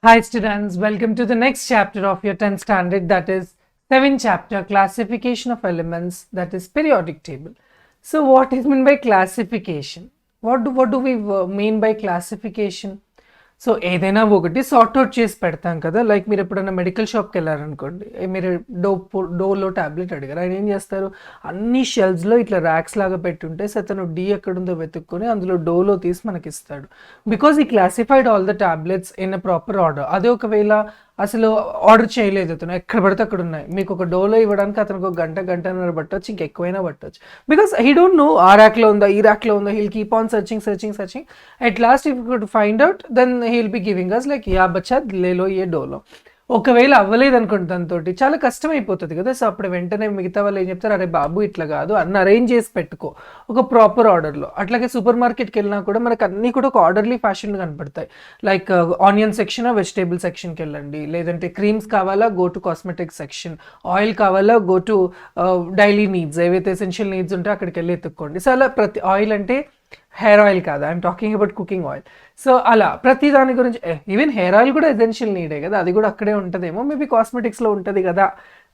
Hi students, welcome to the next chapter of your 10th standard, that is 7th chapter, classification of elements, that is periodic table. So what is meant by classification? What do we mean by classification? So ఏదైనా ఒకటి sort out చేసి పెడతాం కదా. Like మీరు ఎప్పుడైనా medical షాప్కి వెళ్ళారనుకోండి, మీరు డోలో ట్యాబ్లెట్ అడిగారు, ఆయన ఏం చేస్తారు, అన్ని షెల్ఫ్స్లో ఇట్లా ర్యాక్స్ లాగా పెట్టుంటే అతను డి ఎక్కడుందో వెతుక్కొని అందులో డోలో తీసి మనకి ఇస్తాడు. బికాజ్ ఈ classified all the tablets in a proper order. అదే ఒకవేళ అసలు ఆర్డర్ చేయలేదు, అతను ఎక్కడ పడితే అక్కడ ఉన్నాయి, మీకు ఒక డోలో ఇవ్వడానికి అతనికి ఒక గంటన్నర పట్టవచ్చు, ఇంకెక్కువైనా పట్టవచ్చు. బికాస్ హీ డోంట్ నో ఆ ర్యాక్లో ఉందా, ఈ ర్యాక్లో ఉందా. He'll keep on searching. At last if you could find out, then he'll be giving us like యా బచ్చా లేలో ఏ డోలో. ఒకవేళ అవ్వలేదు అనుకోండి, దాంతో చాలా కష్టం అయిపోతుంది కదా. సో అప్పుడు వెంటనే మిగతా వాళ్ళు ఏం చెప్తారు, అరే బాబు ఇట్లా కాదు, అన్ని అరేంజ్ చేసి పెట్టుకో ఒక ప్రాపర్ ఆర్డర్లో. అట్లాగే సూపర్ మార్కెట్కి వెళ్ళినా కూడా మనకు అన్నీ కూడా ఒక ఆర్డర్లీ ఫ్యాషన్ కనపడతాయి. లైక్ ఆనియన్ సెక్షన్, వెజిటేబుల్ సెక్షన్కి వెళ్ళండి, లేదంటే క్రీమ్స్ కావాలా go to cosmetic section, oil కావాలా గో టు డైలీ నీడ్స్, ఏవైతే ఎసెన్షియల్ నీడ్స్ ఉంటే అక్కడికి వెళ్ళి ఎత్తుక్కోండి. సో అలా ప్రతి ఆయిల్ అంటే హెయిర్ ఆయిల్ కాదు, I'm talking about cooking oil. So అలా ప్రతి దాని గురించి, ఈవెన్ హెయిర్ ఆయిల్ కూడా ఎసెన్షియల్ నీడే కదా, అది కూడా అక్కడే ఉంటుందేమో, మేబీ కాస్మెటిక్స్లో ఉంటుంది కదా,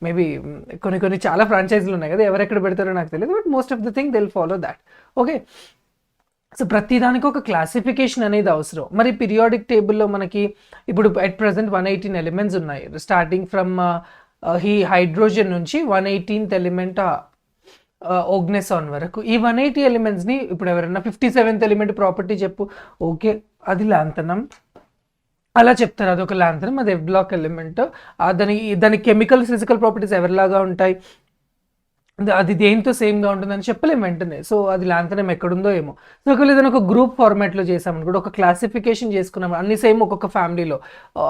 మేబీ కొన్ని చాలా ఫ్రాంచైజీలు ఉన్నాయి కదా, ఎవరెక్కడ పెడతారో నాకు తెలియదు, but most of the thing they'll follow that. Okay, so ప్రతి దానికి ఒక క్లాసిఫికేషన్ అనేది అవసరం. మరి పీరియాడిక్ టేబుల్లో మనకి ఇప్పుడు అట్ ప్రజెంట్ 118 ఎలిమెంట్స్ ఉన్నాయి, స్టార్టింగ్ ఫ్రమ్ ఈ హైడ్రోజన్ నుంచి 118th ఎలిమెంట్ ఓగ్నెసాన్ వరకు. ఈ 180 ఎలిమెంట్స్ని ఇప్పుడు ఎవరైనా 57th ఎలిమెంట్ ప్రాపర్టీ చెప్పు, ఓకే అది లాంతనం అలా చెప్తారు, అదొక లాంతనం, అది ఎఫ్ బ్లాక్ ఎలిమెంట్. దాని కెమికల్ ఫిజికల్ ప్రాపర్టీస్ ఎవరిలాగా ఉంటాయి, అది దేంతో సేమ్గా ఉంటుందని చెప్పలేము వెంటనే. సో అది లాంతనం ఎక్కడుందో ఏమో. సో ఒకవేళ ఏదైనా ఒక గ్రూప్ ఫార్మాట్లో చేసామనుకోండి, ఒక క్లాసిఫికేషన్ చేసుకున్నాం, అన్ని సేమ్ ఒక్కొక్క ఫ్యామిలీలో,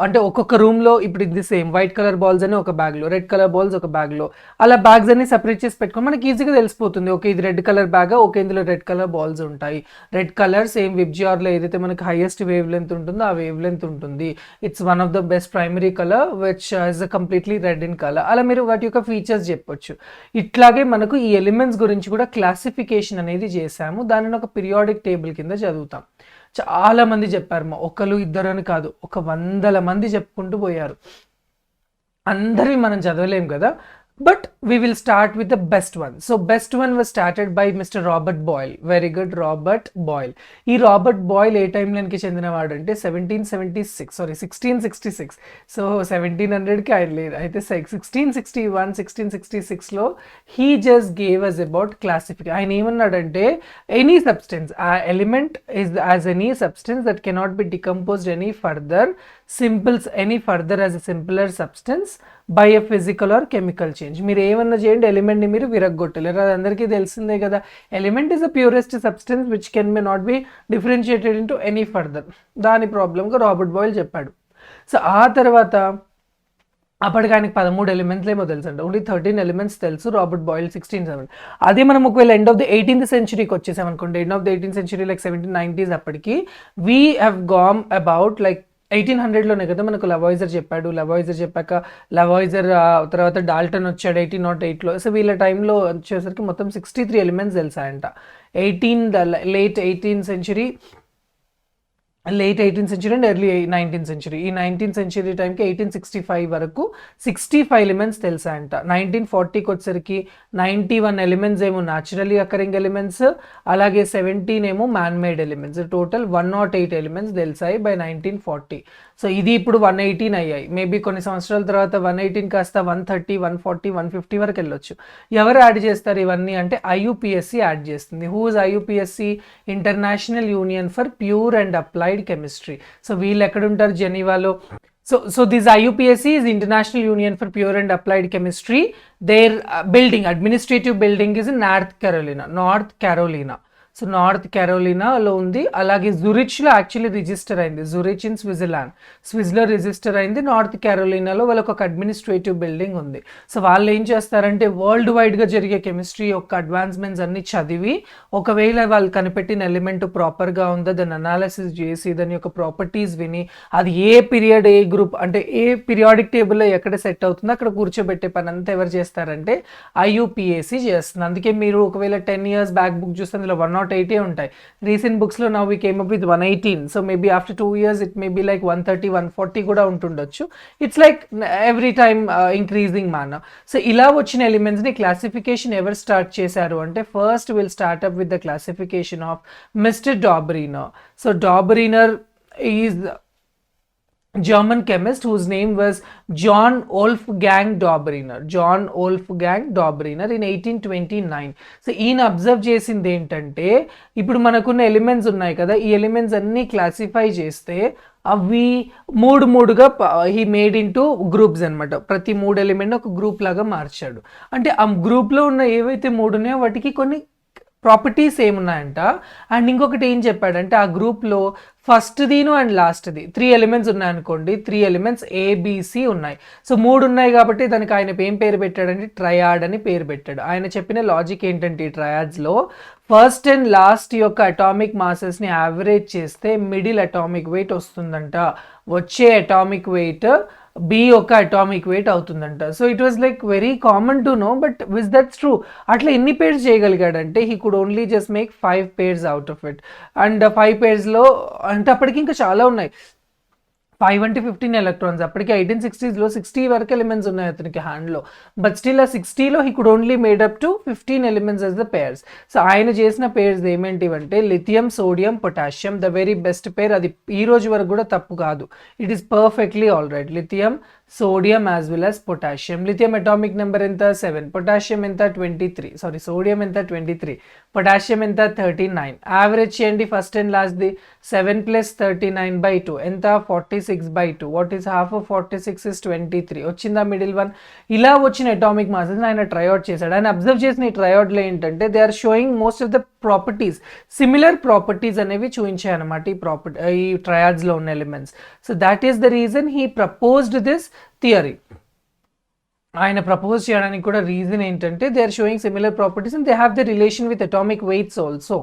అంటే ఒక్కొక్క రూమ్లో ఇప్పుడు ఇది సేమ్ వైట్ కలర్ బాల్స్ అని ఒక బ్యాగ్లో, రెడ్ కలర్ బాల్స్ ఒక బ్యాగ్లో, అలా బ్యాగ్స్ అన్ని సపరేట్ చేసి పెట్టుకొని మనకి ఈజీగా తెలిసిపోతుంది, ఓకే ఇది రెడ్ కలర్ బ్యాగ్, ఓకే ఇందులో రెడ్ కలర్ బాల్స్ ఉంటాయి, రెడ్ కలర్ సేమ్ విబ్జిఆర్లో ఏదైతే మనకి హైయెస్ట్ వేవ్ లెంత్ ఉంటుందో ఆ వేవ్ లెంత్ ఉంటుంది, it's one of the best primary colour which is completely red in colour. అలా మీరు వాటి యొక్క ఫీచర్స్ చెప్పొచ్చు. ఇట్లాగే మనకు ఈ ఎలిమెంట్స్ గురించి కూడా క్లాసిఫికేషన్ అనేది చేశాము, దానిని ఒక పీరియాడిక్ టేబుల్ కింద చదువుతాం. చాలా మంది చెప్పారు, ఒకరు ఇద్దరు అని కాదు, ఒక 100 మంది చెప్పుకుంటూ పోయారు. అందరివి మనం చదవలేం కదా, but we will start with the best one. So best one was started by Mr. Robert Boyle. Very good, Robert Boyle. ఈ రాబర్ట్ బాయిల్ ఏ టైం లైన్కి చెందినవాడు అంటే 1666. సో 1700కి ఆయన లేదు, అయితే 1661-1666లో he just gave us about classification. ఆయన ఏమన్నాడంటే ఎనీ సబ్స్టెన్స్, ఆ element is as any substance that cannot be decomposed any further as a simpler substance by a physical or chemical change. మీరు ఏమన్నా చేయండి, ఎలిమెంట్ని మీరు విరగ్గొట్టలేరు, అది అందరికీ తెలిసిందే కదా. Element is the purest substance which can be not be differentiated into any further. దాని ప్రాబ్లంగా Robert boil చెప్పాడు. సో ఆ తర్వాత అప్పటికి ఆయనకి 13 ఎలిమెంట్స్ ఏమో తెలుసు అంట, ఓన్లీ 13 ఎలిమెంట్స్ తెలుసు, రాబర్ట్ బాయిల్ 1670. అదే మనం ఒకవేళ ఎండ్ ఆఫ్ ద 18th centuryకి వచ్చేసాం అనుకోండి, end of the 18th century like 1790s, అప్పటికి we have gone about like 1800లోనే కదా మనకు లవాయిజర్ చెప్పాడు. లవాయిజర్ చెప్పాక లవాయిజర్ తర్వాత డాల్టన్ వచ్చాడు 1808లో. సో వీళ్ళ టైంలో వచ్చేసరికి మొత్తం 63 ఎలిమెంట్స్ తెలుసాయంట. Late eighteenth century and early 19th century. ఈ 19th century టైంకి 1865 వరకు 65 ఎలిమెంట్స్ తెలుసా అంట. 1940కి వచ్చేసరికి 91 ఎలిమెంట్స్ ఏమో న్యాచురలీ అకరింగ్ ఎలిమెంట్స్, అలాగే 17 ఏమో man made elements. Total 108 elements తెలిసాయి బై 1940. సో ఇది ఇప్పుడు 118 అయ్యాయి. మేబీ కొన్ని సంవత్సరాల తర్వాత 118 కాస్త 130, 140, 150 వరకు వెళ్ళొచ్చు. ఎవరు యాడ్ చేస్తారు ఇవన్నీ అంటే IUPAC యాడ్ చేస్తుంది. Who is IUPAC? International union for pure and applied chemistry. So వీళ్ళు ఎక్కడుంటారు, జెనీవాలో. So this IUPAC is International Union for Pure and Applied Chemistry. Their administrative building is in North Carolina. So North క్యారోలినాలో ఉంది. అలాగే జూరిచ్లో actually register అయింది, Zurich in స్విజ్లో register అయింది. నార్త్ క్యారోలినాలో వాళ్ళకి ఒక అడ్మినిస్ట్రేటివ్ బిల్డింగ్ ఉంది. సో వాళ్ళు ఏం చేస్తారంటే వరల్డ్ వైడ్గా జరిగే కెమిస్ట్రీ యొక్క అడ్వాన్స్మెంట్స్ అన్ని చదివి, ఒకవేళ వాళ్ళు కనిపెట్టిన ఎలిమెంట్ ప్రాపర్గా ఉందో దాన్ని అనాలిసిస్ చేసి దాని యొక్క ప్రాపర్టీస్ విని, అది ఏ పీరియడ్ ఏ గ్రూప్ అంటే ఏ పీరియాడిక్ టేబుల్లో ఎక్కడ సెట్ అవుతుందో అక్కడ కూర్చోబెట్టే పని అంతా ఎవరు చేస్తారంటే IUPAC చేస్తుంది. అందుకే మీరు ఒకవేళ 10 years బ్యాక్ బుక్ చూస్తే అందులో 1 108 ఉంటాయి. రీసెంట్ బుక్స్లో now we came up with 118. So maybe after 2 years it may be like 130, 140 కూడా ఉంటుండొచ్చు. It's like every time increasing manner. So ఇలా వచ్చిన ఎలిమెంట్స్ని క్లాసిఫికేషన్ ఎవరు స్టార్ట్ చేశారు అంటే first will start up with the classification of mister Dobereiner. So Dobereiner is German chemist whose name was John Wolfgang Dobereiner. John Wolfgang Dobereiner in 1829. So ఈయన observe చేసింది ఏంటంటే ఇప్పుడు మనకున్న ఎలిమెంట్స్ ఉన్నాయి కదా, ఈ ఎలిమెంట్స్ అన్నీ క్లాసిఫై చేస్తే అవి మూడుగా he made into groups అనమాట. ప్రతి 3 ఎలిమెంట్ ఒక గ్రూప్ లాగా మార్చాడు. అంటే ఆ గ్రూప్లో ఉన్న ఏవైతే 3 ఉన్నాయో వాటికి కొన్ని ప్రాపర్టీస్ ఏమున్నాయంట. అండ్ ఇంకొకటి ఏం చెప్పాడంటే ఆ గ్రూప్లో ఫస్ట్దిను అండ్ లాస్ట్ది 3 ఎలిమెంట్స్ ఉన్నాయనుకోండి, 3 ఎలిమెంట్స్ ఏబిసి ఉన్నాయి. సో 3 ఉన్నాయి కాబట్టి దానికి ఆయన ఏం పేరు పెట్టాడంటే ట్రయాడ్ అని పేరు పెట్టాడు. ఆయన చెప్పిన లాజిక్ ఏంటంటే ఈ ట్రయాడ్స్లో ఫస్ట్ అండ్ లాస్ట్ యొక్క అటామిక్ మాసెస్ని యావరేజ్ చేస్తే మిడిల్ అటామిక్ వెయిట్ వస్తుందంట. వచ్చే అటామిక్ వెయిట్ బి యొక్క అటామిక్ వెయిట్ అవుతుందంట. So it was like very common to know, but is that's true? అట్లా ఎన్ని పేర్స్ చేయగలిగాడంటే he could only just make 5 pairs out of it. And 5 పేర్స్లో అంటే అప్పటికి ఇంకా చాలా ఉన్నాయి. 5 అంటే 15 ఎలక్ట్రాన్స్. అప్పటికి 1860s 60 వరకు ఎలిమెంట్స్ ఉన్నాయి అతనికి హ్యాండ్లో. బట్ స్టిల్ ఆ 60లో he could only made up to 15 elements as the pairs. So ఆయన చేసిన పేర్స్ ఏమేంటివంటే lithium, sodium, potassium. The very best pair, అది ఈ రోజు వరకు కూడా తప్పు కాదు. It is perfectly all right. Lithium, sodium as well as potassium. Lithium atomic number ఎంత 7, పొటాషియం ఎంత 23, సారీ సోడియం ఎంత 23, పొటాషియం ఎంత 39. యావరేజ్ చేయండి ఫస్ట్ అండ్ లాస్ట్ది. 7 + 39/2 ఎంత 46/2. What is half of 46 is 23. వచ్చిందా మిడిల్ వన్? ఇలా వచ్చిన అటామిక్ మాసెస్ ఆయన ట్రైఅవుట్ చేశాడు. ఆయన అబ్జర్వ్ చేసిన ఈ ట్రైఅవుట్లో ఏంటంటే they are showing most of the properties, similar properties అనేవి చూపించాయి అనమాట ఈ ట్రయాడ్స్లో ఉన్న elements. So that is the reason he proposed this theory. ఆయన ప్రపోజ్ చేయడానికి కూడా రీజన్ ఏంటంటే they are showing similar properties and they have the relation with atomic weights also.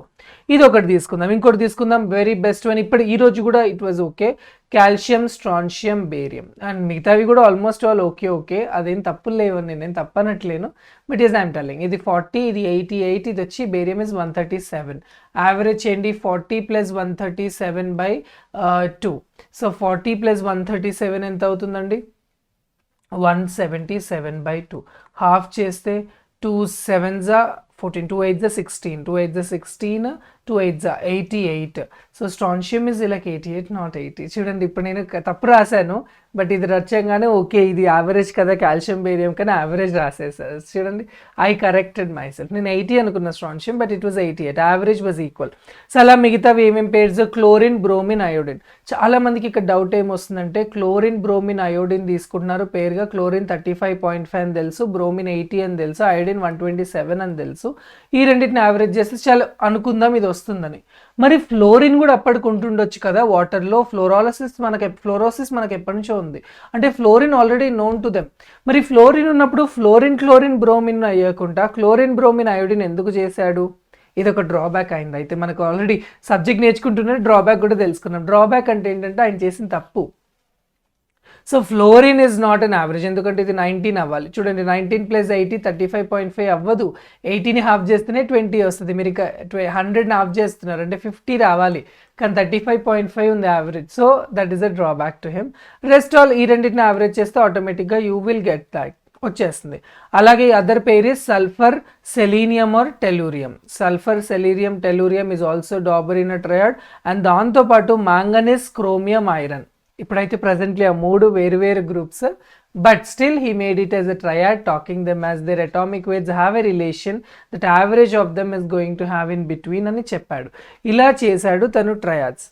ఇది ఒకటి తీసుకుందాం. ఇంకోటి తీసుకుందాం, వెరీ బెస్ట్ వన్. ఇప్పుడు ఈ రోజు కూడా it was okay. Calcium, strontium, barium. And మిగతావి కూడా ఆల్మోస్ట్ ఆల్ ఓకే. అదేం తప్పులు లేవని నేను తప్పనట్లేను. బట్ ఈజ్ ఐఎమ్ టెల్లింగ్ ఇది 40, ఇది 88, ఇది వచ్చి బేరియం ఇస్ 137. యావరేజ్ చేయండి 40 + 137/2. సో 40 + 137 ఎంత అవుతుందండి? 177/2. హాఫ్ చేస్తే 2 7s 14, 2 8s 16, 2 8s 16, 2 8s 88. So strontium is like 88, not 80. చూడండి ఇప్పుడు నేను తప్పు రాశాను, బట్ ఇది రచంగానే ఓకే ఇది యావరేజ్ కదా కాల్షియం బేరియం కానీ యావరేజ్ రాసేసారు. చూడండి ఐ కరెక్టెడ్ మై సెల్ఫ్. నేను 80 అనుకున్న strontium, but it was 88. Average was equal. So అలా మిగతావి ఏమేమి పేర్స్? Chlorine, bromine, iodine. చాలా మందికి ఇక్కడ డౌట్ ఏమొస్తుందంటే క్లోరిన్, బ్రోమిన్, అయోడిన్ తీసుకుంటున్నారు పేరుగా. క్లోరిన్ 35.5 అని తెలుసు, బ్రోమిన్ 80 అని తెలుసు, అయోడిన్ 127 అని తెలుసు. ఈ రెండింటిని యావరేజ్ చేస్తే చాలా అనుకుందాం ఇది వస్తుందని. మరి ఫ్లోరిన్ కూడా అప్పటికి ఉంటుండొచ్చు కదా వాటర్లో. ఫ్లోరోసిస్ మనకి ఎప్పటి నుంచో ఉంది. అంటే fluorine already known to them. మరి ఫ్లోరిన్ ఉన్నప్పుడు క్లోరిన్, బ్రోమిన్ అయ్యకుండా క్లోరిన్, బ్రోమిన్, అయోడిన్ ఎందుకు చేశాడు? ఇది ఒక డ్రాబ్యాక్ అయింది. అయితే మనకు ఆల్రెడీ సబ్జెక్ట్ నేర్చుకుంటూనే డ్రాబ్యాక్ కూడా తెలుసుకున్నాం. డ్రాబ్యాక్ అంటే ఏంటంటే ఆయన చేసిన తప్పు. So fluorine is not an average, ఎందుకంటే ఇది 19 అవ్వాలి. చూడండి 19 + 80 35.5 అవ్వదు. 80ని హాఫ్ చేస్తేనే 20 వస్తుంది. మీరు ఇక 100ని హాఫ్ చేస్తున్నారు అంటే 50 రావాలి, కానీ 35.5 ఉంది average. So that is a drawback to him. Rest all ఈ రెండింటిని యావరేజ్ చేస్తే ఆటోమేటిక్గా యూ విల్ గెట్ దట్ వచ్చేస్తుంది. అలాగే other pair is sulphur, selenium or tellurium. Sulphur, selenium, tellurium is also Dobereiner triad. And దాంతోపాటు మ్యాంగనీస్, క్రోమియం, ఐరన్. ఇప్పుడైతే presently ఆ 3 వేరు groups, but still he made it as a triad, talking them as their atomic weights have a relation that average of them is going to have in between అని చెప్పాడు. ఇలా చేశాడు తను ట్రయాడ్స్.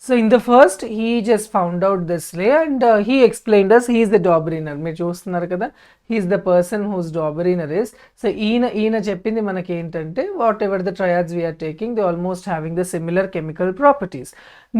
So in the first he just found out this way and he explained us he is the Dobereiner. మీరు చూస్తున్నారు కదా, he is the person whose Dobereiner is. So ఈయన చెప్పింది మనకి ఏంటంటే whatever the triads we are taking they almost having the similar chemical properties.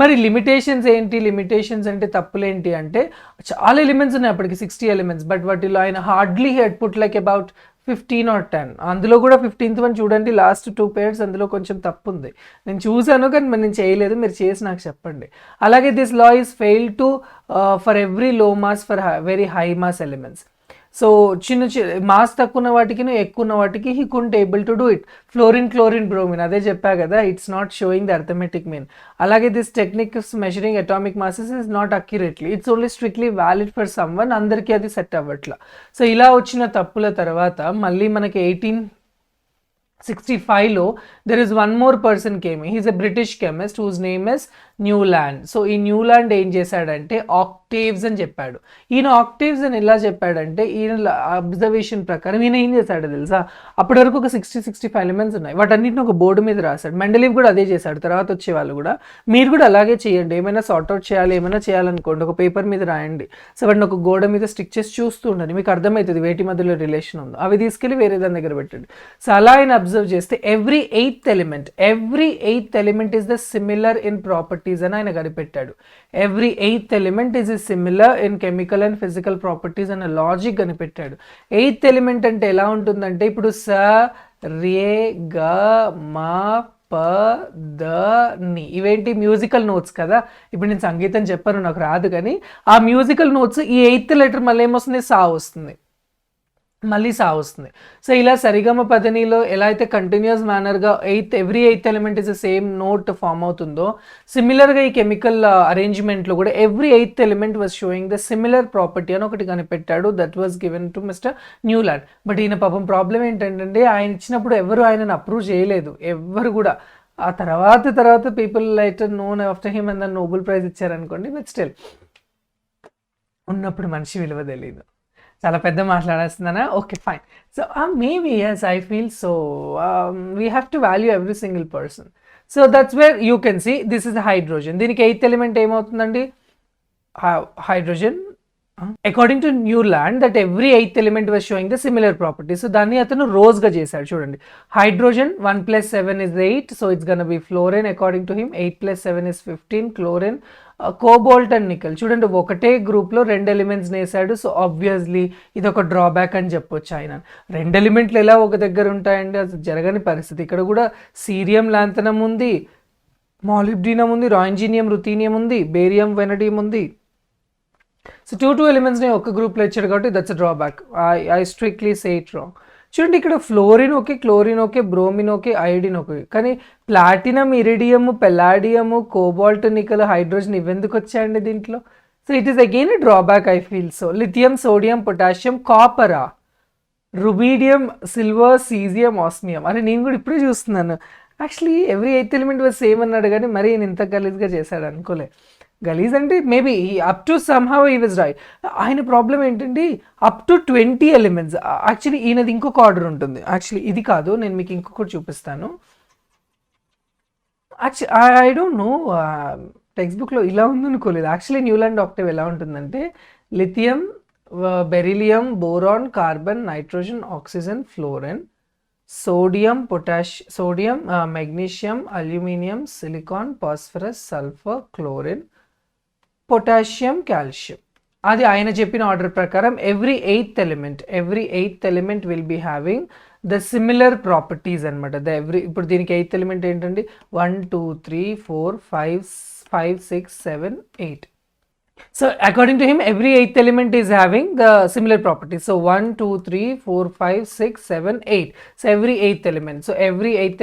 మరి limitations ఏంటి? Limitations అంటే తప్పులేంటి అంటే చాలా ఎలిమెంట్స్ ఉన్నాయి అప్పటికి 60 ఎలిమెంట్స్, బట్ వాటిలో ఆయన hardly head put like about 15 or 10. అందులో కూడా 15th వన్ చూడండి, లాస్ట్ 2 pairs అందులో కొంచెం తప్పు ఉంది. నేను చూసాను కానీ నేను చేయలేదు, మీరు చేసి నాకు చెప్పండి. అలాగే this law is fail to for every low mass for very high mass elements. So చిన్న మాస్ తక్కువ ఉన్న వాటికి ఎక్కువ ఉన్న వాటికి he couldn't able to do it. Fluorine, chlorine, bromine అదే చెప్పా కదా, it's not showing the arithmetic mean. అలాగే this technique measuring atomic masses is not accurately, it's only strictly valid for some one, అందరికీ అది సెట్ అవ్వట్లా. సో ఇలా వచ్చిన తప్పుల తర్వాత మళ్ళీ మనకి 1865లో there is one more person came. He's a British chemist whose name is Newland. So ఈ Newland ఏం చేశాడంటే ఆక్టేవ్స్ అని చెప్పాడు. ఈయన ఆక్టేవ్స్ అని ఎలా చెప్పాడంటే, ఈయన అబ్జర్వేషన్ ప్రకారం ఈయన ఏం చేశాడో తెలుసా, అప్పటి వరకు ఒక 65 ఎలిమెంట్స్ ఉన్నాయి, వాటన్నిటిని ఒక బోర్డు మీద రాశాడు. మెండలీవ్ కూడా అదే చేశాడు. తర్వాత వచ్చే వాళ్ళు కూడా మీరు కూడా అలాగే చేయండి. ఏమైనా సార్ట్అవుట్ చేయాలి, ఏమైనా చేయాలనుకోండి, ఒక పేపర్ మీద రాయండి. సో వాటిని ఒక గోడ మీద స్టిక్ చేసి చూస్తూ ఉండండి, మీకు అర్థమవుతుంది వేటి మధ్యలో రిలేషన్ ఉందో. అవి తీసుకెళ్ళి వేరే దాని దగ్గర పెట్టండి. సో అలా ఆయన అబ్జర్వ్ చేస్తే every eighth element is the similar in properties అని ఆయన కనిపెట్టాడు. Every eighth element is similar in chemical and physical properties అనే లాజిక్ కనిపెట్టాడు. ఎయిత్ ఎలిమెంట్ అంటే ఎలా ఉంటుందంటే, ఇప్పుడు స, రే, గ, మా, ప, ద, ని ఇవేంటి మ్యూజికల్ నోట్స్ కదా. ఇప్పుడు నేను సంగీతం చెప్పాను, నాకు రాదు, కానీ ఆ మ్యూజికల్ నోట్స్ ఈ ఎయిత్ లెటర్ మళ్ళీ ఏమొస్తుంది, సా వస్తుంది, మళ్ళీ సా వస్తుంది. సో ఇలా సరిగమ పదనిలో ఎలా అయితే కంటిన్యూస్ మేనర్గా every eighth element is the same note form అవుతుందో, సిమిలర్గా ఈ కెమికల్ అరేంజ్మెంట్లో కూడా every eighth element was showing the similar property అని ఒకటి కనిపెట్టాడు. That was given to mister Newland. But ఈయన పాపం ప్రాబ్లం ఏంటంటే, ఆయన ఇచ్చినప్పుడు ఎవరు ఆయనను అప్రూవ్ చేయలేదు, ఎవ్వరు కూడా. ఆ తర్వాత people later known after him and Nobel prize ఇచ్చారనుకోండి. బట్ స్టిల్ ఉన్నప్పుడు మనిషి విలువ తెలియదు. చాలా పెద్ద మాట్లాడేస్తున్నానా? Okay, fine. So maybe yes, I feel so we have to value every single person. So that's where you can see this is hydrogen. దీనికి eighth element ఏమవుతుందండి, hydrogen. According to Newland that every eighth element was showing the similar property. So దాన్ని అతను రోజ్గా చేశాడు. చూడండి, hydrogen 1 + 7 is 8, so it's gonna be fluorine. According to him 8 + 7 is 15, chlorine. Cobalt and nickel, చూడండి ఒకటే గ్రూప్లో 2 elements వేసాడు. సో ఆబ్వియస్లీ ఇది ఒక డ్రాబ్యాక్ అని చెప్పొచ్చు. ఆయన 2 ఎలిమెంట్లు ఎలా ఒక దగ్గర ఉంటాయండి, అది జరగని పరిస్థితి. ఇక్కడ కూడా సీరియం లాంథనం ఉంది, మాలిబ్డినం ఉంది, రాయింజీనియం రుథీనియం ఉంది, బేరియం వెనడియం ఉంది. సో 2 ఎలిమెంట్స్ని ఒక గ్రూప్లో ఇచ్చాడు కాబట్టి that's a drawback. I strictly say it wrong. చూడండి, ఇక్కడ fluorine okay, chlorine okay, bromine okay, iodine okay, కానీ platinum, iridium, palladium, cobalt, nickel, hydrogen ఇవెందుకు వచ్చాయండి దీంట్లో? So it is again a drawback I feel. So lithium, sodium, potassium, కాపరా, rubidium, silver, caesium, osmium. అని నేను కూడా ఇప్పుడే చూస్తున్నాను. Actually every eighth element was same అన్నాడు, కానీ మరీ నేను ఇంత గలీజ్గా చేశాడు అనుకోలే. గలీజ్ అంటే maybe up to somehow he was right. ఆయన ప్రాబ్లం ఏంటంటే అప్ టు 20 ఎలిమెంట్స్. యాక్చువల్లీ ఈయనది ఇంకొక ఆర్డర్ ఉంటుంది. యాక్చువల్లీ ఇది కాదు, నేను మీకు ఇంకొకటి చూపిస్తాను. Actually I don't know, text బుక్లో ఇలా ఉందనుకోలేదు. యాక్చువల్లీ న్యూలాండ్ ఆక్టేవ్ ఎలా ఉంటుందంటే, lithium, beryllium, boron, carbon, nitrogen, oxygen, fluorine, sodium, sodium, magnesium, aluminium, silicon, phosphorus, sulphur, chlorine, potassium, calcium. అది ఆయన చెప్పిన ఆర్డర్ ప్రకారం every eighth element will be having the similar properties అనమాట. ఇప్పుడు దీనికి ఎయిత్ ఎలిమెంట్ ఏంటండి, 1 2 3 4 5 6 7 8. So according to him, every eighth element is having the similar properties. So 1 2 3 4 5 6 7 8. So every eighth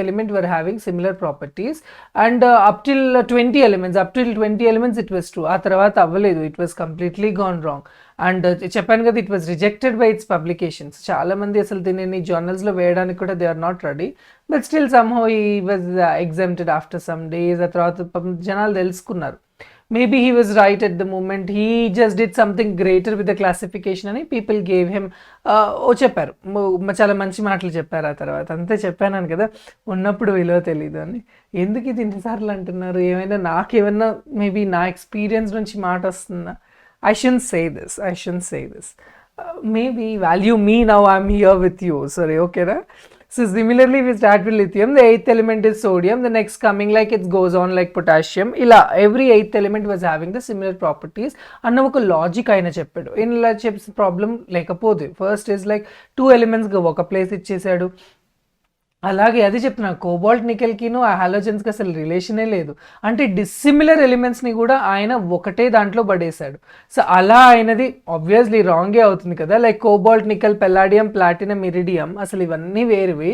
element were having similar properties, and up till 20 elements it was true. ఆ తర్వాత అవ్వలేదు, it was completely gone wrong. And చెప్పాను కదా, it was rejected by its publications. చాలామంది అసలు దీనిని జర్నల్స్లో వేయడానికి కూడా they are not ready. But still somehow he was exempted after some days. ఆ తర్వాత జనాలు తెలుసుకున్నారు. Maybe he was right at the moment. He just did something greater with the classification అని people gave him. చెప్పారు, చాలా మంచి మాటలు చెప్పారు. ఆ తర్వాత అంతే చెప్పాను కదా, ఉన్నప్పుడు విలువ తెలీదు అని. ఎందుకు ఇది ఇన్నిసార్లు అంటున్నారు? నాకేమైనా మేబీ నా ఎక్స్పీరియన్స్ నుంచి మాట వస్తుందా? I shouldn't say this. Maybe value me now, I'm here with you. Sorry, okay na? So similarly we start with lithium, the eighth element is sodium, the next coming like it goes on like potassium. Ila every eighth element was having the similar properties anna oka logic ayina cheppadu. In la problem lekapodhu. First is like 2 elements ga oka place ichesadu, అలాగే అది చెప్తున్నాను, cobalt నికెల్కిను ఆ హాలోజన్స్కి అసలు రిలేషనే లేదు. అంటే dissimilar ఎలిమెంట్స్ని కూడా ఆయన ఒకటే దాంట్లో పడేశాడు. సో అలా అయినది ఆబ్వియస్లీ రాంగే అవుతుంది కదా. Like cobalt nickel palladium platinum iridium అసలు ఇవన్నీ వేరువి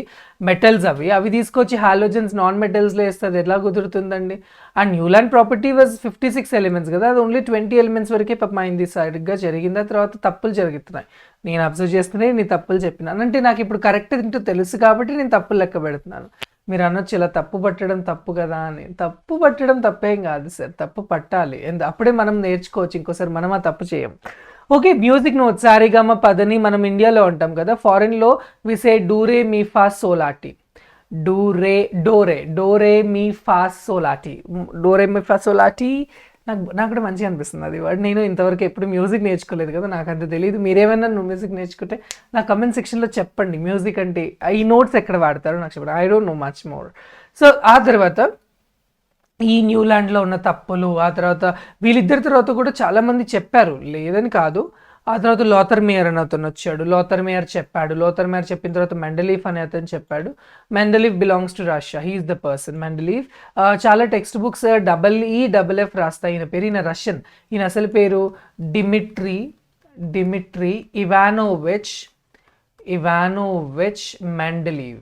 మెటల్స్, అవి తీసుకొచ్చి హాలోజన్స్ నాన్ మెటల్స్లో వేస్తుంది, ఎలా కుదురుతుందండి? And Newland property was 56 elements కదా, అది ఓన్లీ 20 ఎలిమెంట్స్ వరకే అయింది. సరిగ్గా జరిగిందా? తర్వాత తప్పులు జరుగుతున్నాయి. నేను అబ్జర్వ్ చేస్తూనే నీ తప్పులు చెప్పినాను అంటే నాకు ఇప్పుడు కరెక్ట్ ఏంటో తెలుసు కాబట్టి నేను తప్పులు లెక్క పెడుతున్నాను. మీరు అనొచ్చు ఇలా తప్పు పట్టడం తప్పు కదా అని. తప్పు పట్టడం తప్పేం కాదు సార్, తప్పు పట్టాలి, అప్పుడే మనం నేర్చుకోవచ్చు, ఇంకోసారి మనం ఆ తప్పు చేయం. ఓకే, మ్యూజిక్ నోట్ సారిగమ పదని మనం ఇండియాలో ఉంటాం కదా, ఫారిన్లో విసే డూరే మీ ఫా సోలాటి, డోరే మీ ఫా సోలాటి, డోరే మీ ఫా సోలాటి. నాకు కూడా మంచిగా అనిపిస్తుంది అది వర్డ్. నేను ఇంతవరకు ఎప్పుడు మ్యూజిక్ నేర్చుకోలేదు కదా, నాకు అంత తెలియదు. మీరేమైనా మ్యూజిక్ నేర్చుకుంటే నా కమెంట్ సెక్షన్లో చెప్పండి, మ్యూజిక్ అంటే ఈ నోట్స్ ఎక్కడ వాడతారో నాకు చెప్పండి. I don't no much more. So ఆ తర్వాత ఈ న్యూలాండ్లో ఉన్న తప్పులు, ఆ తర్వాత వీళ్ళిద్దరి తర్వాత కూడా చాలామంది చెప్పారు, లేదని కాదు. ఆ తర్వాత లోథర్ మేయర్ అని అతను వచ్చాడు, లోథర్ మేయర్ చెప్పాడు. లోథర్ మేయర్ చెప్పిన తర్వాత మెండలీఫ్ అనే అతను చెప్పాడు. Mendeleev belongs to Russia, he is the person Mendeleev. చాలా టెక్స్ట్ బుక్స్ EFF రాస్తాయి ఈయన పేరు. ఈయన రష్యన్. ఈయన అసలు పేరు డిమిట్రీ ఇవానోవిచ్ మెండలీవ్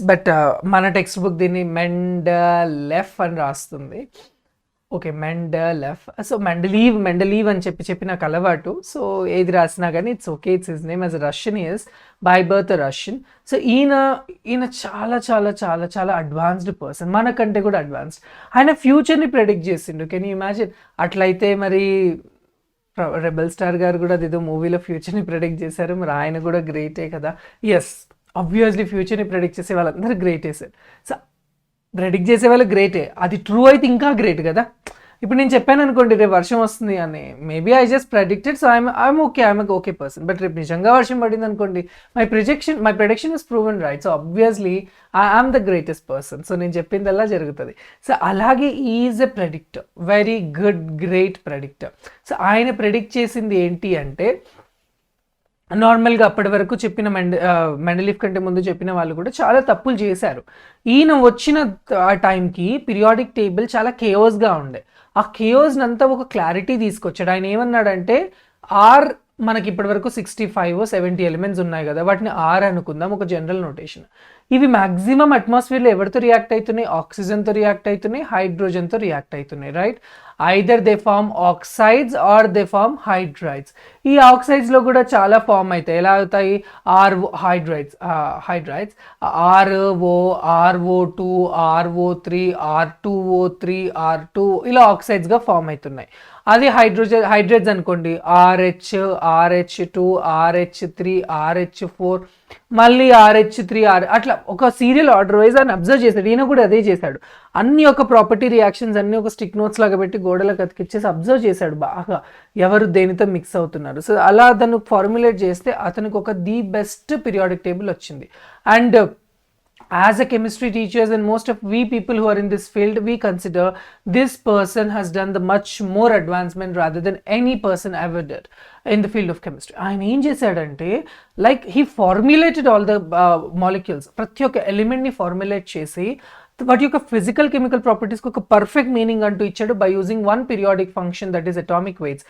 బట్ మన టెక్స్ట్ బుక్ దీన్ని మెండలెఫ్ అని రాస్తుంది. ఓకే, మెండలెఫ్. సో మెండలీవ్ అని చెప్పి నాకు అలవాటు. సో ఏది రాసినా కానీ it's okay, it's his name. As a Russian years by birth Russian. So ఈయన చాలా చాలా చాలా చాలా అడ్వాన్స్డ్ పర్సన్, మనకంటే కూడా అడ్వాన్స్డ్. ఆయన ఫ్యూచర్ని ప్రెడిక్ట్ చేసిండు. Can you imagine? అట్లయితే మరి రెబల్ స్టార్ గారు కూడా అదేదో మూవీలో ఫ్యూచర్ని ప్రెడిక్ట్ చేశారు, మరి ఆయన కూడా గ్రేటే కదా. ఎస్, ఆబ్వియస్లీ ఫ్యూచర్ని ప్రెడిక్ట్ చేసే వాళ్ళందరూ గ్రేటే సార్. సో ప్రెడిక్ట్ చేసే వాళ్ళు గ్రేటే, అది ట్రూ అయితే ఇంకా గ్రేట్ కదా. ఇప్పుడు నేను చెప్పాను అనుకోండి రేపు వర్షం వస్తుంది అని, maybe I just predicted, so I'm okay person. But రేపు నిజంగా వర్షం పడింది అనుకోండి, my prediction is proven right. So obviously I'm the greatest person. So నేను చెప్పిందల్లా జరుగుతుంది. సో అలాగే is a predictor, very good great predictor. So ఆయన ప్రెడిక్ట్ చేసింది ఏంటి అంటే, నార్మల్గా అప్పటి వరకు చెప్పిన మెండలీఫ్ కంటే ముందు చెప్పిన వాళ్ళు కూడా చాలా తప్పులు చేశారు. ఈయన వచ్చిన ఆ టైంకి పీరియాడిక్ టేబుల్ చాలా కేయోస్గా ఉండే. ఆ కేయోస్ని అంతా ఒక క్లారిటీ తీసుకొచ్చాడు. ఆయన ఏమన్నాడంటే, మనకి ఇప్పటి వరకు 65-70 ఎలిమెంట్స్ ఉన్నాయి కదా, వాటిని అనుకుందాం, ఒక జనరల్ నోటేషన్. ఇవి మ్యాక్సిమం అట్మాస్ఫియర్లో ఎవరితో రియాక్ట్ అవుతున్నాయి? ఆక్సిజన్తో రియాక్ట్ అవుతున్నాయి, హైడ్రోజన్తో రియాక్ట్ అవుతున్నాయి, right? Either they form oxides or they form hydrides. ఈ ఆక్సైడ్స్లో కూడా చాలా ఫార్మ్ అవుతాయి. ఎలా అవుతాయి? హైడ్రైడ్స్ RO2, RO3, R2O3, ఇలా ఆక్సైడ్స్గా ఫార్మ్ అవుతున్నాయి. అది హైడ్రేట్స్ అనుకోండి, RH2, RH3, RH4, మళ్ళీ RH3, అట్లా ఒక సీరియల్ ఆర్డర్ వైజ్ అని అబ్జర్వ్ చేశాడు. ఈయన కూడా అదే చేశాడు. అన్ని ఒక ప్రాపర్టీ రియాక్షన్స్ అన్ని ఒక స్టిక్ నోట్స్ లాగా పెట్టి గోడలకు అతికిచ్చేసి అబ్జర్వ్ చేశాడు బాగా, ఎవరు దేనితో మిక్స్ అవుతున్నారు. సో అలా అతను ఫార్ములేట్ చేస్తే అతనికి ఒక ది బెస్ట్ పీరియాడిక్ టేబుల్ వచ్చింది. And as a chemistry teachers and most of we people who are in this field, we consider this person has done the much more advancement rather than any person ever did in the field of chemistry. ఆయన ఏం చేశాడంటే, like he formulated all the molecules, ప్రతి ఒక్క ఎలిమెంట్ని formulate చేసి వాటి యొక్క physical chemical ప్రాపర్టీస్కి ఒక perfect meaning అంటూ ఇచ్చాడు by using one periodic function, that is atomic weights.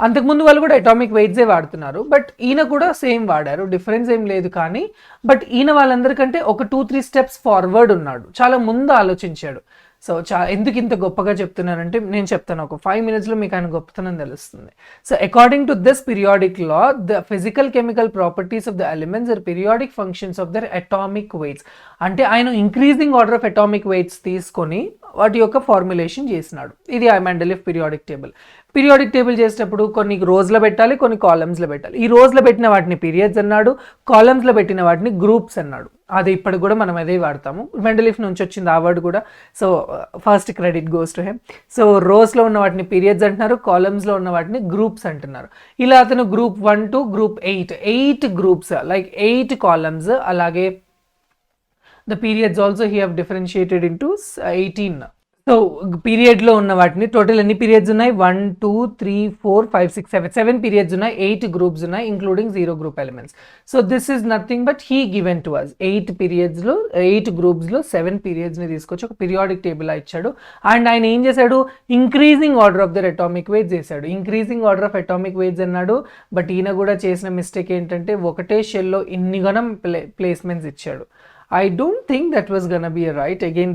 అంతకుముందు వాళ్ళు కూడా అటామిక్ వెయిట్సే వాడుతున్నారు, బట్ ఈయన కూడా సేమ్ వాడారు, డిఫరెన్స్ ఏం లేదు. కానీ బట్ ఈయన వాళ్ళందరికంటే ఒక 2-3 స్టెప్స్ ఫార్వర్డ్ ఉన్నాడు, చాలా ముందు ఆలోచించాడు. సో ఎందుకు ఇంత గొప్పగా చెప్తున్నానంటే, నేను చెప్తాను ఒక 5 minutesలో మీకు ఆయన గొప్పతనం తెలుస్తుంది. So according to this periodic law, the physical chemical properties of the elements are periodic functions of their atomic weights. అంటే ఆయన increasing order of atomic weights తీసుకొని వాటి యొక్క ఫార్ములేషన్ చేసినాడు. ఇది Mendeleev periodic table. Periodic table చేసేటప్పుడు కొన్ని రోస్లో పెట్టాలి, కొన్ని కాలమ్స్లో పెట్టాలి. ఈ రోస్లో పెట్టిన వాటిని పీరియడ్స్ అన్నాడు, కాలమ్స్లో పెట్టిన వాటిని గ్రూప్స్ అన్నాడు. అది ఇప్పటికి కూడా మనం అదే వాడతాము. మెండలీఫ్ నుంచి వచ్చింది ఆ వర్డ్ కూడా. So first credit goes to him. So రోస్లో ఉన్న వాటిని పీరియడ్స్ అంటున్నారు, కాలమ్స్లో ఉన్న వాటిని గ్రూప్స్ అంటున్నారు. ఇలా అతను group 1 to group 8 groups, like 8 columns. అలాగే the periods also he have differentiated into 18. So పీరియడ్లో ఉన్న వాటిని టోటల్ ఎన్ని పీరియడ్స్ ఉన్నాయి, 1 2 3 4 5 6 7 పీరియడ్స్ ఉన్నాయి, 8 గ్రూప్స్ ఉన్నాయి including 0 group elements. So this is nothing but he given to us 8 పీరియడ్స్లో 8 గ్రూప్స్లో 7 పీరియడ్స్ని తీసుకొచ్చి ఒక పీరియాడిక్ టేబుల్ ఇచ్చాడు. అండ్ ఆయన ఏం చేశాడు, increasing order of their atomic weights చేశాడు. Increasing order of atomic weights అన్నాడు, బట్ ఈయన కూడా చేసిన మిస్టేక్ ఏంటంటే ఒకటే షెల్లో ఇన్ని గణం ప్లేస్మెంట్స్ ఇచ్చాడు. I don't think that was gonna be a right. Again,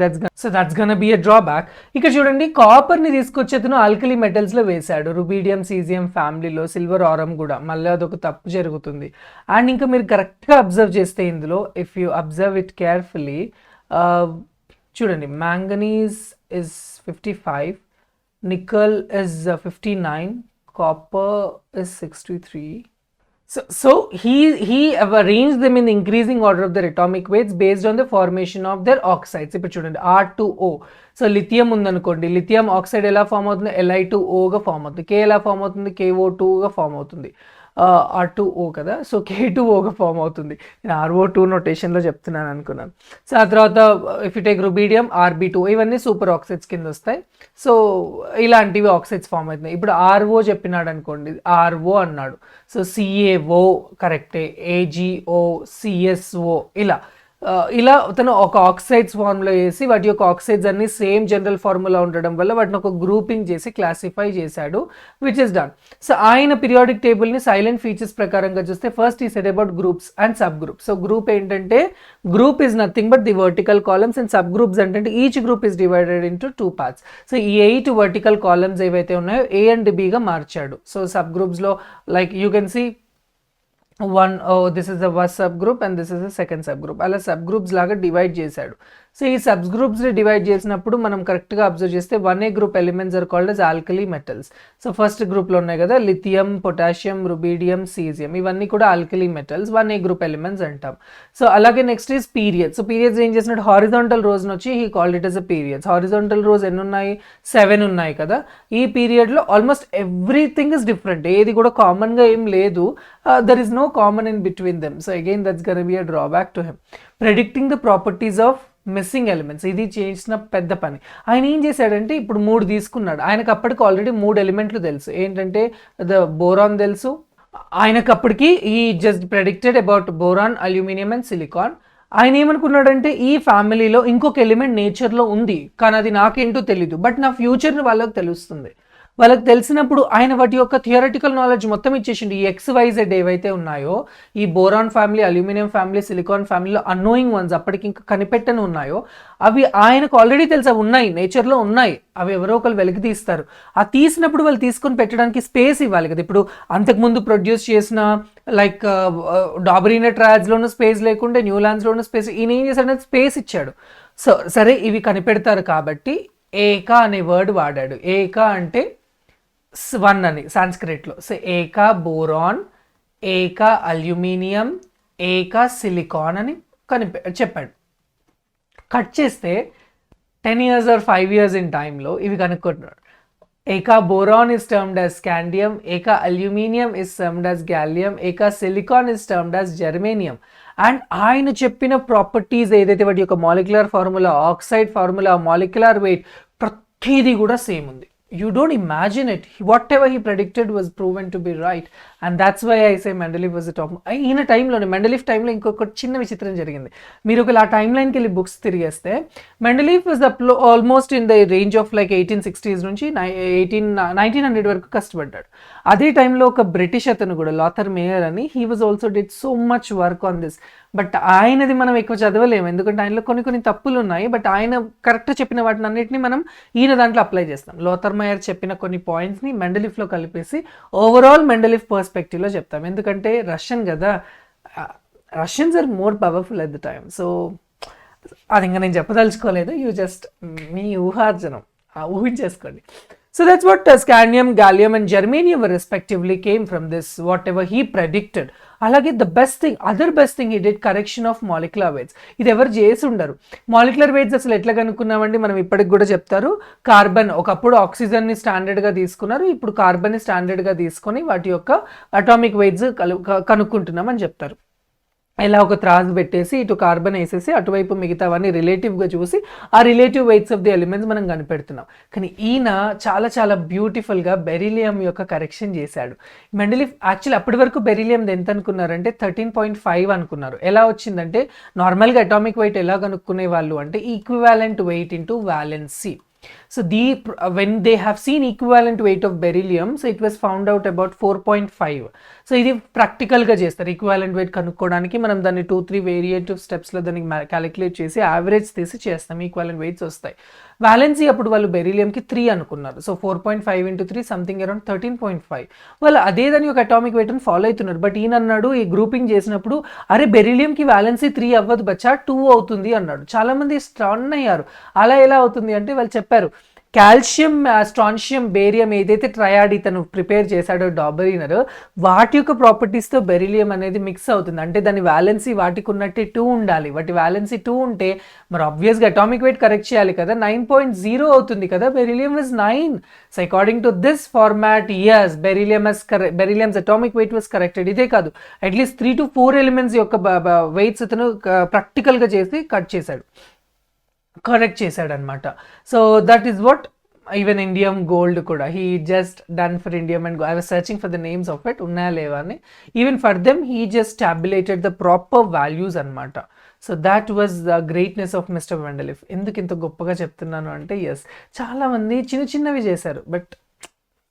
that's gonna be a drawback. ఇక్కడ చూడండి, కాపర్ ని తీసుకొచ్చి అతను ఆల్కలీ మెటల్స్ లో వేశాడు, రుబీడియం సీజియం ఫ్యామిలీలో, సిల్వర్ ఆరం కూడా, మళ్ళీ అదొక తప్పు జరుగుతుంది. అండ్ ఇంకా మీరు కరెక్ట్గా అబ్జర్వ్ చేస్తే ఇందులో if you observe it carefully, చూడండి, manganese is 55, nickel is 59, copper is 63. So he arranged them in the increasing order of their atomic weights based on the formation of their oxides. ఇప్పుడు చూడండి, R2O. So lithium ఉందనుకోండి, lithium oxide ఎలా form అవుతుంది, Li2O గా form అవుతుంది. K ఎలా form అవుతుంది, KO2 గా ఫామ్ అవుతుంది. R2O కదా, సో K2Oగా ఫామ్ అవుతుంది. నేను RO2 నొటేషన్లో చెప్తున్నాను అనుకున్నాను. సో ఆ తర్వాత if you take rubidium, RB2, ఇవన్నీ సూపర్ ఆక్సైడ్స్ కింద వస్తాయి. సో ఇలాంటివి ఆక్సైడ్స్ ఫామ్ అవుతున్నాయి. ఇప్పుడు RO చెప్పినాడు అనుకోండి, RO అన్నాడు, సో CaO కరెక్టే, AgO, CSO, ఇలా అతను ఒక ఆక్సైడ్స్ ఫార్ములా వేసి వాటి యొక్క ఆక్సైడ్స్ అన్ని సేమ్ జనరల్ ఫార్ములా ఉండడం వల్ల వాటిని ఒక గ్రూపింగ్ చేసి క్లాసిఫై చేశాడు, విచ్ ఇస్ డన్. సో ఆయన పీరియాడిక్ టేబుల్ని సైలెంట్ ఫీచర్స్ ప్రకారంగా చూస్తే first he said about groups and sub groups. So group ఏంటంటే, group is nothing but the vertical columns, and sub groups అంటే each group is divided into 2 parts. So ఈ 8 vertical columns ఏవైతే ఉన్నాయో A and Bగా మార్చాడు. So sub గ్రూప్స్లో like you can see this is the first subgroup and this is the second subgroup. అలా sub groups లాగా divide చేశాడు. So ఈ సబ్ గ్రూప్స్ని డివైడ్ చేసినప్పుడు మనం కరెక్ట్గా అబ్జర్వ్ చేస్తే 1A group elements are called as alkali metals. So first గ్రూప్లో ఉన్నాయి కదా, లిథియం, పొటాషియం, రుబీడియం, సీజియం, ఇవన్నీ కూడా alkali metals, 1A group elements అంటాం. సో అలాగే next is periods. So periods ఏం చేసినట్టు, హారిజాంటల్ రోజ్ వచ్చి he called it as a periods. Horizontal rows ఎన్ని ఉన్నాయి, 7 ఉన్నాయి కదా. ఈ పీరియడ్లో ఆల్మోస్ట్ ఎవ్రీథింగ్ ఇస్ డిఫరెంట్, ఏది కూడా కామన్గా ఏం లేదు. There is no common in between them. So again, that's going to be a drawback to him. Predicting the properties of missing elements, ఇది చేసిన పెద్ద పని. ఆయన ఏం చేశాడంటే ఇప్పుడు 3 తీసుకున్నాడు. ఆయనకు అప్పటికి ఆల్రెడీ 3 ఎలిమెంట్లు తెలుసు. ఏంటంటే ద బోరాన్ తెలుసు ఆయనకు అప్పటికి, ఈ just predicted about boron, aluminium and silicon. ఆయన ఏమనుకున్నాడంటే ఈ ఫ్యామిలీలో ఇంకొక ఎలిమెంట్ నేచర్లో ఉంది, కానీ అది నాకేంటో తెలీదు, బట్ నా ఫ్యూచర్ని వాళ్ళకి తెలుస్తుంది. వాళ్ళకి తెలిసినప్పుడు ఆయన వాటి యొక్క థియరటికల్ నాలెడ్జ్ మొత్తం ఇచ్చేసిండు. ఈ XYZ ఏవైతే ఉన్నాయో, ఈ boron family, aluminium family, silicon ఫ్యామిలీలో అన్నోయింగ్ వన్స్, అప్పటికి ఇంకా కనిపెట్టని ఉన్నాయో, అవి ఆయనకు ఆల్రెడీ తెలుసు, అవి ఉన్నాయి, నేచర్లో ఉన్నాయి, అవి ఎవరో ఒకరు వెలికి తీస్తారు. ఆ తీసినప్పుడు వాళ్ళు తీసుకొని పెట్టడానికి స్పేస్ ఇవ్వాలి కదా. ఇప్పుడు అంతకుముందు ప్రొడ్యూస్ చేసిన లైక్ డాబరీనా ట్రయాడ్స్లోనూ స్పేస్ లేకుంటే న్యూలాండ్స్లోనూ స్పేస్, ఈయన ఏం చేశాడంటే స్పేస్ ఇచ్చాడు. సో సరే ఇవి కనిపెడతారు కాబట్టి ఏకా అనే వర్డ్ వాడాడు. ఏకా అంటే 1 అని సాంస్క్రిట్లో. సో ఏకా బోరాన్, ఏకా అల్యూమినియం, ఏకా సిలికాన్ అని చెప్పాడు. కట్ చేస్తే 10 years or 5 years ఇన్ టైంలో ఇవి కనుక్కుంటున్నాడు. Eka boron is termed as scandium, eka aluminium is termed as gallium, eka silicon is termed as germanium. And ఆయన చెప్పిన ప్రాపర్టీస్ ఏదైతే వాటి యొక్క molecular formula, oxide formula, molecular weight, ప్రతిదీ కూడా సేమ్ ఉంది. You don't imagine it. Whatever he predicted was proven to be right. And that's why I say Mendeleev was the top. ఈయన టైంలోనే, Mendeleev టైంలో ఇంకొక చిన్న విచిత్రం జరిగింది. మీరు ఒకవేళ ఆ టైం లైన్కి వెళ్ళి బుక్స్ తిరిగేస్తే, Mendeleev was almost in the range of like 1860s నుంచి 1900 వరకు కష్టపడ్డాడు. అదే టైంలో ఒక బ్రిటిష్ అతను కూడా, లాథర్ మేయర్ అని, he was also did so much work on this. But ఆయనది మనం ఎక్కువ చదవలేము, ఎందుకంటే ఆయనలో కొన్ని తప్పులు ఉన్నాయి. బట్ ఆయన కరెక్ట్గా చెప్పిన వాటిని అన్నింటినీ మనం ఈయన దాంట్లో అప్లై చేస్తాం. లాథర్ మేయర్ చెప్పిన కొన్ని పాయింట్స్ని మెండలీఫ్లో కలిపేసి ఓవరాల్ మెండలీఫ్ పర్స్పెక్టివ్లో చెప్తాం. ఎందుకంటే రష్యన్ కదా, Russians are more powerful at the time. So అది ఇంకా నేను చెప్పదలుచుకోలేదు, యూ జస్ట్ మీ ఊహార్జనం ఊహించేసుకోండి. So that's what scandium, gallium and germanium were respectively came from this, whatever he predicted. అలాగే the best thing he did, correction of molecular weights. ఇది ఎవరు చేసి ఉండరు. మాలిక్యులర్ వెయిట్స్ అసలు ఎట్లా కనుక్కున్నామండి, మనం ఇప్పటికి కూడా చెప్తారు. కార్బన్, ఒకప్పుడు ఆక్సిజన్ని స్టాండర్డ్గా తీసుకున్నారు, ఇప్పుడు కార్బన్ని స్టాండర్డ్గా తీసుకొని వాటి యొక్క అటామిక్ వెయిట్స్ కనుక్కుంటున్నామని చెప్తారు. ఇలా ఒక త్రాసు పెట్టేసి ఇటు కార్బన్ వేసేసి అటువైపు మిగతావన్నీ రిలేటివ్గా చూసి ఆ relative weights of the elements మనం కనిపెడుతున్నాం. కానీ ఈయన చాలా చాలా బ్యూటిఫుల్గా బెరీలియం యొక్క కరెక్షన్ చేశాడు. మెండలీఫ్ యాక్చువల్లీ అప్పటి వరకు బెరీలియం ఎంత అనుకున్నారంటే 13.5 అనుకున్నారు. ఎలా వచ్చిందంటే నార్మల్గా అటామిక్ వెయిట్ ఎలా కనుక్కునే వాళ్ళు అంటే equivalent weight into valency. So when they have seen equivalent weight of beryllium, so it was found out about 4.5. So ఇది ప్రాక్టికల్గా చేస్తారు. ఈక్వాలెంట్ వెయిట్ కనుక్కోవడానికి మనం దాన్ని 2-3 వేరియేటివ్ స్టెప్స్లో దానికి క్యాలిక్యులేట్ చేసి యావరేజ్ తీసి చేస్తాం, ఈక్వాలెంట్ వెయిట్స్ వస్తాయి. వ్యాలెన్సీ అప్పుడు వాళ్ళు బెరీలియంకి 3 అనుకున్నారు. So 4.5 into 3 something around 13.5. వాళ్ళు అదే దాని ఒక అటామిక్ వెయిట్ అని ఫాలో అవుతున్నారు. బట్ ఈయన అన్నాడు ఈ గ్రూపింగ్ చేసినప్పుడు అరే బెరీలియంకి వ్యాలెన్సీ 3 అవ్వదు బచ్చా 2 అవుతుంది అన్నాడు. చాలామంది స్ట్రాన్ అయ్యారు. అలా ఎలా అవుతుంది అంటే వాళ్ళు చెప్పారు కాల్షియం, స్ట్రాన్షియం, బేరియం ఏదైతే ట్రయాడ్ ఇతను ప్రిపేర్ చేశాడో డాబరీనర్ వాటి యొక్క ప్రాపర్టీస్తో బెరీలియం అనేది మిక్స్ అవుతుంది. అంటే దాని వ్యాలెన్సీ వాటికి ఉన్నట్టే 2 ఉండాలి. వాటి వ్యాలెన్సీ 2 ఉంటే మరి ఆబ్వియస్గా అటామిక్ వెయిట్ కరెక్ట్ చేయాలి కదా, 9.0 అవుతుంది కదా. Beryllium is 9. So according to this format as beryllium's atomic weight was corrected. ఇదే కాదు అట్లీస్ట్ 3 to 4 ఎలిమెంట్స్ యొక్క వెయిట్స్ ఇతను ప్రాక్టికల్గా చేసి కరెక్ట్ చేశాడు అనమాట. So that is what even indium gold కూడా he just done for indium and I was searching for the names of it ఉన్నాయా లేవా అని. Even for them he just tabulated the proper values అనమాట. So that was the greatness of mister Mendeleev. ఎందుకు ఇంత గొప్పగా చెప్తున్నాను అంటే yes చాలామంది చిన్నవి చేశారు బట్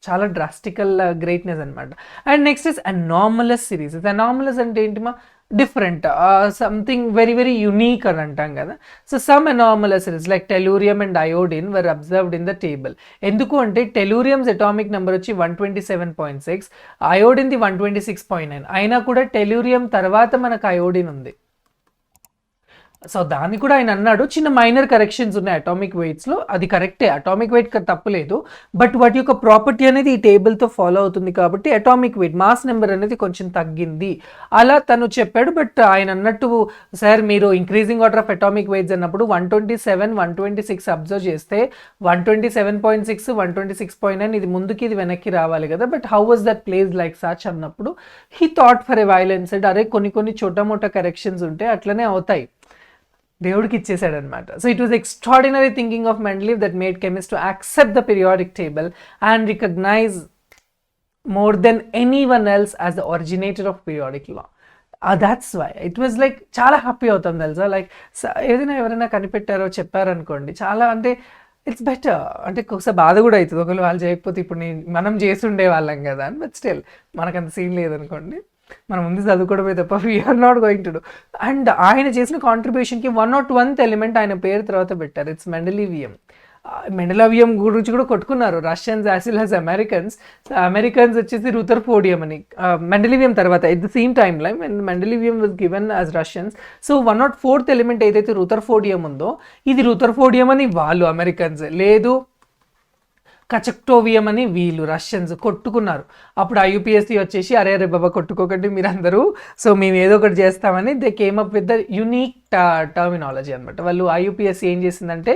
చాలా డ్రాస్టికల్ గ్రేట్నెస్ అనమాట. And next is anomalous series. Anomalous అంటే ఏంటిమా different, something very very unique అని అంటాం కదా. So some anomalous series like tellurium and iodine were observed in the table. ఎందుకు అంటే టెలూరియంస్ అటామిక్ నెంబర్ వచ్చి 127.6, అయోడిన్ది 126.9. అయినా కూడా టెలూరియం తర్వాత మనకు అయోడిన్ ఉంది. సో దాన్ని కూడా ఆయన అన్నాడు చిన్న మైనర్ కరెక్షన్స్ ఉన్నాయి అటామిక్ వెయిట్స్లో, అది కరెక్టే, అటామిక్ వెయిట్ తప్పులేదు. బట్ వాటి యొక్క ప్రాపర్టీ అనేది ఈ టేబుల్తో ఫాలో అవుతుంది కాబట్టి అటామిక్ వెయిట్ మాస్ నెంబర్ అనేది కొంచెం తగ్గింది అలా తను చెప్పాడు. బట్ ఆయన అన్నట్టు సార్ మీరు increasing order of atomic weights అన్నప్పుడు 127, 126 అబ్జర్వ్ చేస్తే 127.6, 126.9 ఇది ముందుకి ఇది వెనక్కి రావాలి కదా. But how was that place like such అన్నప్పుడు he thought for a while and said అరే కొన్ని చోట మోటా కరెక్షన్స్ ఉంటే అట్లనే అవుతాయి, దేవుడికి ఇచ్చేసాడు అనమాట. So it was extraordinary thinking of Mendeleev that made chemist to accept the periodic table and recognize more than any one else as the originator of periodic law. That's why it was like చాలా happy అవుతాం తెలుసా. Like ఏదైనా ఎవరైనా కనిపెట్టారో చెప్పారనుకోండి చాలా అంటే it's better. అంటే ఒకసారి బాధ కూడా అవుతుంది ఒకవేళ వాళ్ళు చేయకపోతే ఇప్పుడు మనం చేస్తుండే వాళ్ళం కదా అని. బట్ స్టిల్ మనకంత సీన్ లేదనుకోండి, మనం ముందు చదువుకోవడమే తప్ప we are not going to do. And ఆయన చేసిన కాంట్రిబ్యూషన్కి 101th ఎలిమెంట్ ఆయన పేరు తర్వాత పెట్టారు, ఇట్స్ మెండలీవియం. మెండలీవియం గురించి కూడా కొట్టుకున్నారు Russians as well as Americans. Americans వచ్చేసి రూథర్ఫోర్డియం అని, మెండలీవియం తర్వాత at the same time line mendelevium was given as Russians. So 104th element ఏదైతే రూథర్ఫోర్డియం ఉందో ఇది రూథర్ఫోర్డియం అని వాళ్ళు అమెరికన్స్, లేదు కచక్టోవియం అని వీళ్ళు రష్యన్స్ కొట్టుకున్నారు. అప్పుడు ఐయుపిఎస్సి వచ్చేసి అరే బాబా కొట్టుకోకండి మీరందరూ, సో మేము ఏదో ఒకటి చేస్తామని they came up with the unique terminology అనమాట. వాళ్ళు ఐయుపిఎస్సి ఏం చేసిందంటే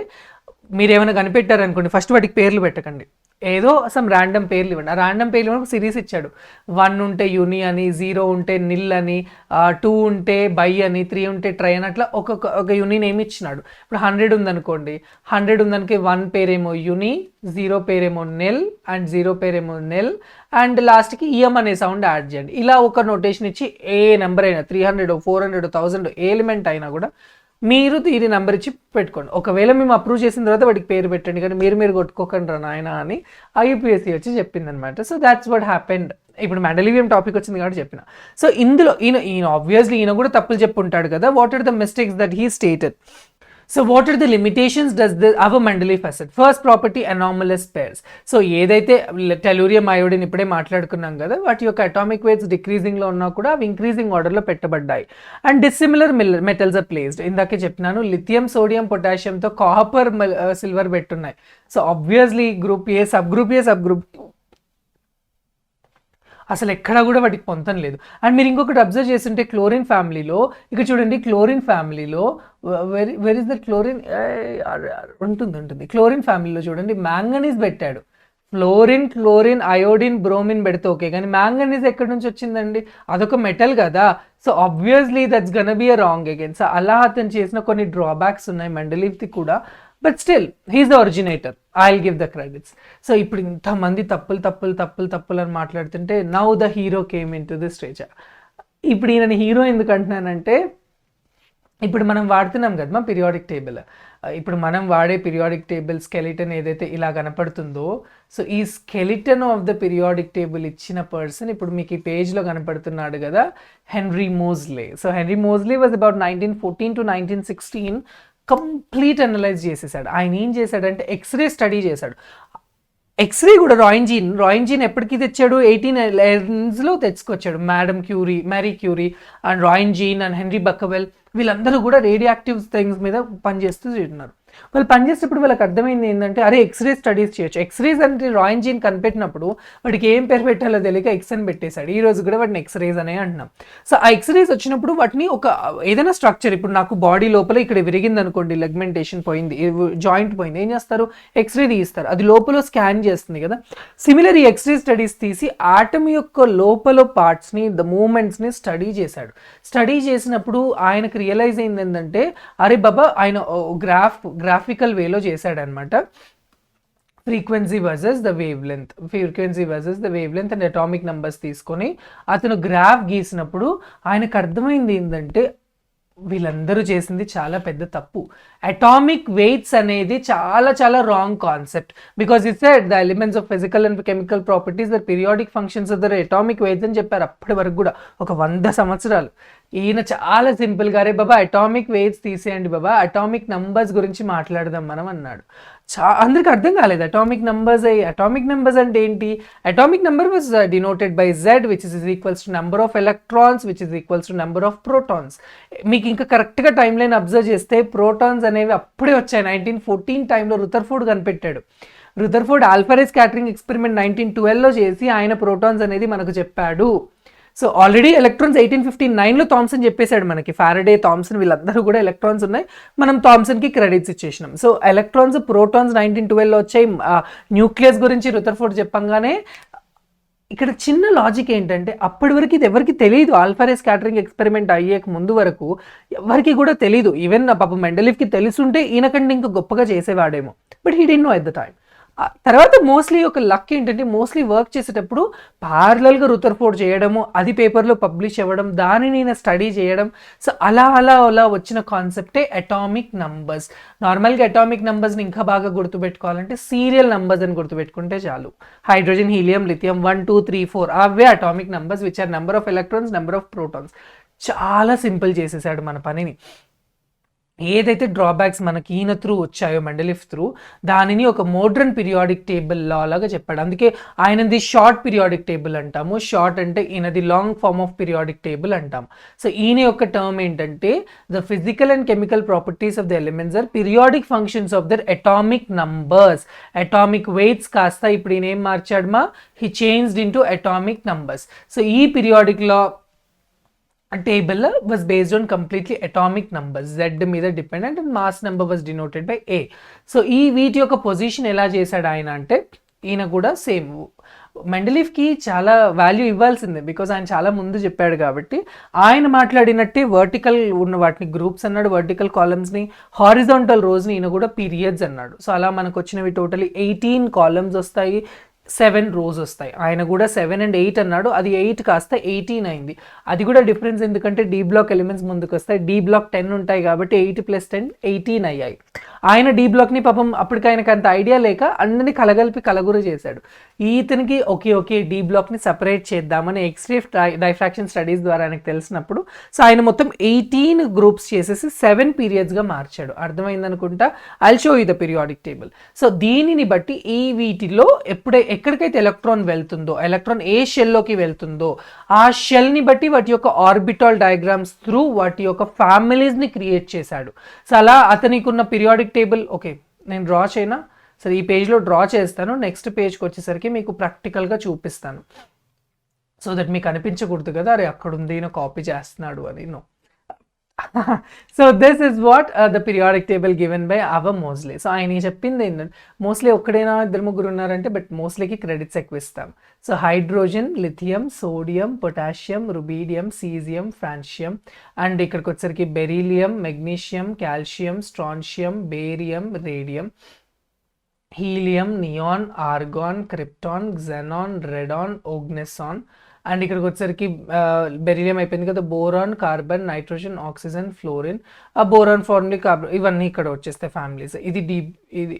మీరు ఏమైనా కనిపెట్టారనుకోండి ఫస్ట్ వాటికి పేర్లు పెట్టకండి, ఏదో సమ్ ర్యాండమ్ పేర్లు ఇవ్వండి. ఆ ర్యాండమ్ పేర్లు ఇవ్వడానికి సిరీస్ ఇచ్చాడు. 1 ఉంటే యుని అని, 0 ఉంటే నిల్ అని, 2 ఉంటే బై అని, 3 ఉంటే ట్రై అని, అట్లా ఒక యుని నేమ్ ఇచ్చినాడు. ఇప్పుడు 100 ఉందనుకోండి, 100 ఉందనికి 1 పేరేమో యుని, 0 పేరేమో నెల్ అండ్ 0 పేరేమో నెల్ అండ్ లాస్ట్కి ఇఎం అనే సౌండ్ యాడ్ చేయండి. ఇలా ఒక నోటేషన్ ఇచ్చి ఏ నెంబర్ అయినా 300, 400, 1000 ఏ ఎలిమెంట్ అయినా కూడా మీరు దీని నెంబర్ ఇచ్చి పెట్టుకోండి. ఒకవేళ మేము అప్రూవ్ చేసిన తర్వాత వాటికి పేరు పెట్టండి, కానీ మీరు కొట్టుకోకండి రా నాయన అని ఐయుపిఎస్సి వచ్చి చెప్పింది అనమాట. So that's what happened. ఇప్పుడు మెండలీవియం టాపిక్ వచ్చింది కాబట్టి చెప్పిన. సో ఇందులో ఈయన ఆబ్వియస్లీ ఈయన కూడా తప్పులు చెప్పుంటాడు కదా. What are the mistakes that he stated? So what are the limitations does our Mendeleev acid? First property, anomalous pairs. So ఏదైతే టెలూరియం అయోడిన్ ఇప్పుడే మాట్లాడుకున్నాం కదా, వాటి యొక్క అటామిక్ వెయిట్స్ డిక్రీజింగ్లో ఉన్నా కూడా అవి ఇంక్రీజింగ్ ఆర్డర్లో పెట్టబడ్డాయి. And dissimilar metals are placed. ఇందాకే చెప్పినాను లిథియం, సోడియం, పొటాషియంతో కాపర్, సిల్వర్ పెట్టున్నాయి. So obviously group A, sub group అసలు ఎక్కడా కూడా వాటికి పొంతం లేదు. అండ్ మీరు ఇంకొకటి అబ్జర్వ్ చేస్తుంటే క్లోరిన్ ఫ్యామిలీలో, ఇక్కడ చూడండి క్లోరిన్ ఫ్యామిలీలో వెర్ ఇస్ ద క్లోరిన్ ఉంటుంది. క్లోరిన్ ఫ్యామిలీలో చూడండి మ్యాంగనీస్ పెట్టాడు, ఫ్లోరిన్, క్లోరిన్, అయోడిన్, బ్రోమిన్ పెడితే ఓకే, కానీ మ్యాంగనీస్ ఎక్కడి నుంచి వచ్చిందండి? అదొక మెటల్ కదా. So obviously that's gonna be a wrong again. So అలా అతను చేసిన కొన్ని డ్రాబ్యాక్స్ ఉన్నాయి మెండలీవ్ది కూడా, but still he is the originator, I will give the credits. So ఇప్పుడు ఇంతమంది తప్పులు అని మాట్లాడుతుంటే now the hero came in to the stage. ఇప్పుడు ఈయన హీరో ఎందుకు అంటున్నానంటే, ఇప్పుడు మనం వాడుతున్నాం కదా పీరియాడిక్ టేబుల్. ఇప్పుడు మనం వాడే పీరియాడిక్ టేబుల్ స్కెలిటన్ ఏదైతే ఇలా కనపడుతుందో, సో ఈ skeleton of the periodic table ఇచ్చిన పర్సన్ ఇప్పుడు మీకు ఈ పేజ్లో కనపడుతున్నాడు కదా, Henry Moseley. So Henry Moseley was about 1914 to 1916 complete analyse చేసేసాడు. ఆయన ఏం చేశాడంటే ఎక్స్రే స్టడీ చేశాడు. ఎక్స్రే కూడా రాయిన్జీన్ ఎప్పటికీ తెచ్చాడు? 1811లో తెచ్చుకొచ్చాడు. Marie Curie and Roentgen and Henry Becquerel వీళ్ళందరూ కూడా రేడియో యాక్టివ్ థింగ్స్ మీద పనిచేస్తూ ఉన్నారు. వాళ్ళు పనిచేసేటప్పుడు వాళ్ళకి అర్థమైంది ఏంటంటే, అరే ఎక్స్రే స్టడీస్ చేయొచ్చు. ఎక్స్రేస్ అంటే రాయిన్జీన్ కనిపెట్టినప్పుడు వాడికి ఏం పేరు పెట్టాలో తెలియక ఎక్స్ అని పెట్టేశాడు. ఈ రోజు కూడా వాటిని ఎక్స్రేస్ అనే అంటున్నాం. సో ఆ ఎక్స్రేస్ వచ్చినప్పుడు వాటిని ఒక ఏదైనా స్ట్రక్చర్, ఇప్పుడు నాకు బాడీ లోపల ఇక్కడ విరిగింది అనుకోండి, లెగ్మెంటేషన్ పోయింది, జాయింట్ పోయింది, ఏం చేస్తారు? ఎక్స్రే తీస్తారు, అది లోపల స్కాన్ చేస్తుంది కదా. సిమిలర్ ఈ ఎక్స్రే స్టడీస్ తీసి ఆటమ్ యొక్క లోపల పార్ట్స్ని, ద మూమెంట్స్ని స్టడీ చేశాడు. స్టడీ చేసినప్పుడు ఆయనకు రియలైజ్ అయింది ఏంటంటే, అరే బాబా, ఆయన గ్రాఫికల్ వేలో చేశాడనమాట. Frequency versus the wavelength and atomic numbers తీసుకొని అతను గ్రాఫ్ గీసినప్పుడు ఆయనకు అర్థమైంది ఏంటంటే, వీళ్ళందరూ చేసింది చాలా పెద్ద తప్పు. అటామిక్ వెయిట్స్ అనేది చాలా wrong concept, because it said the elements of physical and chemical properties the periodic functions of the atomic weights అని చెప్పారు అప్పటి వరకు కూడా, ఒక 100 సంవత్సరాలు. ఈయన చాలా సింపుల్గా, రే బాబా అటామిక్ వెయిట్స్ తీసేయండి బాబా, అటామిక్ నంబర్స్ గురించి మాట్లాడదాం మనం అన్నాడు. అందరికి అర్థం కాలేదు అటామిక్ నెంబర్స్ అంటే ఏంటి. Atomic number was denoted by Z, which is equals to number of electrons, which is equals to number of protons. మీకు ఇంకా కరెక్ట్గా టైం లైన్ అబ్జర్వ్ చేస్తే ప్రోటాన్స్ అనేవి అప్పుడే వచ్చాయి. 1914 టైంలో రుదర్ఫోర్డ్ కనిపెట్టాడు. Rutherford alpha ray scattering experiment 1912లో చేసి ఆయన ప్రోటాన్స్ అనేది మనకు చెప్పాడు. సో ఆల్రెడీ ఎలక్ట్రాన్స్ 1859లో థామ్సన్ చెప్పేశాడు మనకి. ఫారడే, థామ్సన్ వీళ్ళందరూ కూడా ఎలక్ట్రాన్స్ ఉన్నాయి, మనం థామ్సన్కి క్రెడిట్స్ ఇచ్చేసినాం. సో ఎలక్ట్రాన్స్, ప్రోటాన్స్ 1912లో వచ్చాయి. న్యూక్లియస్ గురించి రుదర్ఫోర్డ్ చెప్పంగానే ఇక్కడ చిన్న లాజిక్ ఏంటంటే, అప్పటి వరకు ఇది ఎవరికి తెలియదు. ఆల్ఫా రే స్కాటరింగ్ ఎక్స్పెరిమెంట్ అయ్యేక ముందు వరకు ఎవరికి కూడా తెలియదు. ఈవెన్ పాప మెండలీఫ్కి తెలుసుంటే ఈయనకంటే ఇంకా గొప్పగా చేసేవాడేమో, but he didn't know at the time. తర్వాత మోస్ట్లీ ఒక లక్ ఏంటంటే, మోస్ట్లీ వర్క్ చేసేటప్పుడు ప్యారలల్గా రుదర్ఫోర్డ్ చేయడము, అది పేపర్లో పబ్లిష్ అవ్వడం, దానిని నేను స్టడీ చేయడం. సో అలా వచ్చిన కాన్సెప్టే అటామిక్ నంబర్స్. నార్మల్గా అటామిక్ నంబర్స్ని ఇంకా బాగా గుర్తుపెట్టుకోవాలంటే సీరియల్ నంబర్స్ అని గుర్తుపెట్టుకుంటే చాలు. హైడ్రోజన్, హీలియం, లిథియం 1 2 3 4 అవే atomic numbers, which are number of electrons, number of protons. చాలా సింపుల్ చేసేసాడు మన పనిని. ఏదైతే డ్రాబ్యాక్స్ మనకి ఈయన త్రూ వచ్చాయో, మెండలీఫ్ త్రూ, దానిని ఒక మోడ్రన్ పీరియాడిక్ టేబుల్ లాగా చెప్పాడు. అందుకే ఆయనది షార్ట్ పీరియాడిక్ టేబుల్ అంటాము. షార్ట్ అంటే ఈయనది long form of periodic table అంటాం. సో ఈయన యొక్క టర్మ్ ఏంటంటే, the physical and chemical properties of the elements are periodic functions of their atomic numbers. Atomic weights కాస్త ఇప్పుడు ఈయన ఏం మార్చాడు he changed into atomic numbers. So ఈ periodic law table was based on completely atomic numbers. Z మీద dependent and mass number was denoted by A. So ఈ వీటి యొక్క పొజిషన్ ఎలా చేశాడు ఆయన అంటే, ఈయన కూడా సేమ్ మెండలీఫ్కి చాలా వాల్యూ ఇవ్వాల్సిందే, బికాజ్ ఆయన చాలా ముందు చెప్పాడు కాబట్టి. ఆయన మాట్లాడినట్టే వర్టికల్ ఉన్న వాటిని గ్రూప్స్ అన్నాడు, వర్టికల్ కాలమ్స్ని, హారిజాంటల్ రోస్ని ఈయన కూడా పీరియడ్స్ అన్నాడు. సో అలా మనకు వచ్చినవి టోటలీ 18 కాలమ్స్ వస్తాయి, 7 rows వస్తాయి. ఆయన కూడా 7 and 8 అన్నాడు, అది 8 కాస్త 18 అయింది. అది కూడా డిఫరెన్స్ ఎందుకంటే డి బ్లాక్ ఎలిమెంట్స్ ముందుకు వస్తాయి, డి బ్లాక్ 10 ఉంటాయి కాబట్టి 8 + 10 18 అయ్యాయి. ఆయన డి బ్లాక్ని పాపం అప్పటికి ఆయనకు అంత ఐడియా లేక అందరినీ కలగురు చేశాడు. ఈతనికి ఓకే డి బ్లాక్ని సపరేట్ చేద్దామని ఎక్స్రే డైఫ్రాక్షన్ స్టడీస్ ద్వారా ఆయనకు తెలిసినప్పుడు, సో ఆయన మొత్తం 18 గ్రూప్స్ చేసేసి 7 పీరియడ్స్గా మార్చాడు. అర్థమైంది అనుకుంటా. I'll show you the periodic table. So దీనిని బట్టి ఈ వీటిలో ఎక్కడికైతే ఎలక్ట్రాన్ వెళ్తుందో, ఎలక్ట్రాన్ ఏ షెల్లోకి వెళ్తుందో, ఆ షెల్ని బట్టి వాటి యొక్క ఆర్బిటాల్ డయాగ్రామ్స్ త్రూ వాటి యొక్క ఫ్యామిలీస్ని క్రియేట్ చేశాడు. సో అలా అతనికి ఉన్న పీరియాడిక్ టేబుల్, ఓకే నేను డ్రా చేయనా, సరే ఈ పేజ్లో డ్రా చేస్తాను, నెక్స్ట్ పేజ్కి వచ్చేసరికి మీకు ప్రాక్టికల్గా చూపిస్తాను, సో దట్ మీకు అనిపించకూడదు కదా అరే అక్కడ ఉంది ఈయన కాపీ చేస్తున్నాడు అని. No, so this is what the periodic table given by our Moseley. So ఆయన చెప్పింది ఏంటంటే మోస్ట్లీ ఒక్కడైనా ఇద్దరు ముగ్గురు ఉన్నారంటే, బట్ మోస్ట్లీకి క్రెడిట్స్ ఎక్కువ ఇస్తాం. So hydrogen, lithium, sodium, potassium, rubidium, caesium, francium, and ఇక్కడికి వచ్చేసరికి beryllium, magnesium, calcium, strontium, barium, radium, helium, neon, argon, krypton, xenon, radon, oganesson, and ఇక్కడికి వచ్చేసరికి బెరీలియం అయిపోయింది కదా, boron, carbon, nitrogen, oxygen, fluorine, ఆ boron ఫార్మ్లీ కార్బన్, ఇవన్నీ ఇక్కడ వచ్చేస్తాయి ఫ్యామిలీస్. ఇది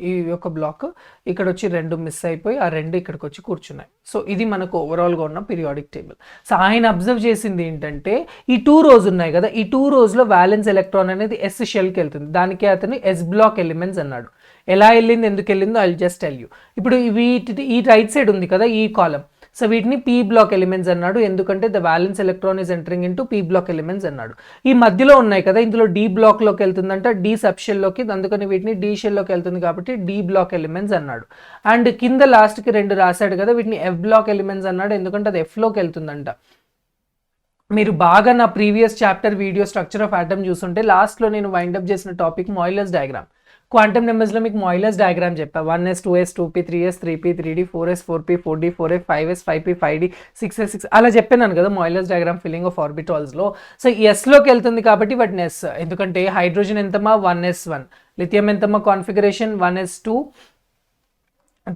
ఈ యొక్క బ్లాక్ ఇక్కడ వచ్చి 2 మిస్ అయిపోయి ఆ 2 ఇక్కడికి వచ్చి కూర్చున్నాయి. సో ఇది మనకు ఓవరాల్గా ఉన్న పీరియాడిక్ టేబుల్. సో ఆయన అబ్జర్వ్ చేసింది ఏంటంటే ఈ 2 రోస్ ఉన్నాయి కదా, ఈ 2 రోస్లో వ్యాలెన్స్ ఎలక్ట్రాన్ అనేది ఎస్ షెల్కి వెళ్తుంది. దానికి అతను ఎస్ బ్లాక్ ఎలిమెంట్స్ అన్నాడు. ఎలా వెళ్ళింది, ఎందుకు వెళ్ళిందో ఐ జస్ట్ టెల్ యూ. ఇప్పుడు ఈ రైట్ సైడ్ ఉంది కదా ఈ కాలం, సో వీటిని పీ బ్లాక్ ఎలిమెంట్స్ అన్నాడు. ఎందుకంటే the valence electron is entering into P block elements అన్నాడు. ఈ మధ్యలో ఉన్నాయి కదా, ఇందులో డి బ్లాక్లోకి వెళ్తుందంట, డి సబ్ షెల్లోకి, అందుకని వీటిని డి షెల్లోకి వెళ్తుంది కాబట్టి డి బ్లాక్ ఎలిమెంట్స్ అన్నాడు. అండ్ కింద లాస్ట్కి 2 రాశాడు కదా, వీటిని ఎఫ్ బ్లాక్ ఎలిమెంట్స్ అన్నాడు. ఎందుకంటే అది ఎఫ్లోకి వెళ్తుందంట. మీరు బాగా నా previous chapter video structure of atom చూస్తుంటే లాస్ట్లో నేను వైండప్ చేసిన టాపిక్ మాయిలర్స్ డయాగ్రామ్. క్వాంటమ్ నెంబర్స్లో మీకు మాయిలర్స్ డయాగ్రామ్ చెప్పా. 1s 2s 2p 3s 3p 3d 4s 4p 4d 4f 5s 5p 5d 6s 6 అలా చెప్పాను కదా మాయిలర్స్ డయాగ్రామ్ ఫిల్లింగ్ ఆఫ్ ఆర్బిటాల్స్లో. సో ఎస్లోకి వెళ్తుంది కాబట్టి వాటిని ఎస్, ఎందుకంటే హైడ్రోజన్ ఎంతమా 1s1, లిథియం ఎంతమా configuration 1s2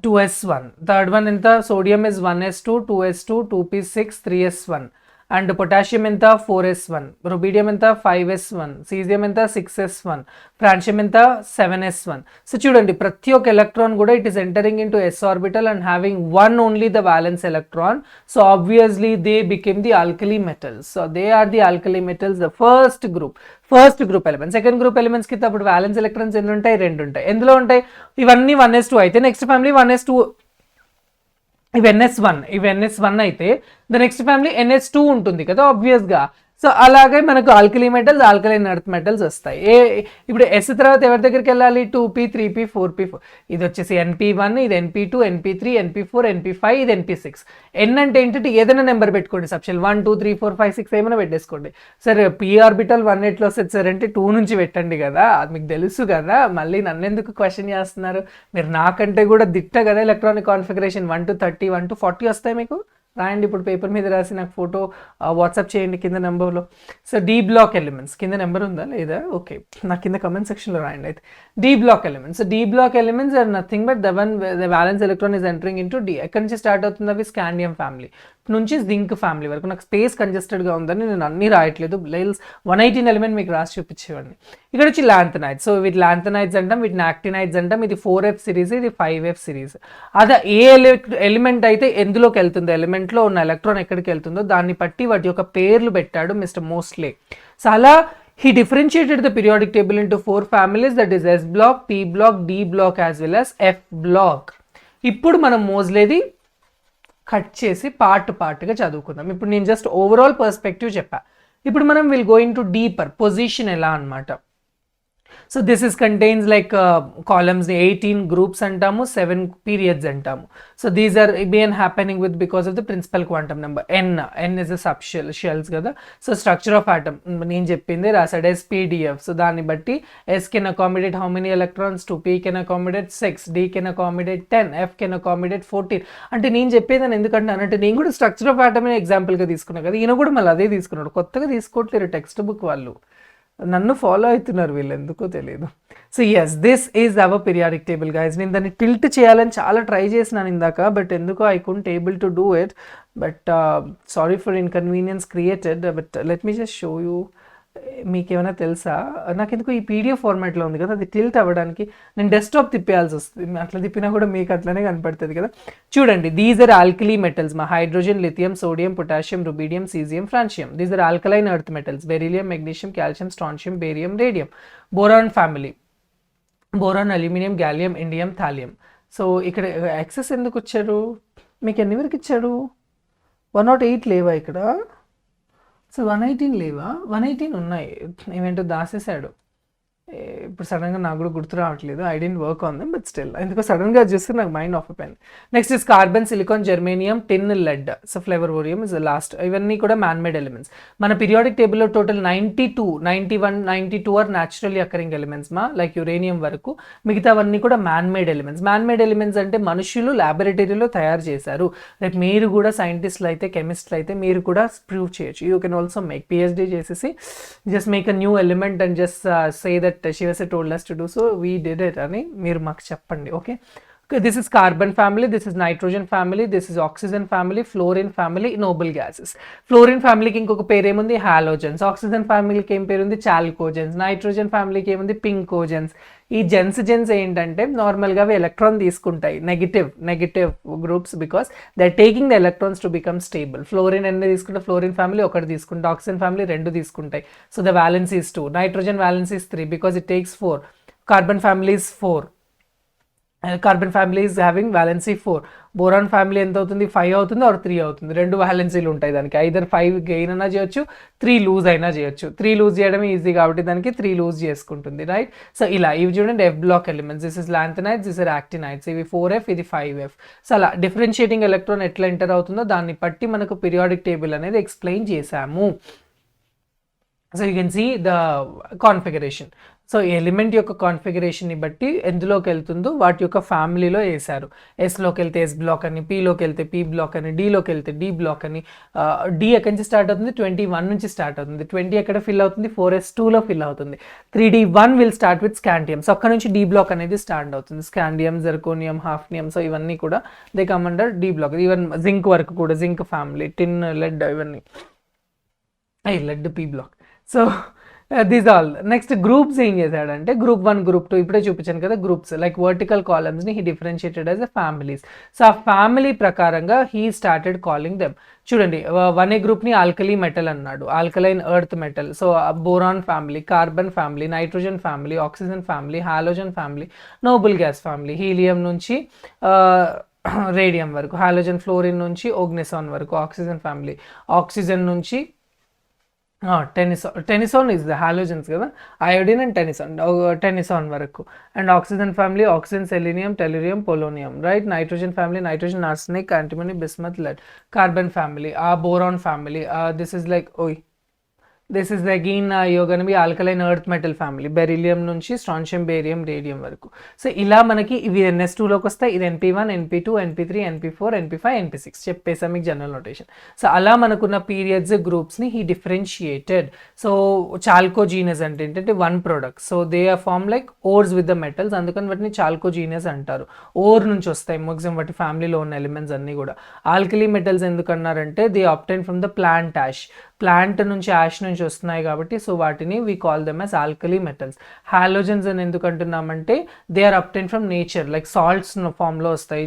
2s1, third one ఎంత, sodium is 1s2 2s2 2p6 3s1, అండ్ పొటాషియం ఎంత 4s1, రుబీడియం ఎంత 5s1, సీజియం ఎంత 6s1, ఫ్రాన్షియం ఎంత 7s1. సో చూడండి ప్రతి ఒక్క ఎలక్ట్రాన్ కూడా it is entering in to S orbital and having one only the valence electron. So obviously they became the alkali metals. So they are the alkali metals, the first group element. Second group elements కి అప్పుడు violence electrons ఎన్ని ఉంటాయి, 2 ఉంటాయి. ఎందులో ఉంటాయి, ఇవన్నీ 1s2 అయితే next family 1s2, ఇవి NS1 అయితే ద నెక్స్ట్ ఫ్యామిలీ NS2 ఉంటుంది కదా ఆబ్వియస్గా. సో అలాగే మనకు alkali metals, alkaline earth metals వస్తాయి. ఇప్పుడు ఎస్ తర్వాత ఎవరి దగ్గరికి వెళ్ళాలి, 2p 3p 4p 4, ఇది వచ్చేసి NP1, ఇది NP2, NP3, NP4, NP5, ఇది NP6. ఎన్ అంటే ఏంటంటే ఏదైనా నెంబర్ పెట్టుకోండి, సబ్షెల్ 1 2 3 4 5 6 ఏమైనా పెట్టేసుకోండి. సరే పీ ఆర్బిటల్ 1 8లో వస్తుంది సార్ అంటే 2 నుంచి పెట్టండి కదా, అది మీకు తెలుసు కదా, మళ్ళీ నన్ను ఎందుకు క్వశ్చన్ చేస్తున్నారు, మీరు నాకంటే కూడా దిట్ట కదా. ఎలక్ట్రానిక్ కాన్ఫిగరేషన్ 1 to 30 1 to 40 వస్తాయి మీకు, రాయండి. ఇప్పుడు పేపర్ మీద రాసి నాకు ఫోటో వాట్సాప్ చేయండి కింద నెంబర్లో. సో డి బ్లాక్ ఎలిమెంట్స్ కింద నెంబర్ ఉందా లేదా, ఓకే, నాకు కింద కమెంట్ సెక్షన్లో రాయండి. అయితే D block elements, so D block elements are nothing but the valence electron is entering into D. ఎక్కడి నుంచి స్టార్ట్ అవుతుంది, అవి స్కాండియం ఫ్యామిలీ నుంచి జింక్ ఫ్యామిలీ వరకు. నాకు స్పేస్ కంజెస్టెడ్గా ఉందని నేను అన్నీ రాయట్లేదు, లైల్స్ 118 ఎలిమెంట్ మీకు రాసి చూపించేవాడిని. ఇక్కడ వచ్చి లాంథనైడ్స్, సో వీటి లాంథనైడ్స్ అంటాం, వీటిని యాక్టినైడ్స్ అంటాం. ఇది 4f సిరీస్, ఇది 5f సిరీస్. అదే ఏ ఎలిమెంట్ అయితే ఎందులోకి వెళ్తుందో, ఎలిమెంట్లో ఉన్న ఎలక్ట్రాన్ ఎక్కడికి వెళ్తుందో దాన్ని బట్టి వాటి యొక్క పేర్లు పెట్టాడు మిస్టర్ మోస్ట్లే. సో అలా he differentiated the periodic table into 4 families, that is S block, P block, D block as well as F block. ఇప్పుడు మనం మోస్లేది కట్ చేసి పార్ట్గా చదువుకుందాం. ఇప్పుడు నేను జస్ట్ ఓవరాల్ పర్స్పెక్టివ్ చెప్పా. ఇప్పుడు మనం will go in to deeper position ఎలా అనమాట. So this is contains like columns 18 groups అంటాము, 7 పీరియడ్స్ అంటాము. So these are been happening with because of the principal quantum number n is a sub shells కదా. So structure of atom నేను చెప్పింది రాసాడు SPDF. సో దాన్ని బట్టి S can accommodate how many electrons, 2p can accommodate 6, D can accommodate 10, F can accommodate 14. అంటే నేను చెప్పేదాన్ని ఎందుకంటే అంటే నేను కూడా స్ట్రక్చర్ ఆఫ్ ఆటమ్ ఎగ్జాంపుల్గా తీసుకున్నాను కదా, ఈయన కూడా మళ్ళీ అదే తీసుకున్నాడు, కొత్తగా తీసుకోవట్లేరు టెక్స్ట్ బుక్ వాళ్ళు, నన్ను ఫాలో అవుతున్నారు వీళ్ళు ఎందుకో తెలియదు. So yes, this is our periodic table guys. నేను దాన్ని టిల్ట్ చేయాలని చాలా ట్రై చేసినాను ఇందాక, బట్ ఎందుకో I couldn't able to do it, but sorry for inconvenience created. But let me just show you. మీకు ఏమైనా తెలుసా, నాకు ఎందుకు ఈ PDF ఫార్మాట్లో ఉంది కదా, అది టిల్ట్ అవ్వడానికి నేను డెస్క్టాప్ తిప్పేయాల్సి వస్తుంది. అట్లా తిప్పినా కూడా మీకు అట్లనే కనపడుతుంది కదా. చూడండి, దీస్ ఆర్ ఆల్కలీ మెటల్స్, మా hydrogen, lithium, sodium, potassium, rubidium, caesium, francium. These are alkaline earth metals, beryllium, magnesium, calcium, strontium, barium, radium. Boron family, boron, aluminium, gallium, indium, thallium. So ఇక్కడ ఎక్సెస్ ఎందుకు వచ్చారు, మీకు ఎన్ని వరకు ఇచ్చాడు, 108 లేవా ఇక్కడ, సో 118 లేవా, 118 ఉన్నాయి, ఏమేంటో దాసేసాడు. ఇప్పుడు సడన్గా నాకు కూడా గుర్తు రావట్లేదు. I didn't work on them, but still ఎందుకో సడన్గా చూస్తే నాకు మైండ్ ఆఫ్ అయిపోయింది. Next is carbon, silicon, germanium, tin, lead, so flerovium is last. ఇవన్నీ కూడా మ్యాన్ మేడ్ ఎలిమెంట్స్. మన పీరియాడిక్ టేబుల్లో total 92, 91, 92 are naturally occurring elements మా, లైక్ యురేనియం వరకు. మిగతావన్నీ కూడా man made elements. Man made elements అంటే మనుషులు ల్యాబొరేటరీలో తయారు చేశారు. రేపు మీరు కూడా సైంటిస్టులు అయితే, కెమిస్టులు అయితే మీరు కూడా ప్రూవ్ చేయొచ్చు. You can also make PhD చేసేసి just make a new element and just say that Shivasa told us to do, so we did it అని మీరు మాకు చెప్పండి. Okay, this is carbon family, this is nitrogen family, this is oxygen family, fluorine family, noble gases. Fluorine family కి ఇంకొక పేరు ఏముంది, halogens. Oxygen ఫ్యామిలీకి ఏం పేరు ఉంది, చాల్కోజన్స్. నైట్రోజన్ ఫ్యామిలీకి ఏముంది, పింకోజన్స్. ఈ జెన్స్ ఏంటంటే నార్మల్గా అవి ఎలక్ట్రాన్ తీసుకుంటాయి, negative groups, because they are taking the electrons to become stable. Fluorine ఎన్ని తీసుకుంటే ఫ్లోరిన్ ఫ్యామిలీ ఒకటి తీసుకుంటే, ఆక్సిజన్ ఫ్యామిలీ 2 తీసుకుంటాయి. So the valence is 2, nitrogen valence is 3 because it takes 4. Carbon family is 4, carbon family is having valency 4. Boron family ఎంత అవుతుంది, 5 అవుతుంది are 3 అవుతుంది. 2 వ్యాలెన్సీలు ఉంటాయి దానికి. ఐదర్ 5 గెయిన్ అయినా చేయొచ్చు, 3 లూజ్ అయినా చేయొచ్చు. 3 లూజ్ చేయడం ఈజీ కాబట్టి దానికి 3 లూజ్ చేసుకుంటుంది, రైట్. సో ఇలా ఇవి చూడండి, F block elements. This is lanthanides, this is actinides. ఇవి 4F, ఇది 5F. సో అలా డిఫరెన్షియేటింగ్ ఎలక్ట్రాన్ ఎట్లా ఎంటర్ అవుతుందో దాన్ని బట్టి మనకు పీరియాడిక్ టేబుల్ అనేది ఎక్స్ప్లెయిన్ చేశాము. So you can see the configuration. So element యొక్క కాన్ఫిగరేషన్ని బట్టి ఎందులోకి వెళ్తుందో వాటి యొక్క ఫ్యామిలీలో వేశారు. ఎస్లోకి వెళ్తే ఎస్ బ్లాక్ అని, పీలోకి వెళ్తే పీ బ్లాక్ అని, డీలోకి వెళ్తే డి బ్లాక్ అని. డి ఎక్కడి నుంచి స్టార్ట్ అవుతుంది, 21 నుంచి స్టార్ట్ అవుతుంది. 20 ఎక్కడ ఫిల్ అవుతుంది, 4s2లో ఫిల్ అవుతుంది. 3d1 will start with scandium. So అక్కడ నుంచి డి బ్లాక్ అనేది స్టార్ట్ అవుతుంది. స్కాండియం, జెర్కోనియం, హాఫ్నియం, సో ఇవన్నీ కూడా they come under d block. Even zinc వరకు కూడా, జింక్ ఫ్యామిలీ, టిన్, లెడ్, ఇవన్నీ lead p block. So these all. Next groups ఏం చేశాడంటే, గ్రూప్ 1, గ్రూప్ 2 ఇప్పుడే చూపించాను కదా. గ్రూప్స్ లైక్ వర్టికల్ కాలమ్స్ని he differentiated as a families. So ఆ ఫ్యామిలీ ప్రకారంగా హీ స్టార్టెడ్ కాలింగ్ దెమ్. చూడండి, 1A గ్రూప్ని ఆల్కలీ మెటల్ అన్నాడు, alkaline earth metal. So boron family, carbon family, nitrogen family, oxygen family, halogen family, noble gas family. Helium నుంచి radium వరకు, halogen fluorine నుంచి oganesson వరకు, oxygen family. Oxygen నుంచి tennessine is the halogens కదా, iodine and tennessine వరకు. And oxygen family, oxygen, selenium, tellurium, polonium, right. Nitrogen family, nitrogen, arsenic, antimony, bismuth, lead. Carbon family, boron family, this is like this is again you're going to be alkaline earth metal family, beryllium నుంచి strontium, barium, radium వరకు. So ఇలా మనకి ఇవి NS2లోకి వస్తాయి. ఇది NP1, NP2, NP3, NP4, NP5, NP6 చెప్పేసా మీకు general notation. So అలా మనకున్న పీరియడ్స్, గ్రూప్స్ని హీ డిఫరెన్షియేటెడ్. సో చాల్కోజీనస్ అంటే ఏంటంటే 1 product. So they are form like ores with the metals, అందుకని వాటిని చాల్కోజీనస్ అంటారు. ఓర్ నుంచి వస్తాయి మ్యాక్సిమం వాటి ఫ్యామిలీలో ఉన్న ఎలిమెంట్స్ అన్నీ కూడా. ఆల్కలీ మెటల్స్ ఎందుకన్నారంటే they obtain from the plant ash, plant నుంచి యాష్ నుంచి వస్తున్నాయి కాబట్టి సో వాటిని we call them as alkali metals. Halogens అని ఎందుకు అంటున్నామంటే they are obtain from nature, like salts ఫామ్లో వస్తాయి,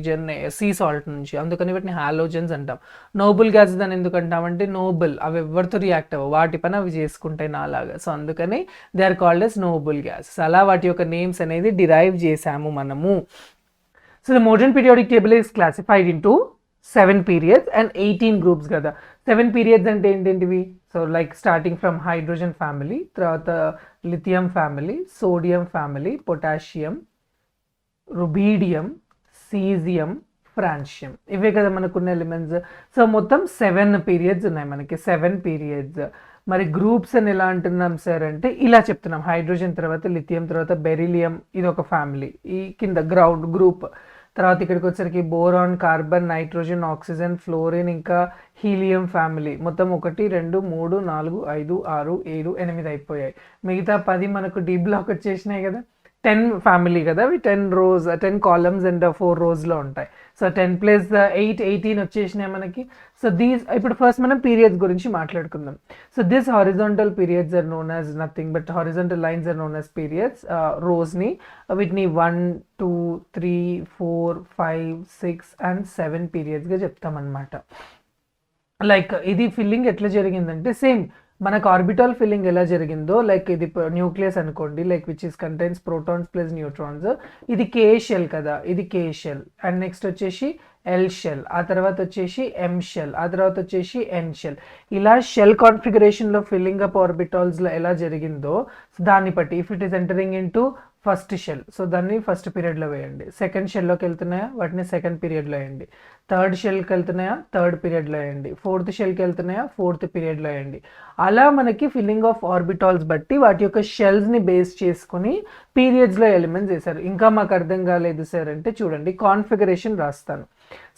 సీ సాల్ట్ నుంచి, అందుకని వాటిని హాలోజన్స్ అంటాం. నోబుల్ గ్యాసెస్ అని ఎందుకు అంటామంటే నోబుల్, అవి ఎవరితో రియాక్ట్ అవ్వవు, వాటి పని అవి చేసుకుంటాయి నాలాగా. సో అందుకని they are called as noble gases. అలా వాటి యొక్క నేమ్స్ అనేది డిరైవ్ చేసాము మనము. So the modern periodic table is classified into 7 periods and 18 groups కదా. 7 periods అంటే ఏంటంటివి, so like starting from hydrogen family, తర్వాత lithium family, sodium family, potassium, rubidium, caesium, francium, ఇవే కదా మనకున్న ఎలిమెంట్స్. సో మొత్తం 7 periods ఉన్నాయి మనకి, 7 periods. మరి గ్రూప్స్ అని ఎలా అంటున్నాం సార్ అంటే ఇలా చెప్తున్నాం, హైడ్రోజన్ తర్వాత లిథియం, తర్వాత బెరిలియం, ఇది ఒక ఫ్యామిలీ, ఈ కింద గ్రౌండ్ గ్రూప్. తర్వాత ఇక్కడికి వచ్చేసరికి boron, carbon, nitrogen, oxygen, fluorine, ఇంకా హీలియం ఫ్యామిలీ. మొత్తం 1, 2, 3, 4, 5, 6, 7, 8 అయిపోయాయి. మిగతా 10 మనకు డి బ్లాక్ వచ్చేసినాయి కదా. 10 ఫ్యామిలీ కదా, అవి 10 rows, 10 కాలమ్స్ అండ్ 4 rowsలో ఉంటాయి. సో 10 + 8, 18 వచ్చేసినాయి మనకి. సో ఇప్పుడు ఫస్ట్ మనం పీరియడ్స్ గురించి మాట్లాడుకుందాం. So this horizontal periods are known as nothing but horizontal lines are known as periods. రోస్ని వీటిని 1, 2, 3, 4, 5, 6 and 7 పీరియడ్స్గా చెప్తామన్నమాట. లైక్ ఇది ఫిల్లింగ్ ఎట్లా జరిగిందంటే సేమ్ మనకు ఆర్బిటాల్ ఫిల్లింగ్ ఎలా జరిగిందో, లైక్ ఇది న్యూక్లియస్ అనుకోండి, like which is contains protons plus neutrons. ఇది కే షెల్ కదా, ఇది కే షెల్. అండ్ నెక్స్ట్ వచ్చేసి ఎల్ షెల్, ఆ తర్వాత వచ్చేసి ఎం షెల్, ఆ తర్వాత వచ్చేసి ఎన్ షెల్. ఇలా షెల్ కాన్ఫిగరేషన్లో ఫిల్లింగ్ అప్ ఆర్బిటాల్స్లో ఎలా జరిగిందో దాన్ని బట్టి if it is entering in to first shell, so దాన్ని ఫస్ట్ పీరియడ్లో వేయండి. సెకండ్ షెల్లోకి వెళ్తున్నాయా, వాటిని సెకండ్ పీరియడ్లో వేయండి. థర్డ్ షెల్కి వెళ్తున్నాయా, థర్డ్ పీరియడ్లో వేయండి. ఫోర్త్ షెల్కి వెళ్తున్నాయా, ఫోర్త్ పీరియడ్లో వేయండి. అలా మనకి ఫిల్లింగ్ ఆఫ్ ఆర్బిటాల్స్ బట్టి వాటి యొక్క షెల్స్ని బేస్ చేసుకుని పీరియడ్స్లో ఎలిమెంట్స్ వేశారు. ఇంకా మాకు అర్థం కాలేదు సార్ అంటే చూడండి కాన్ఫిగరేషన్ రాస్తాను.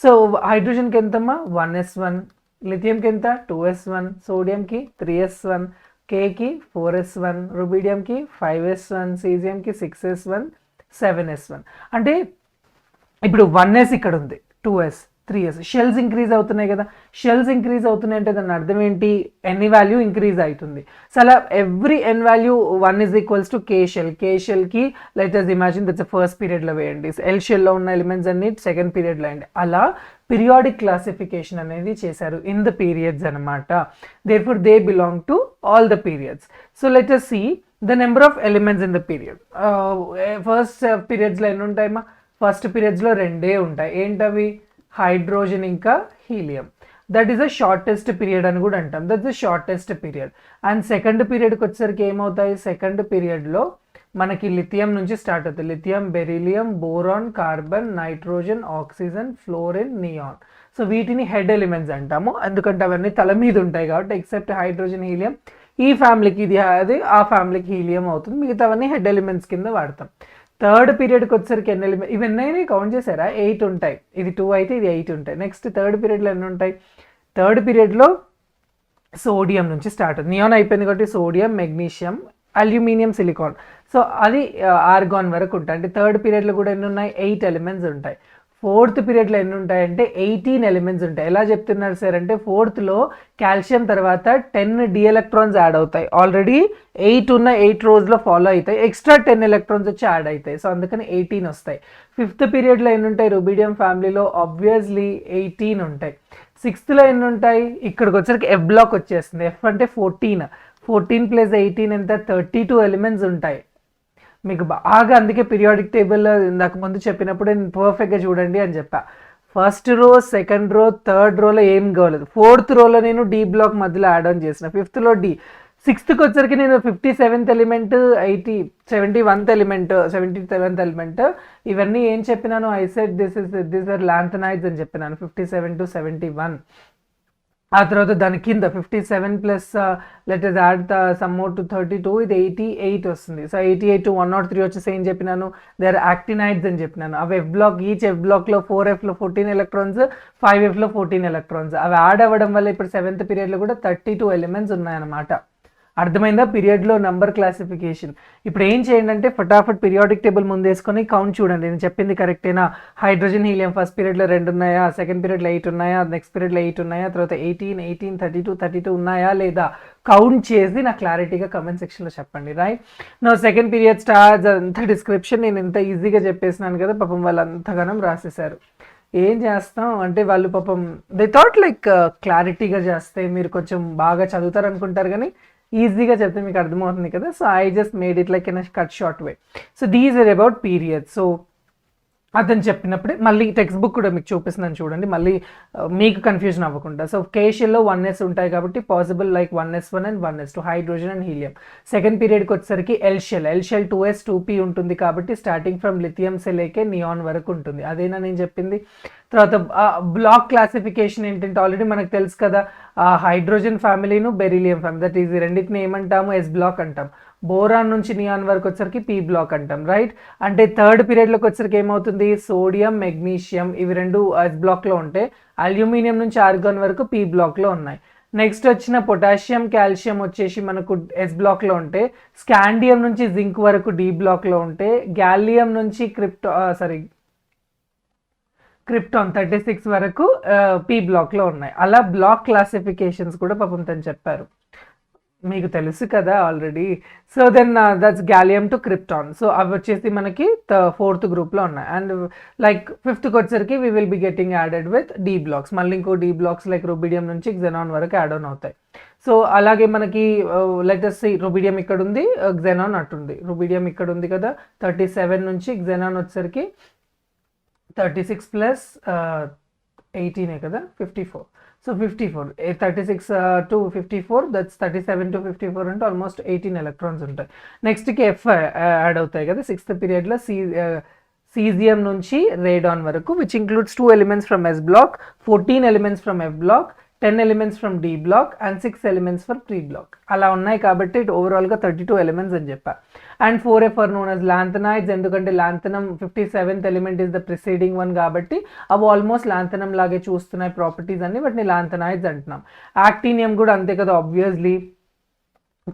సో హైడ్రోజన్కి ఎంతమ్మా 1s1, లిథియంకి ఎంత 2s1, సోడియంకి 3s1, కేకి 4s1, రుబీడియంకి 5s1, సీజియంకి 6s1, 7s1. అంటే ఇప్పుడు 1s ఇక్కడ ఉంది, 2s, 3s, షెల్స్ ఇంక్రీజ్ అవుతున్నాయి కదా. షెల్స్ ఇంక్రీజ్ అవుతున్నాయి అంటే దాని అర్థం ఏంటి, ఎన్ని వాల్యూ ఇంక్రీజ్ అవుతుంది. సో అలా every n value 1 is equals to K shell. K షెల్కి let us imagine that's first పీరియడ్లో వేయండి. ఎల్ షెల్లో ఉన్న ఎలిమెంట్స్ అన్ని సెకండ్ పీరియడ్లో వేయండి. అలా పీరియాడిక్ క్లాసిఫికేషన్ అనేది చేశారు ఇన్ ద పీరియడ్స్ అనమాట. Therefore they belong to all the periods. So let us see the number of elements in the period. First పీరియడ్స్లో ఎన్ని ఉంటాయమ్మా, ఫస్ట్ పీరియడ్స్లో 2 ఉంటాయి. ఏంటవి, హైడ్రోజన్ ఇంకా helium. That is the shortest period అని కూడా అంటాం. That's the shortest period. And second పీరియడ్కి వచ్చేసరికి ఏమవుతాయి, సెకండ్ పీరియడ్లో మనకి లిథియం నుంచి స్టార్ట్ అవుతుంది. Lithium, beryllium, boron, carbon, nitrogen, oxygen, fluorine, neon. So వీటిని హెడ్ ఎలిమెంట్స్ అంటాము, ఎందుకంటే అవన్నీ తల మీద ఉంటాయి కాబట్టి. ఎక్సెప్ట్ హైడ్రోజన్, హీలియం ఈ ఫ్యామిలీకి ఇది అది, ఆ ఫ్యామిలీకి హీలియం అవుతుంది. మిగతావన్నీ హెడ్ ఎలిమెంట్స్ కింద వాడతాం. థర్డ్ పీరియడ్కి వచ్చేసరికి ఎన్ని ఎలిమెంట్, ఇవన్నీ కౌంట్ చేశారా, 8 ఉంటాయి. ఇది 2 అయితే ఇది 8 ఉంటాయి. నెక్స్ట్ థర్డ్ పీరియడ్లో ఎన్ని ఉంటాయి, థర్డ్ పీరియడ్లో సోడియం నుంచి స్టార్ట్ అవుతుంది. నియాన్ అయిపోయింది కాబట్టి sodium, magnesium, aluminium, silicon. So అది ఆర్గాన్ వరకు ఉంటాయి. అంటే థర్డ్ పీరియడ్లో కూడా ఎన్ని ఉన్నాయి, 8 ఎలిమెంట్స్ ఉంటాయి. ఫోర్త్ పీరియడ్లో ఎన్ని ఉంటాయంటే 18 ఎలిమెంట్స్ ఉంటాయి. ఎలా చెప్తున్నారు సార్ అంటే ఫోర్త్లో కాల్షియం తర్వాత 10 డి ఎలక్ట్రాన్స్ యాడ్ అవుతాయి. ఆల్రెడీ 8 ఉన్న 8 రోజులో ఫాలో అవుతాయి, ఎక్స్ట్రా 10 ఎలక్ట్రాన్స్ వచ్చి యాడ్ అవుతాయి. సో అందుకని 18 వస్తాయి. ఫిఫ్త్ పీరియడ్లో ఎన్ని ఉంటాయి, రుబీడియం ఫ్యామిలీలో ఆబ్వియస్లీ 18 ఉంటాయి. సిక్స్త్లో ఎన్ని ఉంటాయి, ఇక్కడికి వచ్చరికి ఎఫ్ బ్లాక్ వచ్చేస్తుంది. ఎఫ్ అంటే 14, 14 + 18 ఎంత, 32 ఎలిమెంట్స్ ఉంటాయి. మీకు బాగా అందుకే పీరియాడిక్ టేబుల్ ఇందాక ముందు చెప్పినప్పుడు నేను పర్ఫెక్ట్గా చూడండి అని చెప్పా. First row, second row, third రోలో ఏం కాలేదు. ఫోర్త్ రోలో నేను డి బ్లాక్ మధ్యలో యాడ్ ఆన్ చేసిన. ఫిఫ్త్లో డి. సిక్స్త్కి వచ్చరికి నేను 57th element, 71th element, 77th element ఇవన్నీ ఏం చెప్పినాను, I said this are lanthanides అని చెప్పినాను. 57 to 71. ఆ తర్వాత దాని కింద 57 plus let us add some more to 32, ఇది 88 వస్తుంది. సో 88 to 103 వచ్చేసి ఏం చెప్పినాను, దే ఆర్ యాక్టినైడ్స్ అని చెప్పినాను. అవి ఎఫ్ బ్లాక్, ఈచ్ ఎఫ్ బ్లాక్లో 4Fలో 14 ఎలక్ట్రాన్స్, 5Fలో 14 ఎలక్ట్రాన్స్. అవి యాడ్ అవ్వడం వల్ల ఇప్పుడు 7th పీరియడ్లో కూడా 32 ఎలిమెంట్స్ ఉన్నాయన్నమాట. అర్థమైందా పీరియడ్లో నంబర్ క్లాసిఫికేషన్. ఇప్పుడు ఏం చేయండి అంటే ఫటాఫట్ పీరియాడిక్ టేబుల్ ముందు వేసుకొని కౌంట్ చూడండి, నేను చెప్పింది కరెక్టేనా. హైడ్రోజన్, హీలియం ఫస్ట్ పీరియడ్లో 2 ఉన్నాయా, సెకండ్ పీరియడ్లో 8 ఉన్నాయా, నెక్స్ట్ పీరియడ్లో 8 ఉన్నాయా, తర్వాత 18, 18, 32 ఉన్నాయా లేదా కౌంట్ చేసి నాకు క్లారిటీగా కమెంట్ సెక్షన్లో చెప్పండి. రైట్ నా సెకండ్ పీరియడ్ స్టార్ట్స్ అంత డిస్క్రిప్షన్ నేను ఎంత ఈజీగా చెప్పేసినాను కదా, పాపం వాళ్ళు అంతగానం రాసేసారు. ఏం చేస్తాం అంటే వాళ్ళు పాపం దే థాట్ లైక్ క్లారిటీగా చేస్తే మీరు కొంచెం బాగా చదువుతారు అనుకుంటారు, కానీ ఈజీగా చెప్తే మీకు అర్థమవుతుంది కదా. So I just made it like in cut short way. So these are about periods. So అతను చెప్పినప్పుడే మళ్ళీ టెక్స్ట్ బుక్ కూడా మీకు చూపిస్తున్నాను చూడండి, మళ్ళీ మీకు కన్ఫ్యూజన్ అవ్వకుండా. సో కేషియల్లో 1s ఉంటాయి కాబట్టి possible like 1s1 and 1s2 hydrogen and helium. Second పీరియడ్కి వచ్చేసరికి ఎల్ షెల్ 2s 2p ఉంటుంది కాబట్టి స్టార్టింగ్ ఫ్రమ్ లిథియం సెలేకే నియాన్ వరకు ఉంటుంది. అదేనా నేను చెప్పింది. తర్వాత బ్లాక్ క్లాసిఫికేషన్ ఏంటంటే ఆల్రెడీ మనకు తెలుసు కదా, హైడ్రోజన్ ఫ్యామిలీను బెరీలియం ఫ్యామిలీ, దట్ ఈజ్ రెండింటిని ఏమంటాము, ఎస్ బ్లాక్ అంటాం. బోరాన్ నుంచి నియాన్ వరకు వచ్చరికి పీ బ్లాక్ అంటాం. రైట్ అంటే థర్డ్ పీరియడ్లోకి వచ్చరికి ఏమవుతుంది, సోడియం, మెగ్నీషియం ఇవి 2 ఎస్ బ్లాక్లో ఉంటే, అల్యూమినియం నుంచి ఆర్గాన్ వరకు పీ బ్లాక్లో ఉన్నాయి. నెక్స్ట్ వచ్చిన పొటాషియం, కాల్షియం వచ్చేసి మనకు ఎస్ బ్లాక్లో ఉంటే, స్కాండియం నుంచి జింక్ వరకు డి బ్లాక్లో ఉంటే, గ్యాలియం నుంచి క్రిప్టాన్ 36 వరకు పీ బ్లాక్లో ఉన్నాయి. అలా బ్లాక్ క్లాసిఫికేషన్స్ కూడా పాపం తను చెప్పారు, మీకు తెలుసు కదా already. So then that's gallium to krypton. So అవి వచ్చేసి మనకి 4th గ్రూప్లో ఉన్నాయి. అండ్ లైక్ 5th వచ్చరికి we will be getting added with D blocks. మళ్ళీ ఇంకో డి బ్లాక్స్ లైక్ రుబిడియం నుంచి xenon వరకు యాడ్ ఆన్ అవుతాయి. సో అలాగే మనకి లెటస్ సి రుబిడియం ఇక్కడ ఉంది, xenon అటుంది. రుబిడియం ఇక్కడ ఉంది కదా, 37 నుంచి xenon వచ్చరికి 36 ప్లస్ 18 కదా, 54. సో 54, 36 to 54, దట్స్ 37 to 54 అంటే ఆల్మోస్ట్ 18 ఎలక్ట్రాన్స్ ఉంటాయి. నెక్స్ట్కి ఎఫ్ యాడ్ అవుతాయి కదా 6th పీరియడ్లో, cesium నుంచి radon వరకు, which includes 2 elements from s block, 14 elements from f block, 10 elements from d block and 6 elements for p block. అలా ఉన్నాయి కాబట్టి ఓవరాల్గా 32 ఎలిమెంట్స్ అని చెప్పా. And 4f are known as lanthanides, ఎందుకంటే లాంథనం 57th element is the preceding one కాబట్టి అవి almost లాంథనం లాగే చూస్తున్నాయి ప్రాపర్టీస్ అన్ని, వాటిని లాంథనైడ్స్ అంటున్నాం. యాక్టీనియం కూడా అంతే కదా ఆబ్వియస్లీ.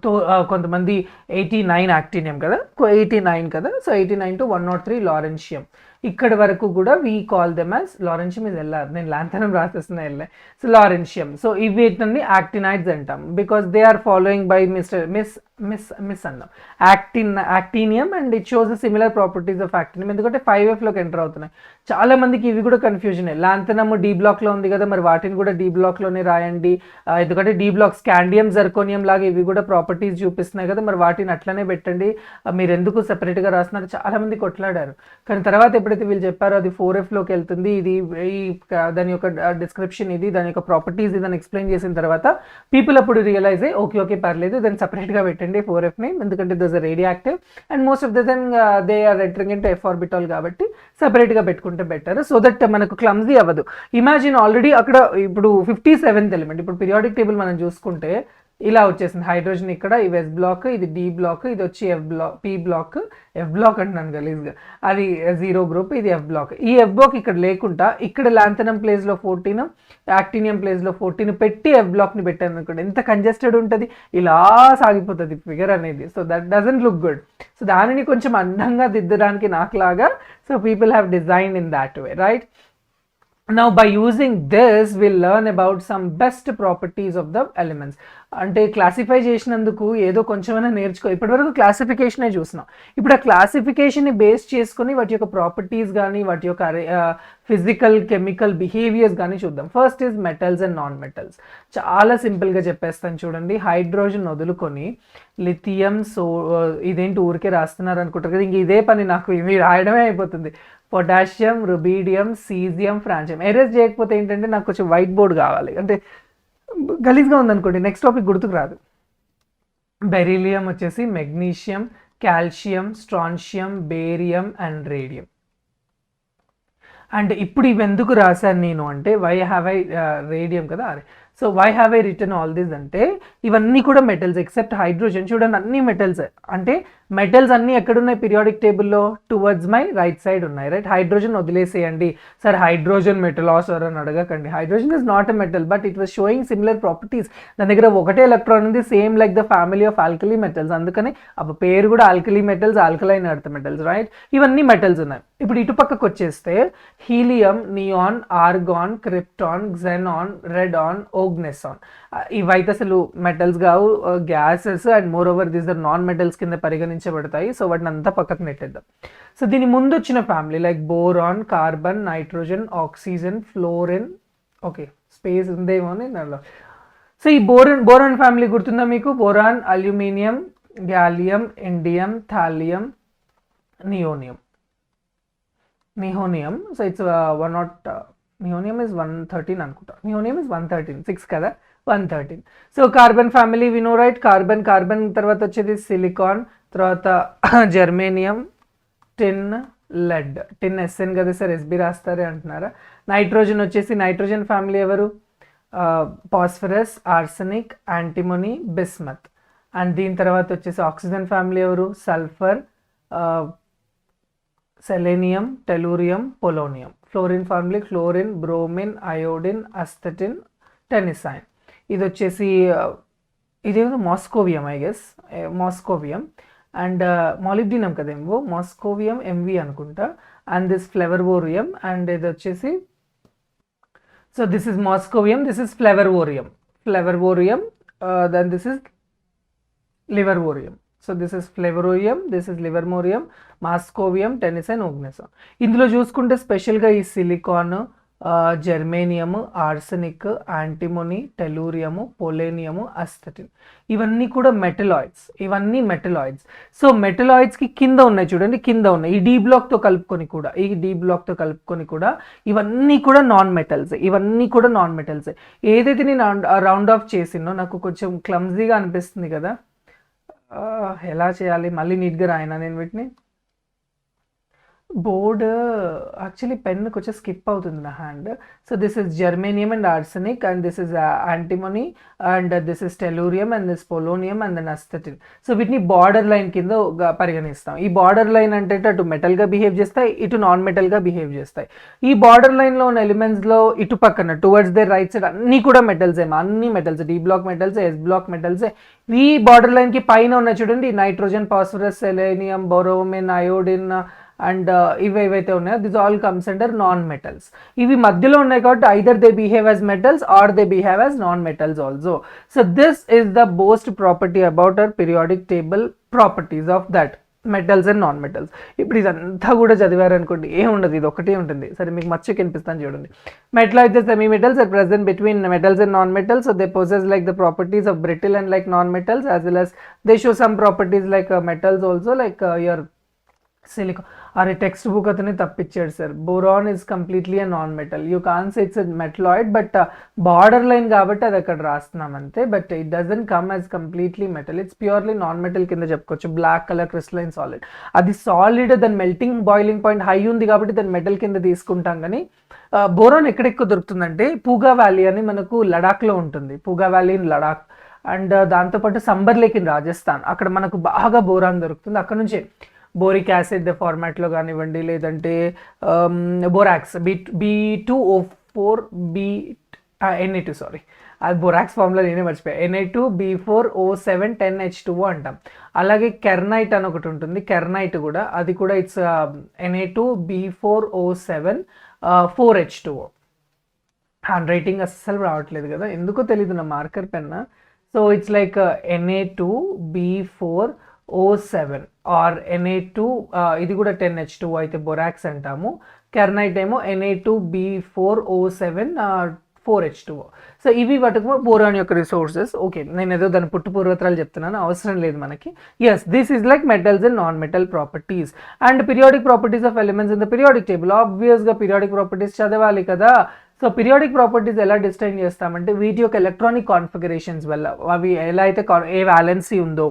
తో కొంతమంది 89 యాక్టీనియం కదా, 89 కదా, సో 89 to 103 లారెన్షియం. ఇక్కడ వరకు కూడా we call them as, lawrencium is LR, నేను లాంథనం రాసేస్తున్నా ఎల్ఏ, సో లారెన్షియం. సో వీటిని యాక్టినైడ్స్ అంటాం because they are following by మిస్ అన్నాం actinium, and it shows the similar properties of actinium, ఎందుకంటే 5Fలోకి ఎంటర్ అవుతున్నాయి. చాలా మందికి ఇవి కూడా కన్ఫ్యూజన్. లాంథనమ్ డి బ్లాక్లో ఉంది కదా, మరి వాటిని కూడా డి బ్లాక్లోనే రాయండి, ఎందుకంటే డి బ్లాక్ స్కాండియం జర్కోనియం లాగా ఇవి కూడా ప్రాపర్టీస్ చూపిస్తున్నాయి కదా, మరి వాటిని అట్లనే పెట్టండి, మీరు ఎందుకు సెపరేట్గా రాస్తున్నారు, చాలా మంది కొట్లాడారు. కానీ తర్వాత ఎప్పుడైతే వీళ్ళు చెప్పారో అది 4Fలోకి వెళ్తుంది, ఇది దాని యొక్క డిస్క్రిప్షన్ ఇది, దాని యొక్క ప్రాపర్టీస్ ఇదని ఎక్స్ప్లెయిన్ చేసిన తర్వాత పీపుల్ అప్పుడు రియలైజ్ అయ్యి ఓకే పర్లేదు దాన్ని సపరేట్గా పెట్టండి 4Fని, ఎందుకంటే those are radioactive and most of the time they are entering into F orbital కాబట్టి సపరేట్గా పెట్టుకుంటే బెటర్, సో దట్ మనకు క్లమ్జీ అవ్వదు. ఇమాజిన్ ఆల్రెడీ అక్కడ ఇప్పుడు 57th ఎలిమెంట్, ఇప్పుడు పీరియాడిక్ టేబుల్ మనం చూసుకుంటే ఇలా వచ్చేసింది. హైడ్రోజన్ ఇక్కడ, ఇవి ఎస్ బ్లాక్, ఇది డి బ్లాక్, ఇది వచ్చి F block, P block, F block అంటున్నాను గలీజ్గా, అది 0 గ్రూప్, ఇది ఎఫ్ బ్లాక్. ఈ ఎఫ్ బ్లాక్ ఇక్కడ లేకుండా ఇక్కడ లాంథనం ప్లేస్లో 14, యాక్టీనియం ప్లేస్లో 14 పెట్టి ఎఫ్ బ్లాక్ని పెట్టాను అనుకోండి, ఎంత కంజెస్టెడ్ ఉంటుంది, ఇలా సాగిపోతుంది ఫిగర్ అనేది. So that doesn't look good. So దానిని కొంచెం అందంగా దిద్దడానికి నాకులాగా, so people have design in that way, right? Now by using this we'll learn about some best properties of the elements. అంటే క్లాసిఫై చేసినందుకు ఏదో కొంచెమైనా నేర్చుకో. ఇప్పటివరకు క్లాసిఫికేషనే చూసినాం, ఇప్పుడు ఆ క్లాసిఫికేషన్ని బేస్ చేసుకుని వాటి యొక్క ప్రాపర్టీస్ కానీ వాటి యొక్క ఫిజికల్ కెమికల్ బిహేవియర్స్ కానీ చూద్దాం. First is metals and non metals. చాలా సింపుల్గా చెప్పేస్తాను చూడండి. హైడ్రోజన్ వదులుకొని లిథియం, ఇదేంటి ఊరికే రాస్తున్నారు అనుకుంటారు కదా, ఇంక ఇదే పని నాకు ఇవి రాయడమే అయిపోతుంది. Potassium, rubidium, caesium, francium. Erase చేయకపోతే ఏంటంటే నాకు కొంచెం వైట్ బోర్డ్ కావాలి, అంటే గలీజ్గా ఉందనుకోండి నెక్స్ట్ టాపిక్ గుర్తుకు రాదు. బెరీలియం వచ్చేసి magnesium, calcium, strontium, barium and radium. And ఇప్పుడు ఇవి ఎందుకు రాశాను నేను అంటే, వై హ్యావ్ ఐ రేడియం కదా, so why have I return all this అంటే ఇవన్నీ కూడా మెటల్స్ ఎక్సెప్ట్ హైడ్రోజన్. చూడండి అన్ని మెటల్స్, అంటే మెటల్స్ అన్నీ ఎక్కడున్నాయి పీరియాడిక్ టేబుల్లో, టువర్డ్స్ మై రైట్ సైడ్ ఉన్నాయి, రైట్? హైడ్రోజన్ వదిలేసేయండి సార్, హైడ్రోజన్ మెటలా సార్ అని అడగకండి. Hydrogen is not a metal but it was showing similar properties. దాని దగ్గర ఒకటే ఎలక్ట్రాన్ ఉంది, same like the family of alkali metals, అందుకని ఆ పేరు కూడా alkali metals, alkaline earth metals, right? ఇవన్నీ మెటల్స్ ఉన్నాయి. ఇప్పుడు ఇటు పక్కకు వచ్చేస్తే helium, neon, argon, krypton, xenon, radon, oganesson, ఇవైతే అసలు మెటల్స్ కావు, gases, and moreover these are non metals కింద పరిగణించబడతాయి. సో వాటిని అంతా పక్కకు నెట్టేద్దాం. సో దీని ముందు వచ్చిన family like boron, carbon, nitrogen, oxygen, fluorine, okay space ఉందేమో అని దానిలో. సో ఈ బోరాన్ ఫ్యామిలీ గుర్తుందా మీకు? Boron, aluminium, gallium, indium, thallium, nihonium. So it's nihonium is 113 అనుకుంటా. నియోనియం ఇస్ 113, 6 కదా, 113. So carbon family we know, right? Carbon తర్వాత వచ్చేది సిలికాన్, తర్వాత germanium, tin, lead. Tin SN కదా సార్, ఎస్బి రాస్తారే అంటున్నారా? నైట్రోజన్ వచ్చేసి నైట్రోజన్ ఫ్యామిలీ ఎవరు? Phosphorus, arsenic, antimony, bismuth. And దీని తర్వాత వచ్చేసి ఆక్సిజన్ ఫ్యామిలీ ఎవరు? Sulphur, selenium, tellurium, polonium. Fluorine family chlorine, bromine, iodine, astatine, tennessine. ఇది వచ్చేసి ఇదేమో moscovium, I guess moscovium. And molybdenum కదేమో, మాస్కోవియం ఎంవి అనుకుంటా. అండ్ దిస్ ఫ్లెవర్వోరియం, అండ్ ఇది వచ్చేసి, so this is moscovium, this is flerovium, then this is livermorium. So this is flerovium, this is livermorium, moscovium, tennessine, oganesson. ఇందులో చూసుకుంటే స్పెషల్గా ఈ silicon, germanium, arsenic, antimony, tellurium, polonium, astatine. ఇవన్నీ కూడా metalloids. ఇవన్నీ metalloids. So మెటలాయిడ్స్కి కింద ఉన్నాయి చూడండి, కింద ఉన్నాయి ఈ డి బ్లాక్తో కలుపుకొని కూడా ఇవన్నీ కూడా నాన్ మెటల్స్. ఇవన్నీ కూడా నాన్ మెటల్స్. ఏదైతే నేను రౌండ్ ఆఫ్ చేసినో నాకు కొంచెం క్లమ్జీగా అనిపిస్తుంది కదా, ఎలా చేయాలి మళ్ళీ నీట్గా రాయనా నేను వీటిని? బోర్డ్ యాక్చువల్లీ పెన్ కొంచెం స్కిప్ అవుతుంది నా hand. So this is germanium and arsenic, and this is antimony, and this is tellurium, and this polonium, and then astatine. So వీటిని బార్డర్ లైన్ కింద పరిగణిస్తాం. ఈ బార్డర్ లైన్ అంటే అటు మెటల్గా బిహేవ్ చేస్తాయి, ఇటు నాన్ మెటల్గా బిహేవ్ చేస్తాయి. ఈ బార్డర్ లైన్లో ఉన్న ఎలిమెంట్స్లో ఇటు పక్కన టువర్డ్స్ ద రైట్ సైడ్ అన్నీ కూడా మెటల్స్ ఏమో, అన్ని metals, d block metals, s block metals. ఈ బార్డర్ లైన్కి పైన ఉన్నాయి చూడండి nitrogen, phosphorus, selenium, bromine, iodine and ఇవైతే ఉన్నాయో this all comes under non metals. ఇవి మధ్యలో ఉన్నాయి కాబట్టి either they behave as metals or they behave as non metals also. So this is the most property about our periodic table, properties of that metals and non metals. ఇప్పుడు ఇదంతా కూడా చదివారు అనుకోండి, ఏముండదు, ఇది ఒకటే ఉంటుంది. సరే మీకు మచ్చకి కనిపిస్తాను చూడండి. Metalloids are semi metals are present between metals and non metals. So they possess like the properties of brittle and like non metals, as well as they show some properties like metals also, like your silicon. అరే text book అతనే తప్పించాడు sir. Boron is completely a non metal. You can say it's metalloid, but border line కాబట్టి అది అక్కడ రాస్తున్నాం అంతే. But it doesn't come as completely metal. It's purely non metal కింద చెప్పుకోవచ్చు. బ్లాక్ కలర్ క్రిస్టలైన్ సాలిడ్, అది సాలిడ్, దాని melting boiling point high ఉంది కాబట్టి దాన్ని మెటల్ కింద తీసుకుంటాం. కానీ బోరాన్ ఎక్కడెక్కువ దొరుకుతుందంటే పూగా వ్యాలీ అని మనకు లడాఖ్లో ఉంటుంది. పూగా వ్యాలీ ఇన్ లడాక్, అండ్ దాంతోపాటు సంబర్ లేక్ ఇన్ రాజస్థాన్, అక్కడ మనకు బాగా బోరాన్ దొరుకుతుంది. అక్కడ నుంచే బోరిక్ యాసిడ్ ఫార్మాట్లో కానివ్వండి, లేదంటే బోరాక్స్ B2O4 Na2 సారీ, అది బోరాక్స్ ఫార్ములా నేనే మర్చిపోయా. Na2B4O7 10H2O అంటాం. అలాగే కెర్నైట్ అని ఒకటి ఉంటుంది, కెర్నైట్ కూడా, అది కూడా it's Na2B4O7 4H2O. Hand writing అస్సలు రావట్లేదు కదా, ఎందుకో తెలీదు నా marker Penna. So it's like Na2B4O7 are Na2, ఇది కూడా 10H2O అయితే బొరాక్స్ అంటాము. కెర్నైట్ ఏమో Na2B4O7 4H2O. సో ఇవి వాటికి బోరాన్ యొక్క రిసోర్సెస్. ఓకే, నేను ఏదో దాని పుట్టు పూర్వత్రాలు చెప్తున్నాను, అవసరం లేదు మనకి. Yes, this is like metals and non metal properties and periodic properties of elements in the periodic table. ఆబ్వియస్గా పీరియాడిక్ ప్రాపర్టీస్ చదవాలి కదా. సో పీరియాడిక్ ప్రాపర్టీస్ ఎలా డిస్టైన్ చేస్తామంటే వీటి యొక్క ఎలక్ట్రానిక్ కాన్ఫిగరేషన్స్ వల్ల. అవి ఎలా అయితే ఏ వ్యాలెన్సీ ఉందో,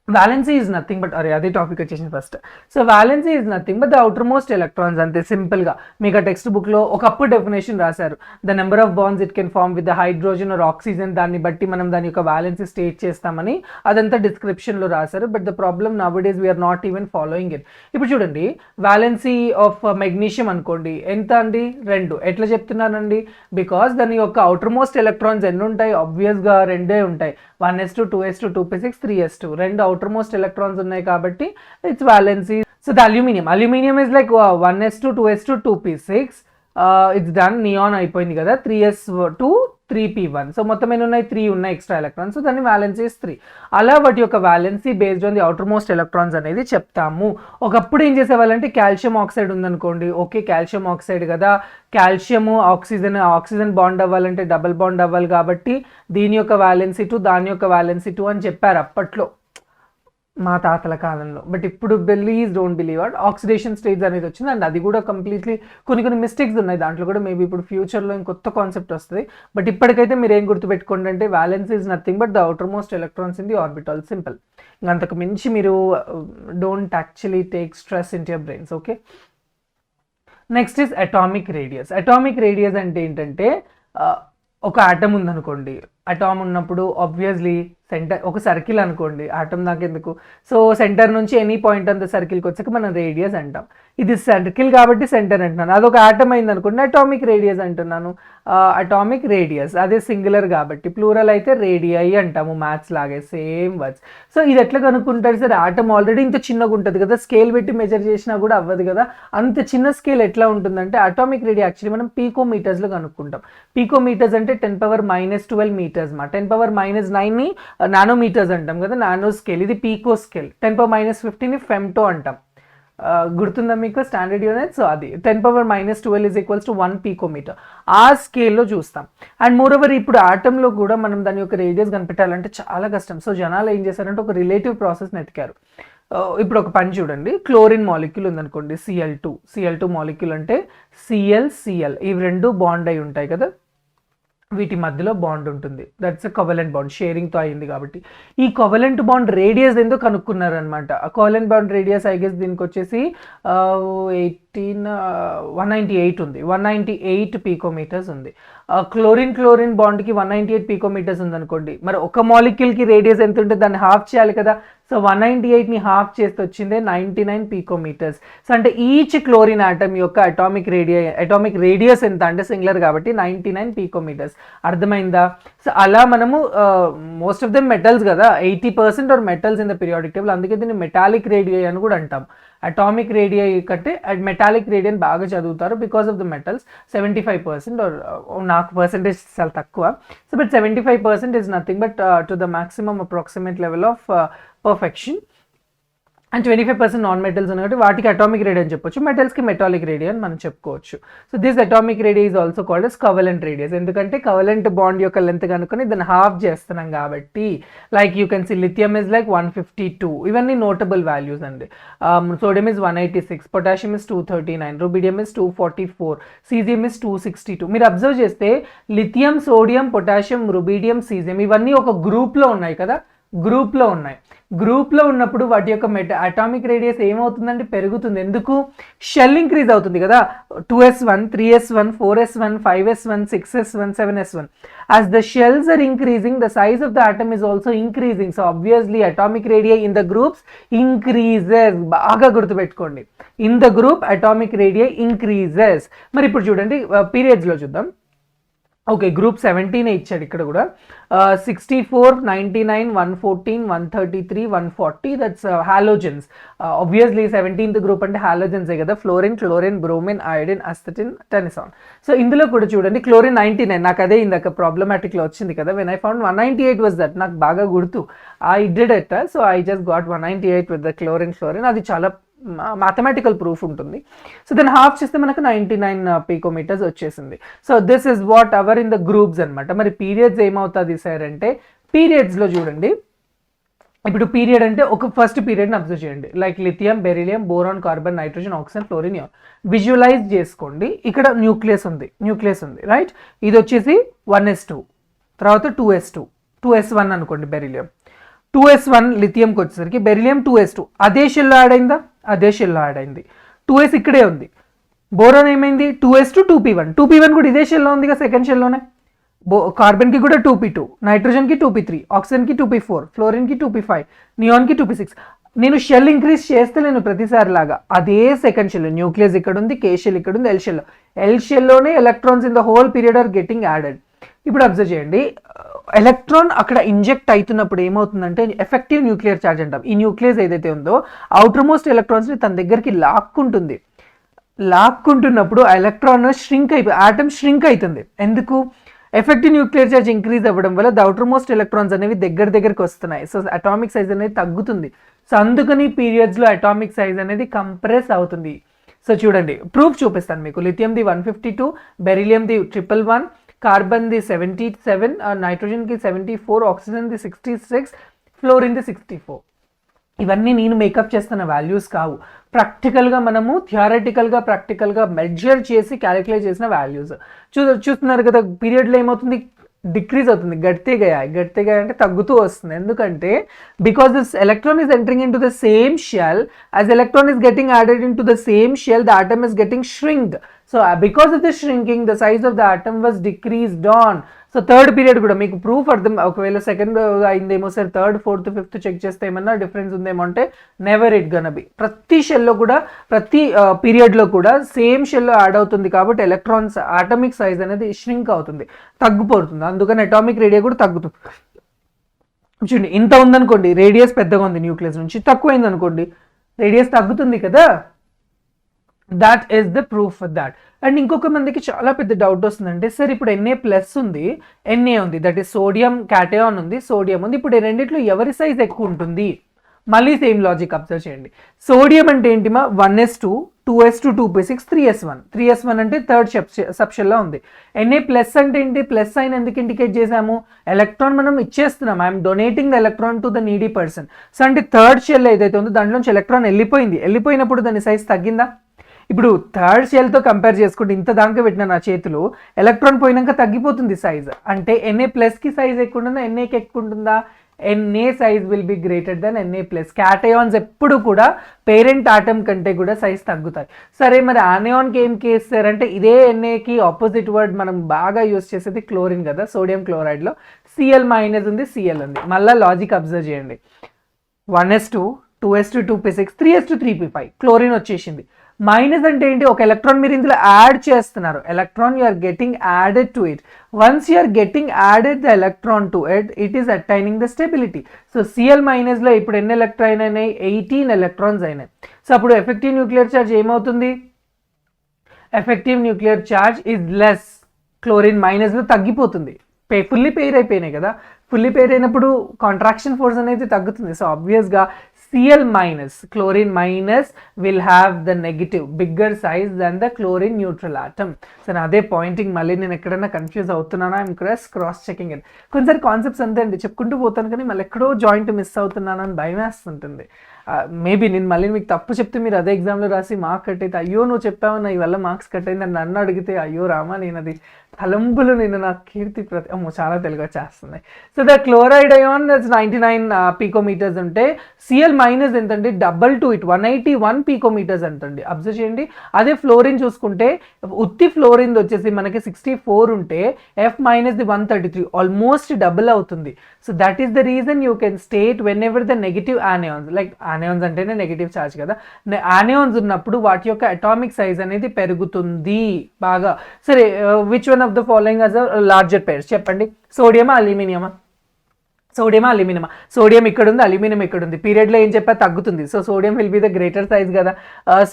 valency is nothing but అదే టాపిక్ వచ్చేసింది first. So valency is nothing but the outermost electrons, అంతే సింపుల్ గా. మీకు ఆ టెక్స్ట్ బుక్ లో ఒకప్పుడు డెఫినేషన్ రాశారు, the number of bonds it can form with the hydrogen or oxygen, దాన్ని బట్టి మనం దాని యొక్క valency స్టేట్ చేస్తామని అదంతా డిస్క్రిప్షన్ లో రాశారు. But the problem nowadays we are not even following it. ఇప్పుడు చూడండి, valency ఆఫ్ మెగ్నీషియం అనుకోండి ఎంత అండి, 2. ఎట్లా చెప్తున్నానండి, బికాస్ దాని యొక్క అవుటర్మోస్ట్ ఎలక్ట్రాన్స్ ఎన్ని ఉంటాయి, ఆబ్వియస్ గా 2 ఉంటాయి. 1s2 2s2 2p6 3s2, 2 outermost electrons ఉన్నాయి కాబట్టి it's valency. So the aluminum is like 1s2 2s2 2p6, it's done, neon అయిపోయింది కదా, 3s2 3p1. సో మొత్తం ఎన్ని ఉన్నాయి, 3 ఉన్నాయి ఎక్స్ట్రా ఎలక్ట్రాన్స్. సో దాన్ని వ్యాలెన్సీ ఇస్ 3. అలా వాటి యొక్క valency based on the outer most electrons అనేది చెప్తాము. ఒకప్పుడు ఏం చేసేవాళ్ళంటే కాల్షియం ఆక్సైడ్ ఉందనుకోండి, ఓకే కాల్షియం ఆక్సైడ్ కదా, కాల్షియము ఆక్సిజన్ బాండ్ అవ్వాలంటే డబుల్ బాండ్ అవ్వాలి కాబట్టి దీని యొక్క వ్యాలెన్సీ 2, దాని యొక్క వ్యాలెన్సీ 2 అని చెప్పారు అప్పట్లో మా తాతల కాలంలో. బట్ ఇప్పుడు don't believe what oxidation stage అనేది వచ్చింది, అండ్ అది కూడా కంప్లీట్లీ కొన్ని మిస్టేక్స్ ఉన్నాయి దాంట్లో కూడా. మేబీ ఇప్పుడు ఫ్యూచర్లో ఇంకొత్త కాన్సెప్ట్ వస్తుంది. బట్ ఇప్పటికైతే మీరు ఏం గుర్తుపెట్టుకోండి అంటే valence is nothing but the outermost electrons in the orbital, simple. అంతకు మించి మీరు don't actually take stress in your brains. Okay, next is atomic radius. Atomic radius అంటే ఏంటంటే ఒక ఆటమ్ ఉందనుకోండి, అటామ్ ఉన్నప్పుడు ఆబ్వియస్లీ సెంటర్, ఒక సర్కిల్ అనుకోండి, ఆటమ్ దాకా ఎందుకు, సో సెంటర్ నుంచి ఎనీ పాయింట్ అంత సర్కిల్కి వచ్చాక మనం రేడియస్ అంటాం. ఇది సర్కిల్ కాబట్టి సెంటర్ అంటున్నాను, అదొక ఆటమ్ అయింది అనుకోండి అటామిక్ రేడియస్ అంటున్నాను. అటామిక్ రేడియస్ అదే సింగులర్ కాబట్టి, ప్లూరల్ అయితే రేడియై అంటాము, మ్యాథ్స్ లాగే సేమ్ వర్డ్స్. సో ఇది ఎట్లా కనుక్కుంటారు సార్, ఆటమ్ ఆల్రెడీ ఇంత చిన్నగా ఉంటుంది కదా, స్కేల్ పెట్టి మెజర్ చేసినా కూడా అవ్వదు కదా, అంత చిన్న స్కేల్ ఎట్లా ఉంటుందంటే అటామిక్ రేడియస్ యాక్చువల్లీ మనం పీకోమీటర్స్లో కనుక్కుంటాం. పీకోమీటర్స్ అంటే 10⁻⁻12 మీటర్స్ మా, 10⁻⁹ని నానోమీటర్స్ అంటాం కదా, నానో స్కేల్, ఇది పీకో స్కేల్. 10⁻⁻15ని ఫెమ్టో అంటాం. గుర్తుందా మీకు స్టాండర్డ్ యూనిట్? సో అది 10⁻⁻12 ఈజ్ ఈక్వల్స్ టు 1 పికోమీటర్. ఆ స్కేల్లో చూస్తాం. అండ్ మోరోవర్ ఇప్పుడు ఆటంలో కూడా మనం దాని యొక్క రేడియస్ కనిపెట్టాలంటే చాలా కష్టం. సో జనాలు ఏం చేశారంటే ఒక రిలేటివ్ ప్రాసెస్ని ఎతికారు. ఇప్పుడు ఒక పని చూడండి, క్లోరిన్ మాలిక్యూల్ ఉందనుకోండి, Cl2 మాలిక్యూల్ అంటే Cl ఇవి రెండు బాండ్ అయి ఉంటాయి కదా, వీటి మధ్యలో బాండ్ ఉంటుంది. దట్స్ ఎ కోవలెంట్ బాండ్, షేరింగ్తో అయింది కాబట్టి. ఈ కోవలెంట్ బాండ్ రేడియస్ ఏందో కనుక్కున్నారనమాట. ఆ covalent bond radius I guess దీనికి వచ్చేసి 198 ఉంది, 198 పికోమీటర్స్ ఉంది. క్లోరిన్ బాండ్కి 198 పికోమీటర్స్ ఉందనుకోండి, మరి ఒక మాలిక్యూల్కి రేడియస్ ఎంత ఉంటే దాన్ని హాఫ్ చేయాలి కదా. సో 198ని హాఫ్ చేస్తే వచ్చిందే 99 పికోమీటర్స్. సో అంటే ఈచ్ క్లోరిన్ ఆటమ్ యొక్క అటామిక్ రేడియస్ ఎంత అంటే సింగులర్ కాబట్టి 99 పికోమీటర్స్. అర్థమైందా? సో అలా మనము మోస్ట్ ఆఫ్ దెమ్ మెటల్స్ కదా, 80% are metals in the periodic table, అందుకే దీన్ని మెటాలిక్ రేడియై అని కూడా అంటాం. అటామిక్ రేడియై కంటే మెటాలిక్ రేడియన్ బాగా చదువుతారు బికాస్ ఆఫ్ ద మెటల్స్. 75% నాకు పర్సెంటేజ్ చాలా తక్కువ. So but 75% is nothing but to the maximum approximate level of perfection. And 25% non metals ఉన్నాయి కాబట్టి వాటికి అటామిక్ రేడియస్ అని చెప్పొచ్చు, మెటల్స్కి మెటాలిక్ రేడియస్ అని మనం చెప్పుకోవచ్చు. So this atomic radius is also called as covalent radius, ఎందుకంటే కోవలెంట్ బాండ్ యొక్క లెంత్ కనుక్కొని దాన్ని హాఫ్ చేస్తున్నాం కాబట్టి. Like you can see lithium is like 152, ఇవన్నీ నోటబుల్ వాల్యూస్ అండి. Sodium is 186, potassium is 239, rubidium is 244, caesium is 262. మీరు observe చేస్తే lithium, sodium, potassium, rubidium, caesium ఇవన్నీ ఒక గ్రూప్లో ఉన్నాయి కదా, గ్రూప్లో ఉన్నప్పుడు వాటి యొక్క అటామిక్ రేడియస్ ఏమవుతుందండి? పెరుగుతుంది. ఎందుకు? షెల్ ఇంక్రీజ్ అవుతుంది కదా. 2s1, 3s1, 4s1, 5s1, 6s1, 7s1. As the shells are increasing, the size of the atom is also increasing. So obviously atomic radii in the groups increases. బాగా గుర్తుపెట్టుకోండి, in the group atomic radii increases. మరి ఇప్పుడు చూడండి పీరియడ్స్లో చూద్దాం. Okay, group 17 ఇచ్చాడు ఇక్కడ కూడా. 64, 99, 114, 133, 140 that's halogens. Obviously 17th group అంటే హాలోజన్సే కదా, fluorine, chlorine, bromine, iodine, astatine, tennessine. So ఇందులో కూడా చూడండి క్లోరిన్ 99, నాకు అదే ఇందాక ప్రాబ్లమాటిక్లో వచ్చింది కదా. When I found 198 was that, నాకు బాగా గుర్తు, I did it. So I just got 198 with the chlorine. అది చాలా మ్యాథమెటికల్ ప్రూఫ్ ఉంటుంది. సో దాన్ని హాఫ్ చేస్తే మనకు 99 పికోమీటర్స్ వచ్చేసింది. So this is what our in the groups అనమాట. మరి పీరియడ్స్ ఏమవుతుంది సార్ అంటే, పీరియడ్స్లో చూడండి, ఇప్పుడు పీరియడ్ అంటే ఒక ఫస్ట్ పీరియడ్ని అబ్జర్వ్ చేయండి. Like lithium, beryllium, boron, carbon, nitrogen, oxygen, fluorine, neon. Visualise చేసుకోండి, ఇక్కడ న్యూక్లియస్ ఉంది రైట్. ఇది వచ్చేసి 1s2, తర్వాత 2s2, 2s1 అనుకోండి బెరిలియం, 2s1 లిథియంకి వచ్చేసరికి బెరిలియం 2s2 అదే షెల్లో యాడ్ అయిందా? అదే షెల్లో యాడ్ అయింది. 2s ఇక్కడే ఉంది. బోరాన్ ఏమైంది? 2s2, 2p1, 2p1 కూడా ఇదే షెల్లో ఉంది కదా, సెకండ్ షెల్లోనే. కార్బన్కి కూడా 2p2, నైట్రోజన్కి 2p3, ఆక్సిజన్కి 2p4, ఫ్లోరిన్కి 2p5, నియాన్కి 2p6. నేను షెల్ ఇంక్రీజ్ చేస్తలేను ప్రతిసారి లాగా, అదే సెకండ్ షెల్. న్యూక్లియస్ ఇక్కడ ఉంది, కే షెల్ ఇక్కడ ఉంది, ఎల్ షెల్లోనే electrons in the whole period are getting added. ఇప్పుడు అబ్జర్వ్ చేయండి, ఎలక్ట్రాన్ అక్కడ ఇంజెక్ట్ అవుతున్నప్పుడు ఏమవుతుందంటే ఎఫెక్టివ్ న్యూక్లియర్ ఛార్జ్ అంటాం. ఈ న్యూక్లియస్ ఏదైతే ఉందో అవుటర్ మోస్ట్ ఎలక్ట్రాన్స్ని తన దగ్గరికి లాక్కుంటున్నప్పుడు ఆ ఎలక్ట్రాన్ ఆటమ్ ష్రింక్ అవుతుంది. ఎందుకు? ఎఫెక్టివ్ న్యూక్లియర్ ఛార్జ్ ఇంక్రీజ్ అవ్వడం వల్ల ద అవుటర్ మోస్ట్ ఎలక్ట్రాన్స్ అనేవి దగ్గరికి వస్తున్నాయి. సో అటామిక్ సైజ్ అనేది తగ్గుతుంది. సో అందుకని పీరియడ్స్లో అటామిక్ సైజ్ అనేది కంప్రెస్ అవుతుంది. సో చూడండి, ప్రూఫ్ చూపిస్తాను మీకు. లిథియంది 152, బెరిలియంది 111, కార్బన్ది 77, నైట్రోజన్కి 74, ఆక్సిజన్ది 66, ఫ్లోరిన్ది 64. ఇవన్నీ నేను మేకప్ చేస్తున్న వాల్యూస్ కావు, ప్రాక్టికల్గా మనము ప్రాక్టికల్గా మెజర్ చేసి క్యాలిక్యులేట్ చేసిన వాల్యూస్. చూస్తున్నారు కదా, పీరియడ్లో ఏమవుతుంది? డిక్రీజ్ అవుతుంది. గట్టిగా అంటే తగ్గుతూ వస్తుంది. ఎందుకంటే because this electron is entering in to the same shell, as electron is getting added in to the same shell, the atom is getting shrink. So because of the shrinking, the size of the atom was decreased on. So third period కూడా మీకు proof అర్థం, ఒకవేళ second అయిందేమో sir, third, fourth, fifth check చేస్తే ఏమన్నా difference ఉందేమో అంటే never it gonna be. ప్రతి షెల్లో కూడా, ప్రతి పీరియడ్లో కూడా సేమ్ షెల్లో యాడ్ అవుతుంది కాబట్టి ఎలక్ట్రాన్స్ ఆటమిక్ సైజ్ అనేది ష్రింక్ అవుతుంది, తగ్గిపోతుంది. అందుకని అటామిక్ రేడియస్ కూడా తగ్గుతుంది. చూడండి, ఇంత ఉందనుకోండి, రేడియస్ పెద్దగా ఉంది న్యూక్లియస్ నుంచి, తక్కువైంది అనుకోండి, రేడియస్ తగ్గుతుంది కదా. That is the proof for that. And ఇంకొక మందికి చాలా పెద్ద డౌట్ వస్తుందంటే, సార్ ఇప్పుడు Na+ ఉంది, Na ఉంది, దట్ ఈస్ సోడియం క్యాటయాన్ ఉంది, సోడియం ఉంది, ఇప్పుడు రెండిట్లో ఎవరి సైజ్ ఎక్కువ ఉంటుంది? మళ్ళీ సేమ్ లాజిక్ అబ్జర్వ్ చేయండి. సోడియం అంటే ఏంటిమా 1s2 2s2 2p6 3s1 3s1 అంటే థర్డ్ సబ్షెల్లో ఉంది. Na ప్లస్ అంటే ఏంటి, ప్లస్ సైన్ ఎందుకు ఇండికేట్ చేసాము, ఎలక్ట్రాన్ మనం ఇచ్చేస్తున్నాం, I'm donating the electron to the needy person. So అంటే థర్డ్ షెల్ ఏదైతే ఉందో దాంట్లోంచి ఎలక్ట్రాన్ వెళ్ళిపోయినప్పుడు దాని సైజ్ తగ్గిందా. ఇప్పుడు థర్డ్ షెల్తో కంపేర్ చేసుకుంటే ఇంత దాకా పెట్టిన నా చేతిలో ఎలక్ట్రాన్ పోయినాక తగ్గిపోతుంది సైజ్. అంటే Na ప్లస్కి సైజ్ ఎక్కువ ఉంటుందా, Naకి ఎక్కువ ఉంటుందా, Na size will be greater than Na plus. Cations ఎప్పుడు కూడా పేరెంట్ ఆటమ్ కంటే కూడా సైజ్ తగ్గుతాయి. సరే మరి ఆనియాన్కి ఏం చేస్తారంటే ఇదే Naకి ఆపోజిట్ వర్డ్ మనం బాగా యూస్ చేసేది క్లోరిన్ కదా, సోడియం క్లోరైడ్లో Cl మైనస్ ఉంది, Cl ఉంది. మళ్ళీ లాజిక్ అబ్జర్వ్ చేయండి, 1s2 2s2 2p6 3s2 3p5 chlorine వచ్చేసింది. మైనస్ అంటే ఏంటి, ఒక ఎలక్ట్రాన్ మీరు ఇందులో యాడ్ చేస్తున్నారు, electron you are getting added to it. Once you are getting added the electron to it, it is attaining the stability. So Cl మైనస్లో ఇప్పుడు ఎన్ని ఎలక్ట్రాన్ అయినాయి, 18 ఎలక్ట్రాన్స్ అయినాయి. సో అప్పుడు ఎఫెక్టివ్ న్యూక్లియర్ ఛార్జ్ ఏమవుతుంది, effective nuclear charge is less, chlorine మైనస్లో తగ్గిపోతుంది. Fully pair అయిపోయినాయి కదా, ఫుల్లీ పెయిర్ అయినప్పుడు కాంట్రాక్షన్ ఫోర్స్ అనేది తగ్గుతుంది. సో ఆబ్వియస్గా Cl minus, chlorine minus will have the negative, bigger size than the chlorine neutral atom. So అదే పాయింటింగ్ మళ్ళీ నేను ఎక్కడైనా కన్ఫ్యూజ్ అవుతున్నానా, ఐమ్ క్రాస్ చెకింగ్ ఇట్. కొన్నిసారి కాన్సెప్ట్స్ అంతే అండి, చెప్పుకుంటూ పోతాను కానీ మళ్ళీ ఎక్కడో జాయింట్ మిస్ అవుతున్నాను అని భయం వేస్తుంటుంది. మేబీ నేను మళ్ళీ మీకు తప్పు చెప్తే మీరు అదే ఎగ్జామ్లో రాసి మార్క్ కట్ అయితే అయ్యో నువ్వు చెప్పావు నా ఇవల్ల మార్క్స్ కట్ అయింది అని నన్ను అడిగితే అయ్యో రామా నేను అది తలంపులు నేను నా కీర్తి అమ్మో చాలా తెలుగు వచ్చేస్తుంది. సో ద క్లోరైడ్ అయాన్ 99 పీకోమీటర్స్ ఉంటే Cl మైనస్ ఎంతండి, డబల్ టు ఇట్ 181 పీకోమీటర్స్ అంటండి. అబ్జర్వ్ చేయండి. అదే ఫ్లోరిన్ చూసుకుంటే ఉత్తి ఫ్లోరిన్ వచ్చేసి మనకి 64 ఉంటే F minus the 133 almost double అవుతుంది. So that is the reason you can state whenever the negative anions, like anions అంటేనే నెగిటివ్ ఛార్జ్ కదా, ఆనియాన్స్ ఉన్నప్పుడు వాటి యొక్క అటామిక్ సైజ్ అనేది పెరుగుతుంది బాగా. సరే which one of the following as a larger pairs చెప్పండి, సోడియమా అల్యూమినియమా, సోడియమా అల్యూమినియమా, సోడియం ఇక్కడ ఉంది అల్యూమినియం ఇక్కడ ఉంది, పీరియడ్లో ఏం చెప్పా తగ్గుతుంది. So sodium will be the greater size కదా.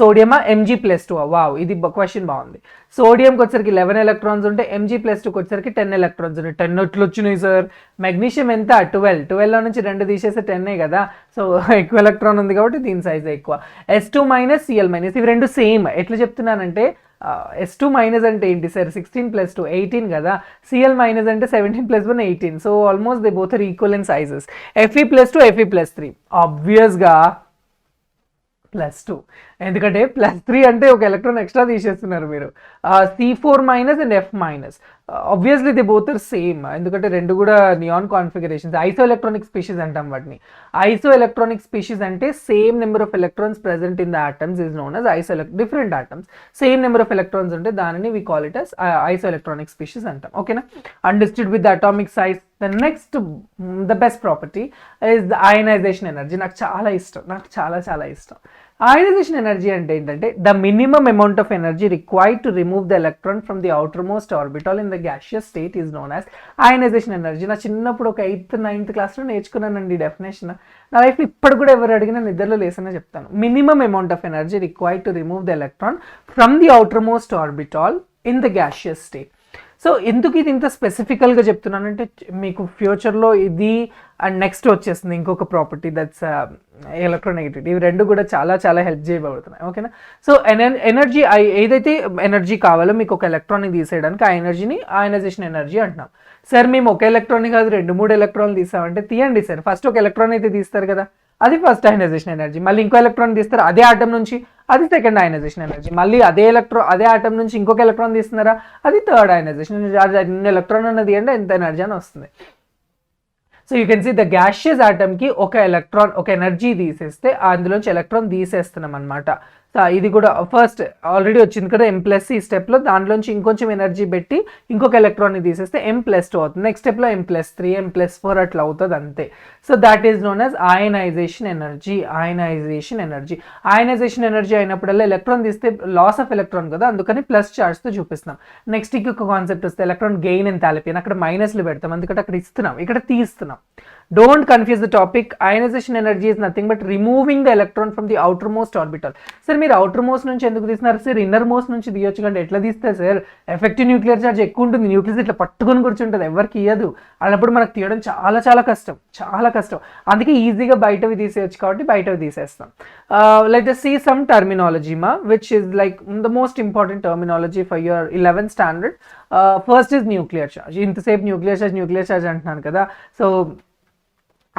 సోడియమా Mg+2, వావ్ ఇది క్వశ్చన్ బాగుంది. సోడియంకి వచ్చరికి 11 ఎలక్ట్రాన్స్ ఉంటే Mg+2కి వచ్చరికి 10 ఎలక్ట్రాన్స్ ఉన్నాయి. 10 ఎట్లు వచ్చినాయి సార్, మెగ్నీషియం ఎంత 12లో నుంచి 2 తీసేస్తే 10 కదా. సో ఎక్కువ ఎలక్ట్రాన్ ఉంది కాబట్టి దీని సైజ్ ఎక్కువ. S2 మైనస్ Cl మైనస్ ఇవి రెండు సేమ్. ఎట్లా చెప్తున్నానంటే S2 మైనస్ అంటే ఏంటి సార్, 16 + 2 18 కదా, Cl మైనస్ అంటే 17 + 1 18. So almost they both are equal in sizes. Fe+2 Fe+3 ఆబ్వియస్గా +2, ఎందుకంటే +3 అంటే ఒక ఎలక్ట్రాన్ ఎక్స్ట్రా తీసేస్తున్నారు మీరు. C4 minus and F minus obviously they both are same, ఎందుకంటే రెండు కూడా neon configurations. Isoelectronic species అంటాం వాటిని. ఐసో ఎలక్ట్రానిక్ స్పీషీస్ అంటే same number of electrons present in the atoms is known as iso different atoms, same number of electrons ఉంటే దానిని we call it as isoelectronic species అంటాం. ఓకేనా, understood with the atomic size. The next the best property is the ionisation energy. నాకు చాలా ఇష్టం, నాకు చాలా చాలా ఇష్టం. అయనైజేషన్ ఎనర్జీ అంటే ఏంటంటే the minimum amount of energy required to remove the electron from the outer most orbital in the gaseous state is known as ionisation energy. నా చిన్నప్పుడు ఒక 8th 9th క్లాస్లో నేర్చుకున్నానండి డెఫినేషన్. నా లైఫ్లో ఇప్పుడు కూడా ఎవరు అడిగినా నిద్రలో లేసనే చెప్తాను. Minimum amount of energy required to remove the electron from the outer most orbital in the gaseous state. So ఎందుకు ఇది ఇంత స్పెసిఫికల్గా చెప్తున్నానంటే మీకు ఫ్యూచర్లో ఇది అండ్ నెక్స్ట్ వచ్చేస్తుంది ఇంకొక ప్రాపర్టీ దట్స్ ఎలక్ట్రోనెగటివిటీ. ఇవి రెండు కూడా చాలా చాలా హెల్ప్ చేయబడుతున్నాయి. ఓకేనా, సో ఎనర్జీ ఏదైతే ఎనర్జీ కావాలో మీకు ఒక ఎలక్ట్రాన్ని తీసేయడానికి ఆ ఎనర్జీని అయనైజేషన్ ఎనర్జీ అంటున్నాం. సార్ మేము ఒక ఎలక్ట్రాన్ కాదు 2-3 ఎలక్ట్రాన్లు తీసామంటే తీయండి సార్, ఫస్ట్ ఒక ఎలక్ట్రాన్ అయితే తీస్తారు కదా, అది ఫస్ట్ అయనైజేషన్ ఎనర్జీ. మళ్ళీ ఇంకో ఎలక్ట్రాన్ తీస్తారు అదే ఆటం నుంచి, అది సెకండ్ అయనైజేషన్ ఎనర్జీ. మళ్ళీ అదే ఆటం నుంచి ఇంకొక ఎలక్ట్రాన్ తీస్తున్నారా, అది థర్డ్ అయనైజేషన్ ఎనర్జీ. ఎన్ని ఎలక్ట్రాన్ అన్నది అంటే ఎంత ఎనర్జీ అని వస్తుంది. So you can see the gaseous ఆటమ్కి ఒక ఎలక్ట్రాన్ ఒక ఎనర్జీ తీసేస్తే అందులోంచి ఎలక్ట్రాన్ తీసేస్తున్నాం అనమాట. ఇది కూడా ఫస్ట్ ఆల్రెడీ వచ్చింది కదా M+, ఈ స్టెప్లో దాంట్లోంచి ఇంకొంచెం ఎనర్జీ పెట్టి ఇంకొక ఎలక్ట్రాన్ని తీసేస్తే M+2 అవుతుంది. నెక్స్ట్ స్టెప్లో M+3 M+4 అట్లా అవుతుంది అంతే. So that is known as ionisation energy. Ionisation energy ionisation energy అయినప్పుడల్లా ఎలక్ట్రాన్ తీస్తే లాస్ ఆఫ్ ఎలక్ట్రాన్ కదా, అందుకని ప్లస్ ఛార్జ్తో చూపిస్తున్నాం. నెక్స్ట్ ఇంకొక కాన్సెప్ట్ వస్తే ఎలక్ట్రాన్ గెయిన్ ఎంథాల్పీ, అక్కడ మైనస్లు పెడతాం ఎందుకంటే అక్కడ ఇస్తున్నాం ఇక్కడ తీస్తున్నాం. Don't confuse the topic. Ionization energy is nothing but removing the electron from the outermost orbital. Sir, sir మీరు అవుటర్ మోస్ట్ నుంచి ఎందుకు తీస్తున్నారు సార్, ఇన్నర్ మోస్ట్ నుంచి తీయొచ్చు కంటే ఎట్లా తీస్తారు సార్, ఎఫెక్టివ్ న్యూక్లియర్ ఛార్జ్ ఎక్కువ ఉంటుంది, న్యూక్లియస్ ఇట్లా పట్టుకొని కూర్చుంటుంది, ఎవరికి ఇయ్యదు, అన్నప్పుడు మనకు తీయడం చాలా చాలా కష్టం, చాలా కష్టం. అందుకే ఈజీగా బయటవి తీసేయచ్చు కాబట్టి బయటవి తీసేస్తాం. Let us see some terminology which is like the most important terminology for your 11th standard. First is nuclear charge. ఇంతసేపు న్యూక్లియర్ చార్జ్ అంటున్నాను కదా. సో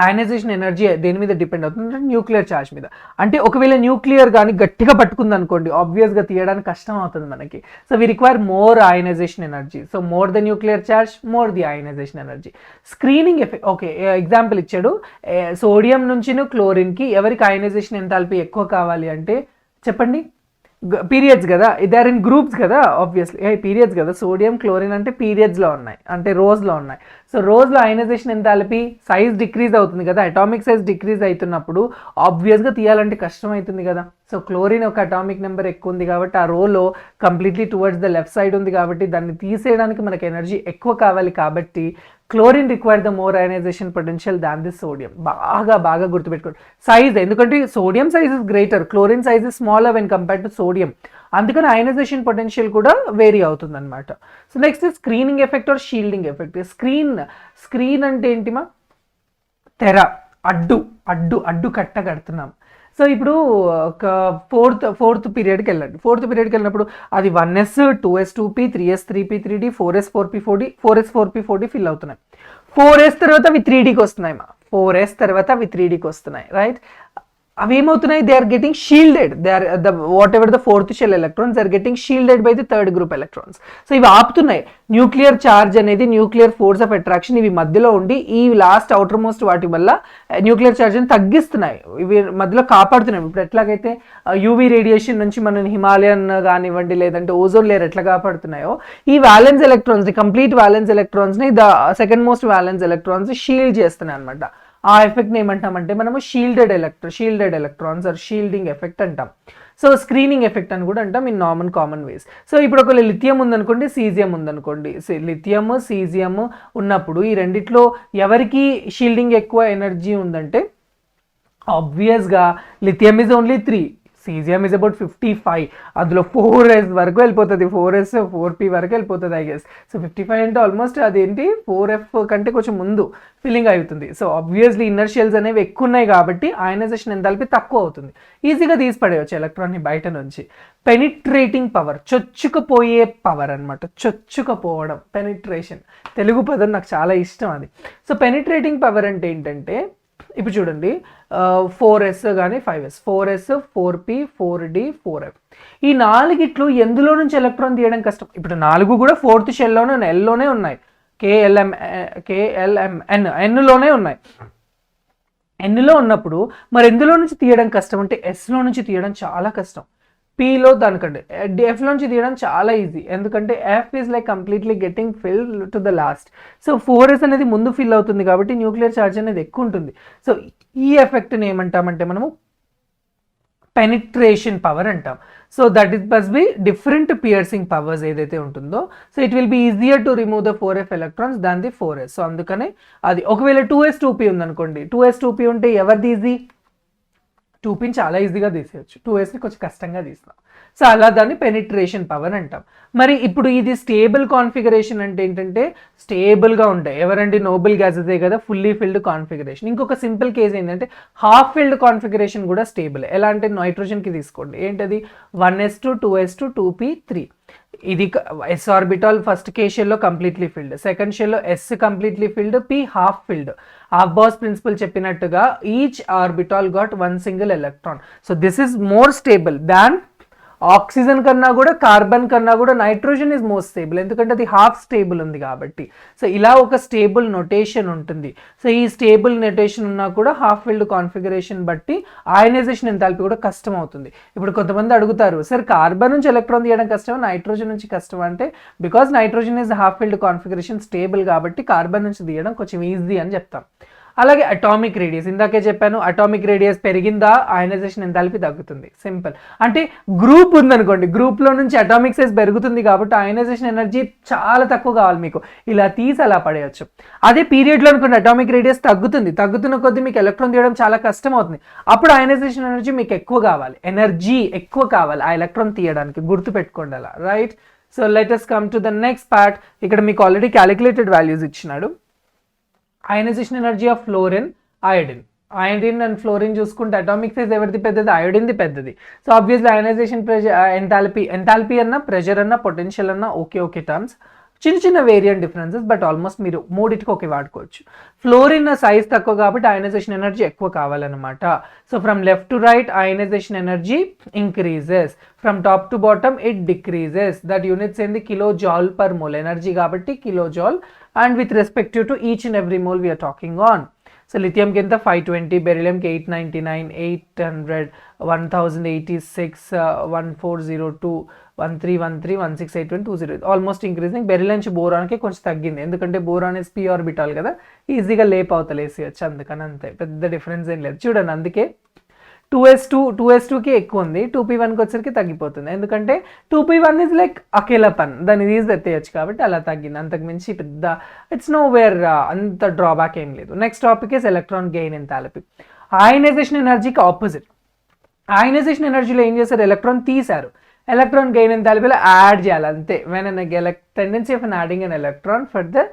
అయనైజేషన్ ఎనర్జీ దేని మీద డిపెండ్ అవుతుంది, న్యూక్లియర్ ఛార్జ్ మీద. అంటే ఒకవేళ న్యూక్లియర్ కానీ గట్టిగా పట్టుకుంది అనుకోండి, ఆబ్వియస్గా తీయడానికి కష్టం అవుతుంది మనకి. So we require more ionisation energy. So more the nuclear charge, more the ionisation energy. Screening effect, okay example ఇచ్చాడు, సోడియం నుంచి క్లోరిన్కి ఎవరికి అయనైజేషన్ ఎంథాల్పీ ఎక్కువ కావాలి అంటే చెప్పండి. పీరియడ్స్ కదా, దే ఆర్ ఇన్ గ్రూప్స్ కదా, ఆబ్వియస్లీ పీరియడ్స్ కదా, సోడియం క్లోరిన్ అంటే పీరియడ్స్లో ఉన్నాయి, అంటే రోజ్లో ఉన్నాయి. సో రోజులో అయనైజేషన్ ఎంథాల్పీ సైజ్ డిక్రీజ్ అవుతుంది కదా, అటామిక్ సైజ్ డిక్రీజ్ అవుతున్నప్పుడు ఆబ్వియస్గా తీయాలంటే కష్టం అవుతుంది కదా. సో క్లోరిన్ ఒక అటామిక్ నెంబర్ ఎక్కువ ఉంది కాబట్టి ఆ రోలో completely towards the left side ఉంది కాబట్టి దాన్ని తీసేయడానికి మనకి ఎనర్జీ ఎక్కువ కావాలి కాబట్టి chlorine require the more ionisation potential than the sodium. బాగా గుర్తుపెట్టుకోండి సైజ్, ఎందుకంటే sodium size is greater, chlorine size is smaller when compared to sodium. అందుకని అయనైజేషన్ పొటెన్షియల్ కూడా వేరీ అవుతుంది అనమాట. So next screening effect are shielding effect. Screen అంటే ఏంటిమా, తెర, అడ్డు కట్ట కడుతున్నాం. సో ఇప్పుడు ఒక ఫోర్త్ పీరియడ్కి వెళ్ళండి. ఫోర్త్ పీరియడ్కి వెళ్ళినప్పుడు అది 1s 2s 2p 3s 3p 3d 4s 4p 4d 4s 4p 4d fill అవుతున్నాయి. 4s తర్వాత అవి 3dకి వస్తున్నాయి, 4s తర్వాత అవి 3dకి వస్తున్నాయి, రైట్. అవి ఏమవుతున్నాయి, they are getting shielded, they are the whatever the fourth shell electrons they are getting shielded by the third group electrons. So ఇవి ఆపుతున్నాయి న్యూక్లియర్ ఛార్జ్ అనేది, న్యూక్లియర్ ఫోర్స్ ఆఫ్ అట్రాక్షన్ ఇవి మధ్యలో ఉండి ఈ లాస్ట్ అవుటర్ మోస్ట్ వాటి వల్ల nuclear ఛార్జ్ని తగ్గిస్తున్నాయి, ఇవి మధ్యలో కాపాడుతున్నాయి. ఇప్పుడు ఎట్లాగైతే యూవీ రేడియేషన్ నుంచి మనం హిమాలయన్ కానివ్వండి లేదంటే ఓజోన్ లేయర్ ఎట్లా కాపాడుతున్నాయో ఈ వ్యాలెన్స్ ఎలక్ట్రాన్స్, కంప్లీట్ వ్యాలెన్స్ ఎలక్ట్రాన్స్ని the second most valence electrons shield చేస్తున్నాయి అనమాట. ఆ ఎఫెక్ట్ని ఏమంటామంటే మనము shielded electrons are shielding effect అంటాం. సో స్క్రీనింగ్ ఎఫెక్ట్ అని కూడా అంటాం ఇన్ కామన్ వేస్. సో ఇప్పుడు ఒకవేళ లిథియం ఉందనుకోండి, సీజియం ఉందనుకోండి, లిథియం సీజియం ఉన్నప్పుడు ఈ రెండిట్లో ఎవరికి షీల్డింగ్ ఎక్కువ ఎనర్జీ ఉందంటే ఆబ్వియస్గా lithium is only 3, caesium is about 55, అందులో 4s వరకు వెళ్ళిపోతుంది, 4s 4p వరకు వెళ్ళిపోతుంది ఐ గెస్. సో 55 అంటే ఆల్మోస్ట్ అదేంటి 4f కంటే కొంచెం ముందు ఫిల్లింగ్ అవుతుంది. సో ఆబ్వియస్లీ ఇన్నర్ షెల్స్ అనేవి ఎక్కువ ఉన్నాయి కాబట్టి అయనైజేషన్ ఎంథాల్పీ తక్కువ అవుతుంది, ఈజీగా తీసి పడేయచ్చు ఎలక్ట్రాన్ని బయట నుంచి. పెనిట్రేటింగ్ పవర్, చొచ్చుకుపోయే పవర్ అనమాట, చొచ్చుకుపోవడం, పెనిట్రేషన్ తెలుగు పదం నాకు చాలా ఇష్టం అది. సో పెనిట్రేటింగ్ పవర్ అంటే ఏంటంటే ఇప్పుడు చూడండి 4s కానీ 5s, 4s 4p 4d 4f ఈ నాలుగిట్లు ఎందులో నుంచి ఎలక్ట్రాన్ తీయడం కష్టం. ఇప్పుడు 4 కూడా ఫోర్త్ షెల్లోనే ఉన్నాయి, ఎల్లోనే ఉన్నాయి, KLMN ఎన్లోనే ఉన్నాయి. ఎన్లో ఉన్నప్పుడు మరి ఎందులో నుంచి తీయడం కష్టం అంటే ఎస్లో నుంచి తీయడం చాలా కష్టం, పీలో దానికంటే ఎఫ్ నుంచి తీయడం చాలా ఈజీ, ఎందుకంటే F is like completely getting fill to the last. So 4s అనేది ముందు ఫిల్ అవుతుంది కాబట్టి న్యూక్లియర్ ఛార్జ్ అనేది ఎక్కువ ఉంటుంది. సో ఈ ఎఫెక్ట్ని ఏమంటామంటే మనము పెనిట్రేషన్ పవర్ అంటాం. So that it must be different piercing powers ఏదైతే ఉంటుందో. So it will be easier to remove the 4f electrons than the 4s. So అందుకనే అది ఒకవేళ 2s 2p ఉందనుకోండి, 2s 2p ఉంటే ఎవరిది ఈజీ, 2pని చాలా ఈజీగా తీసేయచ్చు, 2sని కొంచెం కష్టంగా తీస్తాం. సో అలా దాన్ని పెనిట్రేషన్ పవర్ అంటాం. మరి ఇప్పుడు ఇది స్టేబుల్ కాన్ఫిగరేషన్ అంటే ఏంటంటే స్టేబుల్గా ఉంటాయి, ఎవరండి నోబెల్ గ్యాసెసే కదా, ఫుల్లీ ఫిల్డ్ కాన్ఫిగరేషన్. ఇంకొక సింపుల్ కేసు ఏంటంటే హాఫ్ ఫిల్డ్ కాన్ఫిగరేషన్ కూడా స్టేబుల్. ఎలా అంటే నైట్రోజన్కి తీసుకోండి, ఏంటది 1s2 2s2 2p 3, ఇది s ఆర్బిటాల్ ఫస్ట్ కే షెల్లో కంప్లీట్లీ ఫిల్డ్, సెకండ్ షెల్లో s completely filled, p half filled. అబ్బాస్ ప్రిన్సిపల్ చెప్పినట్టుగా each orbital got 1 single electron. So this is more stable than oxygen కన్నా కూడా, కార్బన్ కన్నా కూడా నైట్రోజన్ ఈజ్ మోస్ట్ స్టేబుల్, ఎందుకంటే అది హాఫ్ స్టేబుల్ ఉంది కాబట్టి. సో ఇలా ఒక స్టేబుల్ నొటేషన్ ఉంటుంది. సో ఈ స్టేబుల్ నొటేషన్ ఉన్నా కూడా హాఫ్ ఫిల్డ్ కాన్ఫిగరేషన్ బట్టి అయనైజేషన్ ఎంథాల్పీ కూడా కష్టం అవుతుంది. ఇప్పుడు కొంతమంది అడుగుతారు, సార్ కార్బన్ నుంచి ఎలక్ట్రాన్ తీయడం కష్టమా, నైట్రోజన్ నుంచి కష్టమా అంటే because nitrogen is half filled configuration stable కాబట్టి కార్బన్ నుంచి తీయడం కొంచెం ఈజీ అని చెప్తాం. అలాగే అటామిక్ రేడియస్, ఇందాకే చెప్పాను అటామిక్ రేడియస్ పెరిగిందా అయనైజేషన్ ఎంథాల్పీ తగ్గుతుంది, సింపుల్. అంటే గ్రూప్ ఉందనుకోండి, గ్రూప్లో నుంచి అటామిక్ సైజ్ పెరుగుతుంది కాబట్టి అయనైజేషన్ ఎనర్జీ చాలా తక్కువ కావాలి మీకు, ఇలా తీసి అలా పడేయచ్చు. అదే పీరియడ్లో అనుకోండి అటామిక్ రేడియస్ తగ్గుతున్న కొద్దీ మీకు ఎలక్ట్రాన్ తీయడం చాలా కష్టం అవుతుంది, అప్పుడు అయనైజేషన్ ఎనర్జీ మీకు ఎక్కువ కావాలి, ఎనర్జీ ఎక్కువ కావాలి ఆ ఎలక్ట్రాన్ తీయడానికి, గుర్తుపెట్టుకోండి అలా, right. So let us come to the next part. ఇక్కడ మీకు ఆల్రెడీ క్యాలిక్యులేటెడ్ వాల్యూస్ ఇచ్చినాడు. Ionisation energy of fluorine, iodine and fluorine చూసుకుంటే అటామిక్ సైజ్ ఎవరిది పెద్దది, అయోడిన్ది పెద్దది. సో ఆబ్వియస్లీ అయనైజేషన్ ఎంథాల్పీ అన్న ప్రెషర్ అన్న పొటెన్షియల్ అన్న ఓకే టర్మ్స్, చిన్న వేరియంట్ డిఫరెన్సెస్, బట్ ఆల్మోస్ట్ మీరు మూడిటికి ఒకే వాడుకోవచ్చు. ఫ్లోరిన్ సైజ్ తక్కువ కాబట్టి అయనైజేషన్ ఎనర్జీ ఎక్కువ కావాలన్నమాట. So from left to right ionisation energy increases, from top to bottom it decreases. That units ఏంది, kilo joule per mole, energy కాబట్టి kilo joule, and with respective to each and every mole we are talking on. So లిథియంకి ఎంత 520, బెరిలియంకి 899, 800, 1086, 1402, 1313, 1681, 208, almost increasing. Beryl నుంచి బోరాన్కి కొంచెం తగ్గింది, ఎందుకంటే boron is P orbital కదా, ఈజీగా లేప్ అవతలేసేయచ్చు, అందుకని అంతే, పెద్ద డిఫరెన్స్ ఏం లేదు. చూడండి అందుకే 2s2కి ఎక్కువ ఉంది, 2p1కి వచ్చరికి తగ్గిపోతుంది, ఎందుకంటే 2p1 ఇస్ లైక్ అకేలా పన్, దాన్ని ఈజీ ఎత్తేయచ్చు కాబట్టి అలా తగ్గింది, అంతకు మించి పెద్ద ఇట్స్ నో వేర్ అంత డ్రాబ్యాక్ ఏం లేదు. Next topic is electron gain enthalpy. Ionisation ఎనర్జీకి ఆపోజిట్. అయనైజేషన్ ఎనర్జీలో ఏం చేశారు, ఎలక్ట్రాన్ తీశారు, ఎలక్ట్రాన్ గెయిన్ ఎంథాల్పీలో యాడ్ చేయాలి అంతే. When an tendency of adding an electron for the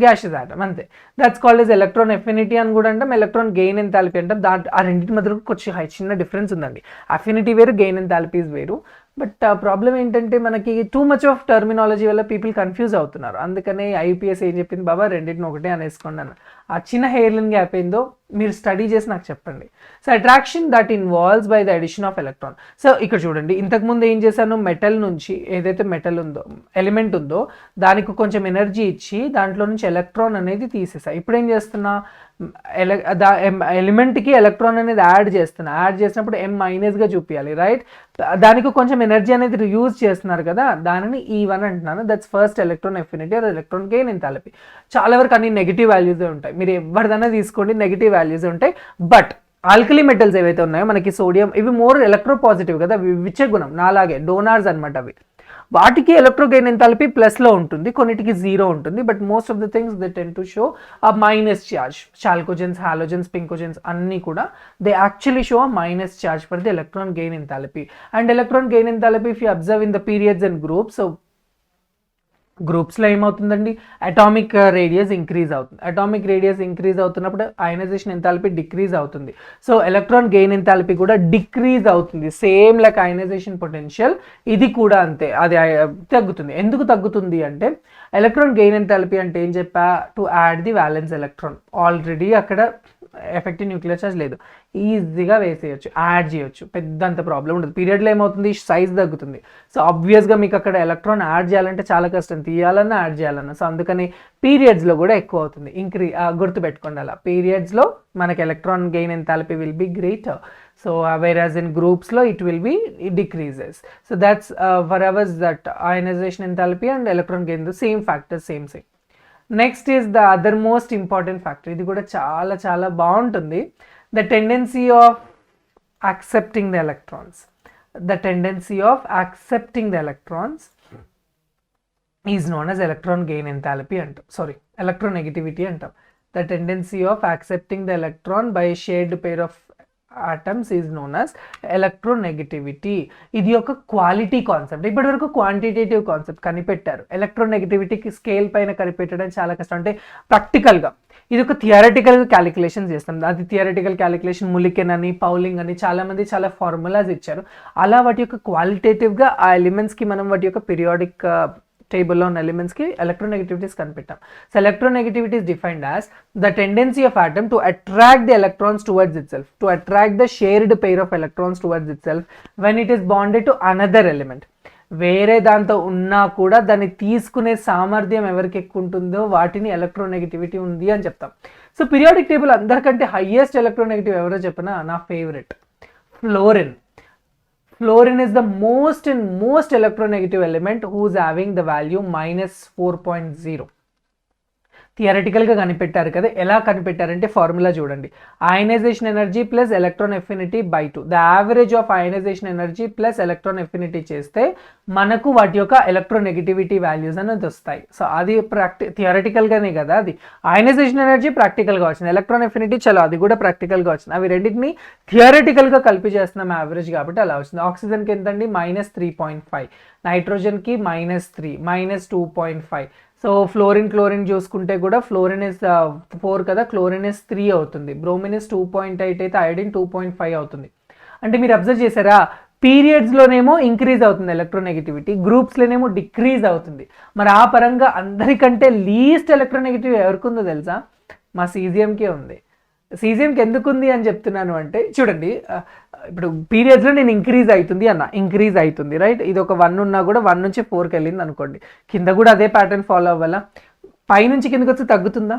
gases atom అంతే. That's called as electron affinity అని కూడా అంటాం, ఎలక్ట్రాన్ గెయిన్ ఎంథాల్పీ అంటాం. ఆ రెండింటి మధ్యలో కొంచెం చిన్న డిఫరెన్స్ ఉందండి, అఫినిటీ వేరు, గెయిన్ ఎంథాల్పీస్ వేరు. బట్ ప్రాబ్లం ఏంటంటే మనకి టూ మచ్ ఆఫ్ టర్మినాలజీ వల్ల పీపుల్ కన్ఫ్యూజ్ అవుతున్నారు, అందుకనే ఐపీఎస్ ఏం చెప్పింది, బాబా రెండింటిని ఒకటే అనేసుకోండి అన్న. ఆ చిన్న హెయిర్లైన్ గ్యాప్ ఏందో మీరు స్టడీ చేసి నాకు చెప్పండి. So attraction that involves by the addition of electron. So ఇక్కడ చూడండి, ఇంతకుముందు ఏం చేశాను, మెటల్ నుంచి ఏదైతే మెటల్ ఉందో, ఎలిమెంట్ ఉందో, దానికి కొంచెం ఎనర్జీ ఇచ్చి దాంట్లో నుంచి ఎలక్ట్రాన్ అనేది తీసేసా. ఇప్పుడు ఏం చేస్తున్నా, ఎలిమెంట్కి ఎలక్ట్రాన్ అనేది యాడ్ చేసినప్పుడు M- చూపించాలి, రైట్. దానికి కొంచెం ఎనర్జీ అనేది యూజ్ చేస్తున్నారు కదా, దానిని E1 అంటున్నాను. That's first electron affinity or electron gain enthalpy. చాలా వరకు అన్ని నెగిటివ్ వాల్యూసే ఉంటాయి, మీరు ఎవరిదైనా తీసుకోండి నెగిటివ్ వాల్యూసే ఉంటాయి. బట్ ఆల్కలీ మెటల్స్ ఏవైతే ఉన్నాయో మనకి సోడియం, ఇవి మోర్ ఎలక్ట్రో పాజిటివ్ కదా, విచ్చే గుణం, నాలాగే డోనార్స్ అనమాట అవి. వాటికి ఎలక్ట్రో గెయిన్ ఎంథాల్పీ ప్లస్లో ఉంటుంది, కొన్నిటికి 0 ఉంటుంది. But most of the things they tend to show a minus charge. Chalcogens, halogens, pnictogens అన్నీ కూడా they actually show a minus charge for the electron gain enthalpy. And electron gain enthalpy if you observe in the periods and groups, గ్రూప్స్లో ఏమవుతుందండి, atomic radius increase అవుతుంది. Atomic radius increase అవుతున్నప్పుడు ionisation enthalpy decrease అవుతుంది. So electron gain enthalpy కూడా decrease అవుతుంది, same like ionisation potential, ఇది కూడా అంతే, అది తగ్గుతుంది. ఎందుకు తగ్గుతుంది అంటే, ఎలక్ట్రాన్ గెయిన్ ఎంథాల్పీ అంటే ఏం చెప్పా, to add the valence electron. Already అక్కడ ఎఫెక్టివ్ న్యూక్లియర్ చార్జ్ లేదు, ఈజీగా వేసేయచ్చు, యాడ్ చేయొచ్చు, పెద్దంత ప్రాబ్లం ఉండదు. పీరియడ్లో ఏమవుతుంది, సైజ్ తగ్గుతుంది. సో ఆబ్వియస్గా మీకు అక్కడ ఎలక్ట్రాన్ యాడ్ చేయాలంటే చాలా కష్టం, తీయాలన్నా యాడ్ చేయాలన్నా. సో అందుకని పీరియడ్స్లో కూడా ఎక్కువ అవుతుంది. గుర్తుపెట్టుకోండి అలా, పీరియడ్స్లో మనకి electron gain enthalpy will be greater. So whereas in groups lo it will be, it decreases. So that's for ours that ionization enthalpy and electron gain, the same factor, same. Next is the other most important factor, ఇది కూడా చాలా చాలా బాగుంటుంది, the tendency of accepting the electrons. The tendency of accepting the electrons is known as electron gain enthalpy అంటాం, sorry, electronegativity అంటాం. The tendency of accepting the electron by a shared pair of atoms is known as electronegativity. ఇది ఒక quality concept, ఇప్పటి వరకు quantitative concept కనిపెట్టారు, ఎలక్ట్రోనెగటివిటీకి scale పైన కనిపెట్టడం చాలా కష్టం. అంటే ప్రాక్టికల్గా ఇది ఒక థియరటికల్ క్యాలిక్యులేషన్ చేస్తాం, అది థియరటికల్ క్యాలిక్యులేషన్, ములికెన్ అని, పౌలింగ్ అని చాలామంది చాలా ఫార్ములాస్ ఇచ్చారు. అలా వాటి యొక్క క్వాలిటేటివ్గా ఆ ఎలిమెంట్స్కి మనం వాటి యొక్క పీరియాడిక్ టేబుల్లో ఉన్న ఎలిమెంట్స్కి ఎలక్ట్రోనెగటివిటీస్ కనిపెట్టాం. So electronegativity is defined as the tendency of atom to attract the electrons towards itself, to attract the shared pair of electrons towards itself when it is bonded to another element. వేరే దాంతో ఉన్నా కూడా దాన్ని తీసుకునే సామర్థ్యం ఎవరికి ఎక్కువ ఉంటుందో వాటిని ఎలక్ట్రోనెగటివిటీ ఉంది అని చెప్తాం. సో పీరియాడిక్ టేబుల్ అందరికంటే హైయెస్ట్ ఎలక్ట్రోనెగటివ్ ఎవరో చెప్పినా నా favourite fluorine. Fluorine is the most electronegative element who is having the value -4.0. థియరటికల్గా కనిపెట్టారు కదా. ఎలా కనిపెట్టారంటే ఫార్ములా చూడండి, ionisation energy plus electron affinity by 2, the average of ionisation energy plus electron affinity చేస్తే మనకు వాటి యొక్క ఎలక్ట్రోనెగటివిటీ వాల్యూస్ అనేది వస్తాయి. సో అది థియరటికల్గానే కదా, అది అయనైజేషన్ ఎనర్జీ ప్రాక్టికల్గా వచ్చింది, ఎలక్ట్రాన్ ఎఫినిటీ చలో అది కూడా ప్రాక్టికల్గా వచ్చింది. అవి రెండింటిని థియరటికల్గా కలిపి చేస్తున్నాం యావరేజ్ కాబట్టి అలా వచ్చింది. ఆక్సిజన్కి ఎంతండి -3.5, నైట్రోజన్కి -3, -2.5. సో ఫ్లోరిన్ క్లోరిన్ చూసుకుంటే కూడా ఫ్లోరిన్ ఇస్ 4 కదా, క్లోరిన్ ఇస్ 3 అవుతుంది, బ్రోమిన్ ఇస్ 2.8 అయితే అయోడిన్ 2.5 అవుతుంది. అంటే మీరు అబ్జర్వ్ చేశారా, పీరియడ్స్లోనేమో ఇంక్రీజ్ అవుతుంది ఎలక్ట్రోనెగటివిటీ, గ్రూప్స్లోనేమో డిక్రీజ్ అవుతుంది. మరి ఆ పరంగా అందరికంటే లీస్ట్ ఎలక్ట్రోనెగటివ్ ఎవరికి ఉందో తెలుసా, మా సీజియంకే ఉంది. సీజియంకి ఎందుకు ఉంది అని చెప్తున్నాను అంటే చూడండి, ఇప్పుడు పీరియడ్స్లో నేను ఇంక్రీజ్ అవుతుంది రైట్. ఇది ఒక 1 ఉన్నా కూడా 1 నుంచి 4కి వెళ్ళింది అనుకోండి, కింద కూడా అదే ప్యాటర్న్ ఫాలో అవ్వాలా, పైనుంచి కిందకి వచ్చి తగ్గుతుందా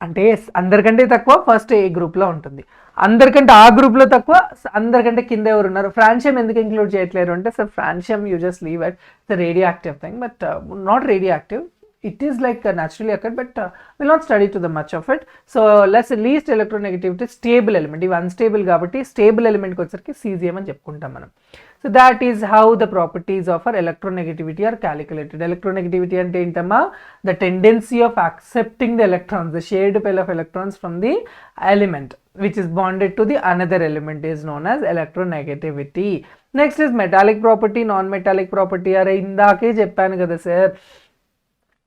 అంటే అందరికంటే తక్కువ ఫస్ట్ ఏ గ్రూప్లో ఉంటుంది, అందరికంటే ఆ గ్రూప్లో తక్కువ అందరికంటే కింద ఎవరు ఉన్నారు. ఫ్రాన్షియం ఎందుకు ఇంక్లూడ్ చేయట్లేరు అంటే sir francium you just leave at the radio active thing, but not radio active, it is like naturally occurred, but we'll not study to the much of it. So let's least electronegativity stable element, ivi unstable kabatti stable element ki vachariki cesium ani cheppuntam manam. So that is how the properties of our electronegativity are calculated. Electronegativity ante entamma, the tendency of accepting the electrons, the shared pair of electrons from the element which is bonded to the another element is known as electronegativity. Next is metallic property, non-metallic property. are indake cheppanu kada sir,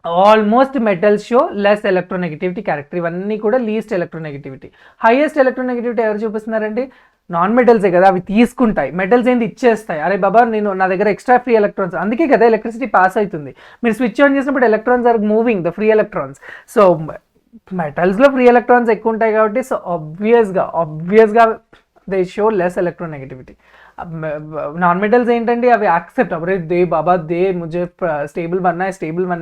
almost metals show less electronegativity character, ఇవన్నీ కూడా least electronegativity. Highest electronegativity ఎవరు చూపిస్తున్నారండి, non మెటల్సే కదా, అవి తీసుకుంటాయి, metals ఏంటి ఇచ్చేస్తాయి. అరే బాబా నేను నా దగ్గర ఎక్స్ట్రా ఫ్రీ ఎలక్ట్రాన్స్, అందుకే కదా ఎలక్ట్రిసిటీ పాస్ అవుతుంది, మీరు స్విచ్ ఆన్ చేసినప్పుడు electrons are moving, the free electrons. So మెటల్స్లో ఫ్రీ ఎలక్ట్రాన్స్ ఎక్కువ ఉంటాయి కాబట్టి సో ఆబ్వియస్గా they show less electronegativity. Non metals ఏంటంటే అవి యాక్సెప్ట్ అరే దే బాబా దే ముझे స్టేబుల్ బన్నా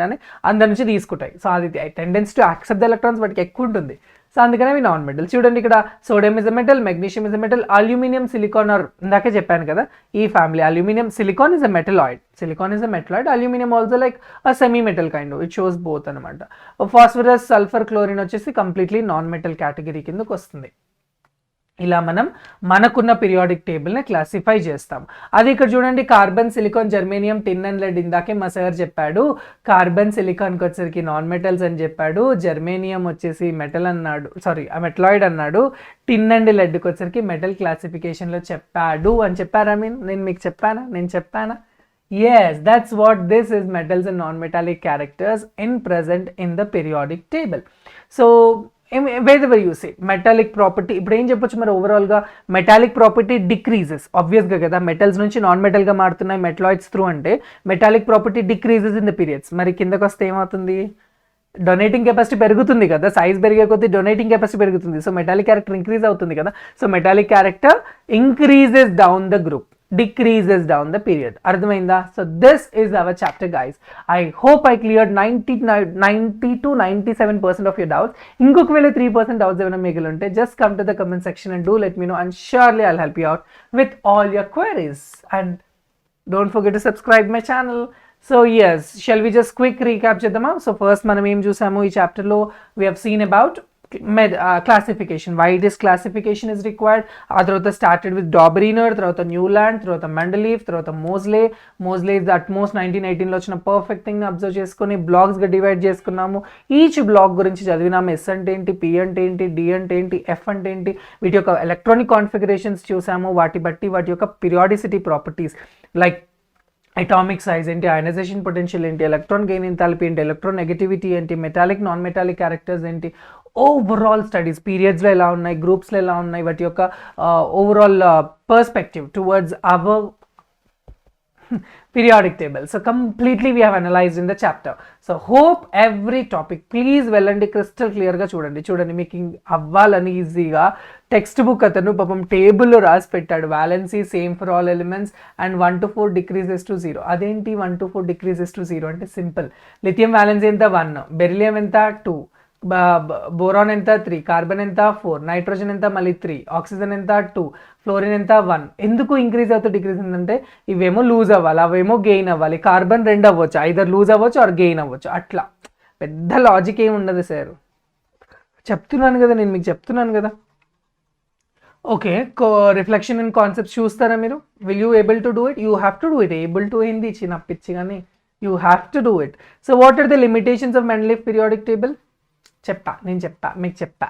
అని అందరి నుంచి తీసుకుంటాయి. సో అది tendency to accept the electrons వాటికి ఎక్కువ ఉంటుంది. సో అందుకనే అవి నాన్ మెటల్. చూడండి ఇక్కడ sodium is a metal, magnesium is a metal, aluminium silicon are ఇందాకే చెప్పాను కదా ఈ family, aluminium silicon is a metalloid, aluminium also like a semi metal kind, it shows both అనమాట. ఫాస్ఫరస్ సల్ఫర్ క్లోరిన్ వచ్చేసి completely non metal category కిందకు వస్తుంది. ఇలా మనం మనకున్న పీరియాడిక్ టేబుల్ని క్లాసిఫై చేస్తాం. అది ఇక్కడ చూడండి, carbon silicon germanium tin and lead, ఇందాకే మా సార్ చెప్పాడు కార్బన్ సిలికాన్కి వచ్చేసరికి నాన్ మెటల్స్ అని చెప్పాడు, జర్మేనియం వచ్చేసి మెటల్ అన్నాడు, సారీ మెటలాయిడ్ అన్నాడు, టిన్ అండ్ లెడ్కి వచ్చేసరికి మెటల్ క్లాసిఫికేషన్లో చెప్పాడు అని చెప్పారా, నేను మీకు చెప్పానా? Yes, that's what this is, metals and non-metallic characters present in the periodic table. So wherever you say metallic property, ఇప్పుడు ఏం చెప్పొచ్చు మరి ఓవరాల్గా, మెటాలిక్ ప్రాపర్టీ డిక్రీజెస్ ఆబ్వియస్గా కదా, మెటల్స్ నుంచి నాన్ మెటల్గా మారుతున్నాయి మెటలాయిడ్స్ త్రూ అంటే metallic property decreases in the periods. మరి కిందకు వస్తే ఏమవుతుంది, డొనేటింగ్ కెపాసిటీ పెరుగుతుంది కదా, సైజ్ పెరిగే కొద్దీ డొనేటింగ్ కెపాసిటీ పెరుగుతుంది, సో మెటాలిక్ క్యారెక్టర్ ఇంక్రీజ్ అవుతుంది కదా, so metallic character increases down the group, decreases down the period. అర్థమైందా? So this is our chapter guys. I hope I cleared 90 to 97% of your doubts. ఇంకొక వేళ 3% doubts ఏమైనా మిగిలి ఉంటే just come to the comment section and do let me know and surely I'll help you out with all your queries. And don't forget to subscribe my channel. So yes, shall we just quick recap చేద్దామా? So first మనం ఏం చూసాము ఈ చాప్టర్లో, we have seen about classification, why this classification is required. ఆ తర్వాత started with Dauberiner, తర్వాత Newland, తర్వాత Mendeleev, తర్వాత Moseley is at most 1918 లో వచ్చిన పర్ఫెక్ట్ థింగ్ అబ్జర్వ్ చేసుకొని బ్లాక్స్గా డివైడ్ చేసుకున్నాము. ఈచ్ బ్లాక్ గురించి చదివినాము, ఎస్ అంటే ఏంటి, పి అంటే ఏంటి, డి అంటే ఏంటి, ఎఫ్ అంటే ఏంటి, వీటి యొక్క ఎలక్ట్రానిక్ కాన్ఫిగరేషన్స్ చూసాము, వాటి బట్టి వాటి యొక్క periodicity properties like atomic size ఏంటి, అయనైజేషన్ పొటెన్షియల్ ఏంటి, ఎలక్ట్రాన్ గెయిన్ ఎంథాల్పీ ఏంటి, ఎలక్ట్రాన్ నెగటివిటీ ఏంటి, మెటాలిక్ నాన్ మెటాలిక్ క్యారెక్టర్స్ ఏంటి, ఓవరాల్ స్టడీస్ పీరియడ్స్లో ఎలా ఉన్నాయి, గ్రూప్స్లో ఎలా ఉన్నాయి, వాటి యొక్క overall perspective towards our periodic table. So completely we have analyzed in the chapter. So hope every topic please వెళ్ళండి crystal clear గా చూడండి మీకు అవ్వాలని ఈజీగా టెక్స్ట్ బుక్ అతను పాపం టేబుల్లో రాసి పెట్టాడు, valency same for all elements and 1 to 4 decreases to 0. అదేంటి 1 to 4 decreases to 0 అంటే సింపుల్, లిథియం వ్యాలెన్సీ ఎంత 1, బెరిలియం ఎంత 2, బోరాన్ ఎంత 3, కార్బన్ ఎంత 4, నైట్రోజన్ ఎంత మళ్ళీ 3, ఆక్సిజన్ ఎంత 2, ఫ్లోరిన్ ఎంత 1. ఎందుకు ఇంక్రీజ్ అవుతూ డిక్రీజ్ అంటే ఇవేమో లూజ్ అవ్వాలి, అవేమో గెయిన్ అవ్వాలి. కార్బన్ 2 అవ్వచ్చు, ఐదర్ లూజ్ అవ్వచ్చు ఆర్ గెయిన్ అవ్వచ్చు, అట్లా పెద్ద లాజిక్ ఏమి ఉండదు సార్, చెప్తున్నాను కదా, నేను మీకు చెప్తున్నాను కదా. ఓకే, రిఫ్లెక్షన్ ఇన్ కాన్సెప్ట్స్ చూస్తారా మీరు? Will you able to do it? You have to do it. Able to ఏంది చిన్న పిచ్చి కానీ, you have to do it. So what are the limitations of Mendeleev periodic table? నేను చెప్పా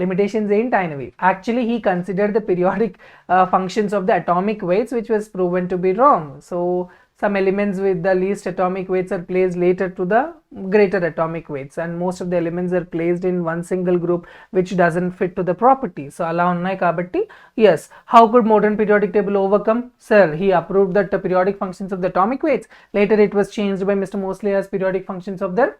limitations ఏంటి ఆయనవి. Actually he considered the periodic functions of the atomic weights, which was proven to be wrong. So some elements with the least atomic weights are placed later to the greater atomic weights, and most of the elements are placed in one single group which doesn't fit to the property. So ala unnai kabatti, yes, how could modern periodic table overcome? Sir, he approved that the periodic functions of the atomic weights, later it was changed by Mr. Moseley as periodic functions of their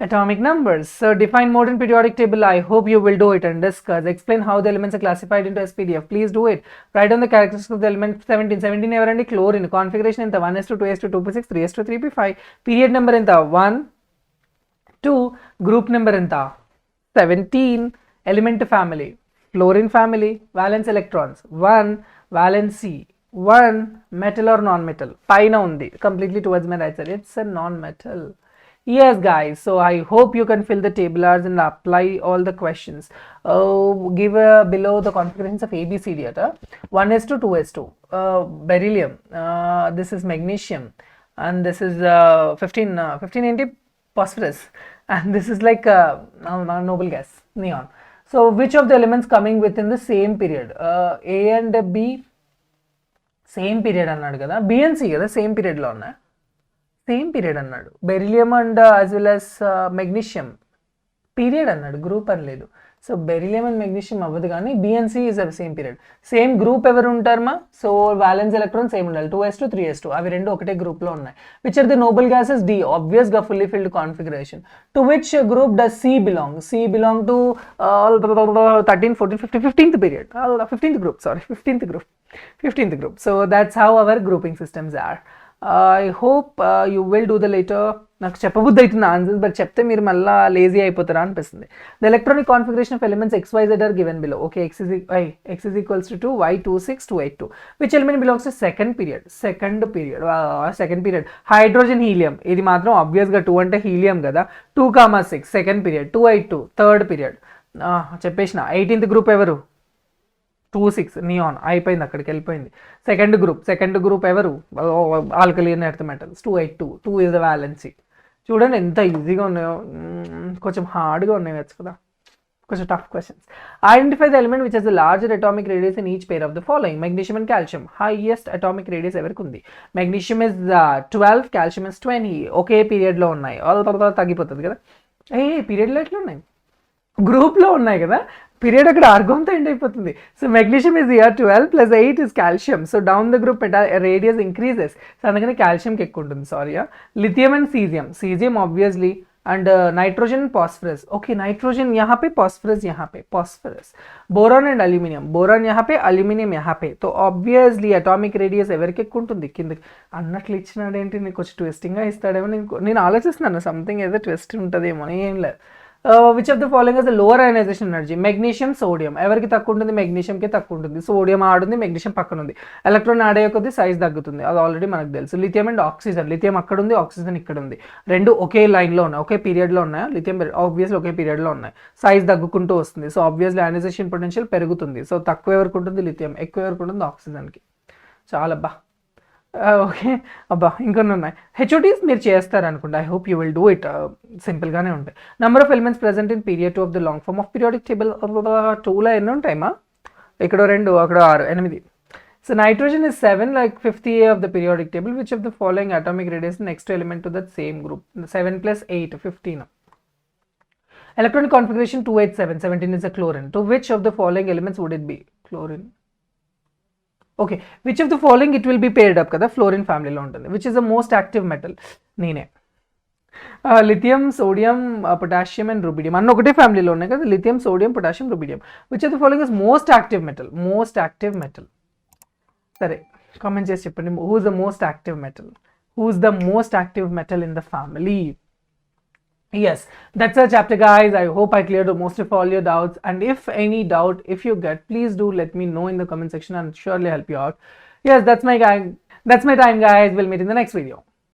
atomic numbers. So define modern periodic table. I hope you will do it and discuss. Explain how the elements are classified into SPDF. Please do it. Write down the characteristics of the element 17 everandi. Chlorine configuration in the 1s to 2s to 2p6 3s to 3p5. Period number in the 1 2. Group number in the 17. Element family fluorine family. Valence electrons 1. Valency 1. Metal or non-metal? Paina undi completely towards my right side. It's a non-metal. Yes guys, so I hope you can fill the tablars and apply all the questions. Give below the configurations of ABCD at 1s to 2s2. Beryllium, this is magnesium, and this is 15 anti phosphorus, and this is like noble gas, neon. So which of the elements coming within the same period? A and B same period అన్నాడు కదా, B and C కదా same పీరియడ్లో ఉన్నాయి. Same period అన్నాడు. Beryllium and as well as magnesium period అన్నాడు, group అని లేదు. So beryllium and magnesium అవ్వదు, కానీ BNC is a same period. Same group ఎవరు ఉంటారమ్మా? సో వ్యాలెన్స్ ఎలక్ట్రాన్ సేమ్ ఉండాలి, 2s2 3s2, అవి రెండు ఒకటే గ్రూప్లో ఉన్నాయి. Which are the noble gases? D, ఆబ్వియస్గా fully filled configuration. To which group does C belong? C belong to 13 14 15 15th period, 15th group, sorry 15th group. So that's how our grouping systems are. I hope you will do the later. నాకు చెప్పబుద్ధి అవుతుంది answers, but చెప్తే మీరు మళ్ళీ lazy అయిపోతారా అనిపిస్తుంది. The electronic configuration of elements XYZ are given below. Okay, x is equals to 2, y 2 6 2 8 2. Which element belongs to second period? Hydrogen helium. ఇది మాత్రం ఆబ్వియస్గా 2 అంటే హీలియం కదా. 2,6 సెకండ్ పీరియడ్, 2 8 2 థర్డ్ పీరియడ్. చెప్పేసిన 18th గ్రూప్ ఎవరు? 2 6 neon, అయిపోయింది, అక్కడికి వెళ్ళిపోయింది. సెకండ్ గ్రూప్ ఎవరు? Alkaline earth metals, 2 8 2. 2 is the valency. చూడండి ఎంత ఈజీగా ఉన్నాయో, కొంచెం హార్డ్గా ఉన్నాయి కదా, కొంచెం tough questions. Identify the element which has the larger atomic radius in each pair of the following. Magnesium and calcium. Highest atomic radius ఎవరికి ఉంది? Magnesium is 12, calcium is 20. ఒకే పీరియడ్లో ఉన్నాయి, తర్వాత తగ్గిపోతుంది కదా. పీరియడ్లో ఎట్లా ఉన్నాయి? గ్రూప్లో ఉన్నాయి కదా, పీరియడ్ అక్కడ ఆర్గోన్తో ఎండ్ అయిపోతుంది. So magnesium is year 12 + 8 is calcium. So down the group radius increases. So అందుకని కాల్షియంకి ఎక్కువ ఉంటుంది, sorry. Lithium and caesium obviously, and nitrogen phosphorus. Okay, nitrogen यहाँ पे, phosphorus. Boron and aluminium. Boron यहाँ पे, अल्यूमिनियम यहाँ पे. तो ऑब्वियसली అటామిక్ రేడియస్ ఎవరికి ఎక్కువ ఉంటుంది? కిందకి అన్నట్లు ఇచ్చినాడేంటి, నేను కొంచెం ట్విస్టింగ్గా ఇస్తాడేమో, నేను ఆలోచిస్తున్నాను సంథింగ్ ఏదో ట్విస్ట్ ఉంటుందేమో. ఏం లేదు. Which of the following is the lower ionisation energy? Magnesium, sodium. ఎవరికి తక్కువ ఉంటుంది? మెగ్నీషియంకి తక్కువ ఉంటుంది. సోడియం ఆడుంది, మెగ్నీషియం పక్కన ఉంది. ఎలక్ట్రాన్ ఆడే కొద్ది సైజ్ తగ్గుతుంది, అది ఆల్రెడీ మనకు తెలుసు. Lithium and oxygen. లిథియం అక్కడ ఉంది, ఆక్సిజన్ ఇక్కడ ఉంది. రెండు ఒకే లైన్లో ఉన్నాయి, ఒకే పీరియడ్లో ఉన్నాయా? లిథియం ఆబ్వియస్లీ ఒకే పీరియడ్లో ఉన్నాయి. సైజ్ తగ్గుకుంటూ వస్తుంది. సో ఆబ్వియస్లీ అయనైజేషన్ పొటెన్షియల్ పెరుగుతుంది. సో తక్కువ ఎవరికి ఉంటుంది? లిథియం. ఎక్కువ ఎవరికి ఉంటుంది? ఆక్సిజన్కి. చాలా బా. ఓకే అబ్బా, ఇంకొన్ని ఉన్నాయి. హెచ్ఓటీస్ మీరు చేస్తారు అనుకుంటా. I hope you will do it. సింపుల్గానే ఉంటాయి. Number of elements present in period 2 of the long form of periodic table. 2లో ఎన్ని ఉంటాయమ్మా? ఇక్కడ 2, అక్కడ 6, 8. So nitrogen is 7, like 5th year of the periodic table. Which of the following atomic radius is next element to that same group? 7 + 8 15. Electronic configuration 2 8 7. 17 is a chlorine. To which of the following elements would it be? Chlorine. Okay, which of the following it will be paired up కదా, fluorine ఫ్యామిలీలో ఉంటుంది. Which is the most active metal? నేనే. Lithium, sodium, potassium and rubidium అన్న ఒకటే ఫ్యామిలీలో ఉన్నాయి కదా, lithium, sodium, potassium, rubidium. Which of the following is most active metal? సరే, కామెంట్ చేసి చెప్పండి. Who is the most active metal in the family? Yes, that's our chapter guys. I hope I cleared most of all your doubts, and if any doubt if you get, please do let me know in the comment section and surely help you out. Yes, that's my time guys. We'll meet in the next video.